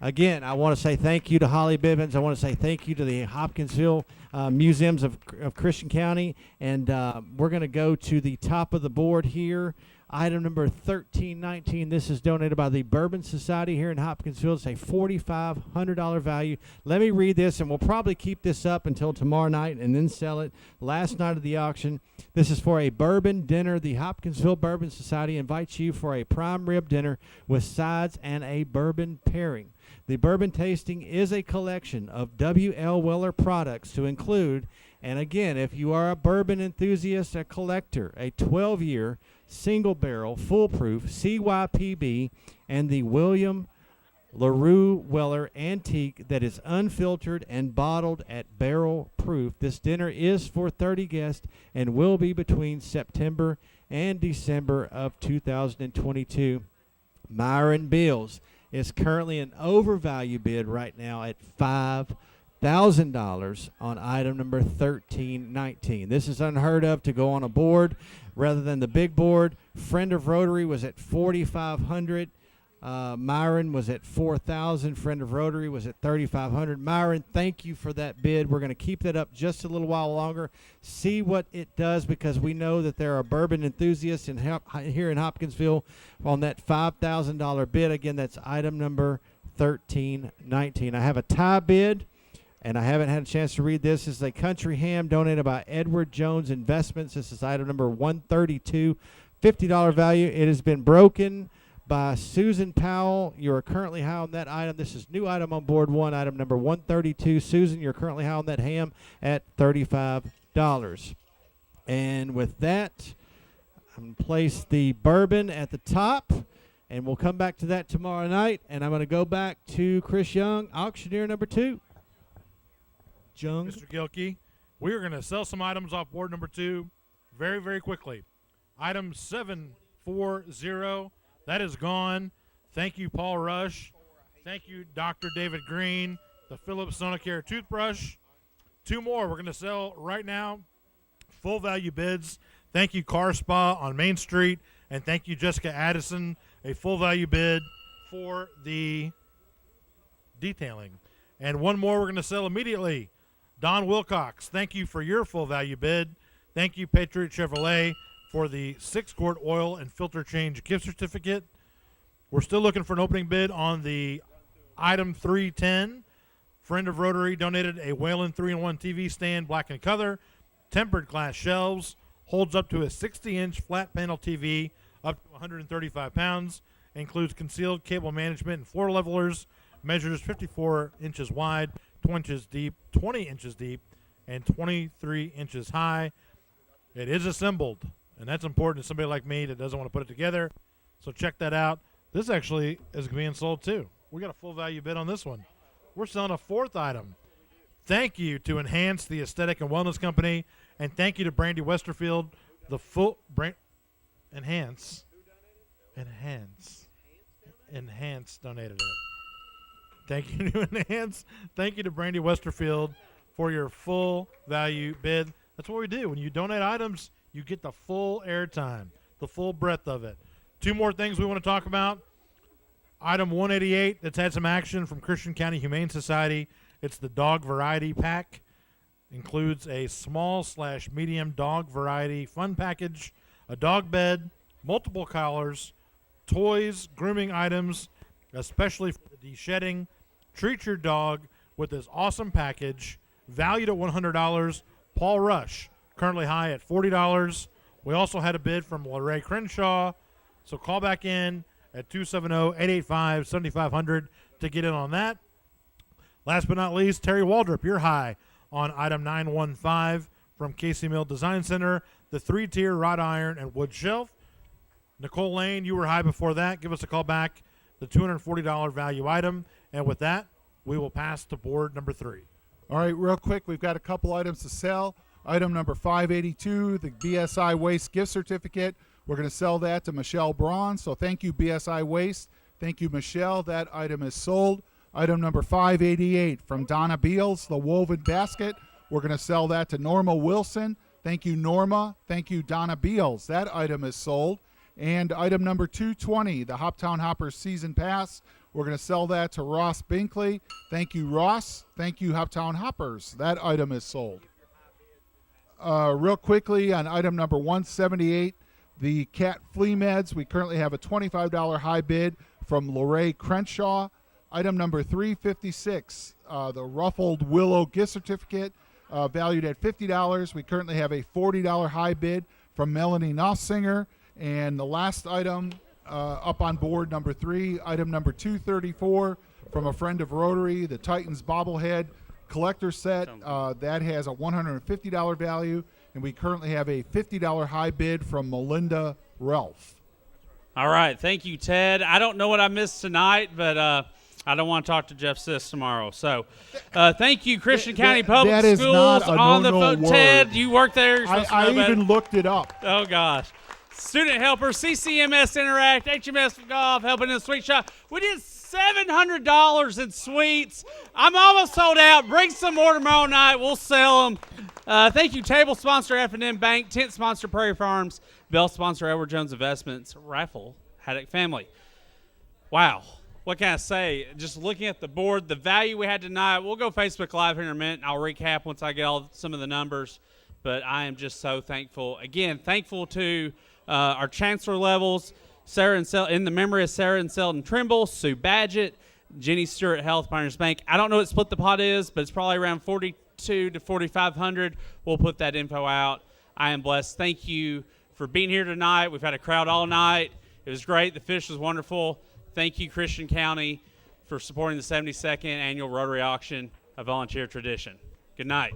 Again, I want to say thank you to Holly Bivens. I want to say thank you to the Hopkinsville Museums of Christian County. And we're going to go to the top of the board here. Item number 1319. This is donated by the Bourbon Society here in Hopkinsville. It's a $4,500 value. Let me read this, and we'll probably keep this up until tomorrow night and then sell it last night of the auction. This is for a bourbon dinner. The Hopkinsville Bourbon Society invites you for a prime rib dinner with sides and a bourbon pairing. The bourbon tasting is a collection of W.L. Weller products to include, and again, if you are a bourbon enthusiast, a collector, a 12-year single barrel foolproof CYPB and the William LaRue Weller Antique that is unfiltered and bottled at barrel proof. This dinner is for 30 guests and will be between September and December of 2022. Myron Bills is currently an overvalue bid right now at $5,000 on item number 1319. This is unheard of to go on a board rather than the big board. Friend of Rotary was at $4,500. Myron was at $4,000. Friend of Rotary was at $3,500. Myron, thank you for that bid. We're going to keep that up just a little while longer, see what it does, because we know that there are bourbon enthusiasts here in Hopkinsville on that $5,000 bid. Again, that's item number 1319. I have a tie bid, and I haven't had a chance to read this. This is a country ham donated by Edward Jones Investments. This is item number 132, $50 value. It has been broken by Susan Powell. You are currently high on that item. This is new item on board 1, item number 132. Susan, you're currently high on that ham at $35. And with that, I'm going to place the bourbon at the top, and we'll come back to that tomorrow night. And I'm going to go back to Chris Young, auctioneer number 2. Jung. Mr. Gilkey, we are going to sell some items off board number 2 very, very quickly. Item 740. That is gone. Thank you, Paul Rush. Thank you, Dr. David Green. The Philips Sonicare toothbrush. 2 more we're going to sell right now. Full value bids. Thank you, Car Spa on Main Street. And thank you, Jessica Addison, a full value bid for the detailing. And one more we're going to sell immediately. Don Wilcox, thank you for your full value bid. Thank you, Patriot Chevrolet, for the 6-quart oil and filter change gift certificate. We're still looking for an opening bid on the item 310. Friend of Rotary donated a Whalen 3-in-1 TV stand, black and color, tempered glass shelves, holds up to a 60-inch flat panel TV up to 135 pounds, includes concealed cable management and floor levelers, measures 54 inches wide, 20 inches deep, and 23 inches high. It is assembled, and that's important to somebody like me that doesn't want to put it together. So check that out. This actually is being sold too. We got a full value bid on this one. We're selling a 4th item. Thank you to Enhance the Aesthetic and Wellness Company, and thank you to Brandy Westerfield, the full Enhance donated it. Thank you to Enhance. Thank you to Brandy Westerfield for your full value bid. That's what we do. When you donate items, you get the full airtime, the full breadth of it. 2 more things we want to talk about. Item 188 that's had some action from Christian County Humane Society. It's the dog variety pack. Includes a small/medium dog variety fun package, a dog bed, multiple collars, toys, grooming items, especially for the de-shedding. Treat your dog with this awesome package, valued at $100. Paul Rush, currently high at $40. We also had a bid from Lorraine Crenshaw, so call back in at 270-885-7500 to get in on that. Last but not least, Terry Waldrop, you're high on item 915 from Casey Mill Design Center, the 3-tier wrought iron and wood shelf. Nicole Lane, you were high before that. Give us a call back, the $240 value item. And with that, we will pass to board number 3. All right, real quick, we've got a couple items to sell. Item number 582, the BSI Waste gift certificate. We're going to sell that to Michelle Braun. So thank you, BSI Waste. Thank you, Michelle. That item is sold. Item number 588 from Donna Beals, the woven basket. We're going to sell that to Norma Wilson. Thank you, Norma. Thank you, Donna Beals. That item is sold. And item number 220, the Hoptown Hoppers season pass. We're going to sell that to Ross Binkley. Thank you, Ross. Thank you, Hoptown Hoppers. That item is sold. Real quickly on item number 178, the cat flea meds. We currently have a $25 high bid from Lorraine Crenshaw. Item number 356, the Ruffled Willow gift certificate, valued at $50. We currently have a $40 high bid from Melanie Nossinger. And the last item up on board, number 3, item number 234 from a friend of Rotary, the Titans bobblehead collector set. That has a $150 value. And we currently have a $50 high bid from Melinda Ralph. All right. Thank you, Ted. I don't know what I missed tonight, but I don't want to talk to Jeff Siss tomorrow. So thank you, Christian County Public that is Schools not a on the no-no phone. word. Ted, you work there. You're supposed to I know better. even looked it up. Oh, gosh. Student helpers, CCMS Interact, HMS Golf, helping in the sweet shop. We did $700 in sweets. I'm almost sold out. Bring some more tomorrow night. We'll sell them. Thank you, table sponsor F&M Bank, tent sponsor Prairie Farms, bell sponsor Edward Jones Investments, raffle Haddock Family. Wow. What can I say? Just looking at the board, the value we had tonight, we'll go Facebook Live here in a minute, and I'll recap once I get some of the numbers. But I am just so thankful. Again, thankful to our chancellor levels, Sarah and in the memory of Sarah and Selden Trimble, Sue Badgett, Jenny Stewart Health, Pioneers Bank. I don't know what split the pot is, but it's probably around 4,200 to 4,500. We'll put that info out. I am blessed. Thank you for being here tonight. We've had a crowd all night. It was great. The fish was wonderful. Thank you, Christian County, for supporting the 72nd Annual Rotary Auction, a volunteer tradition. Good night.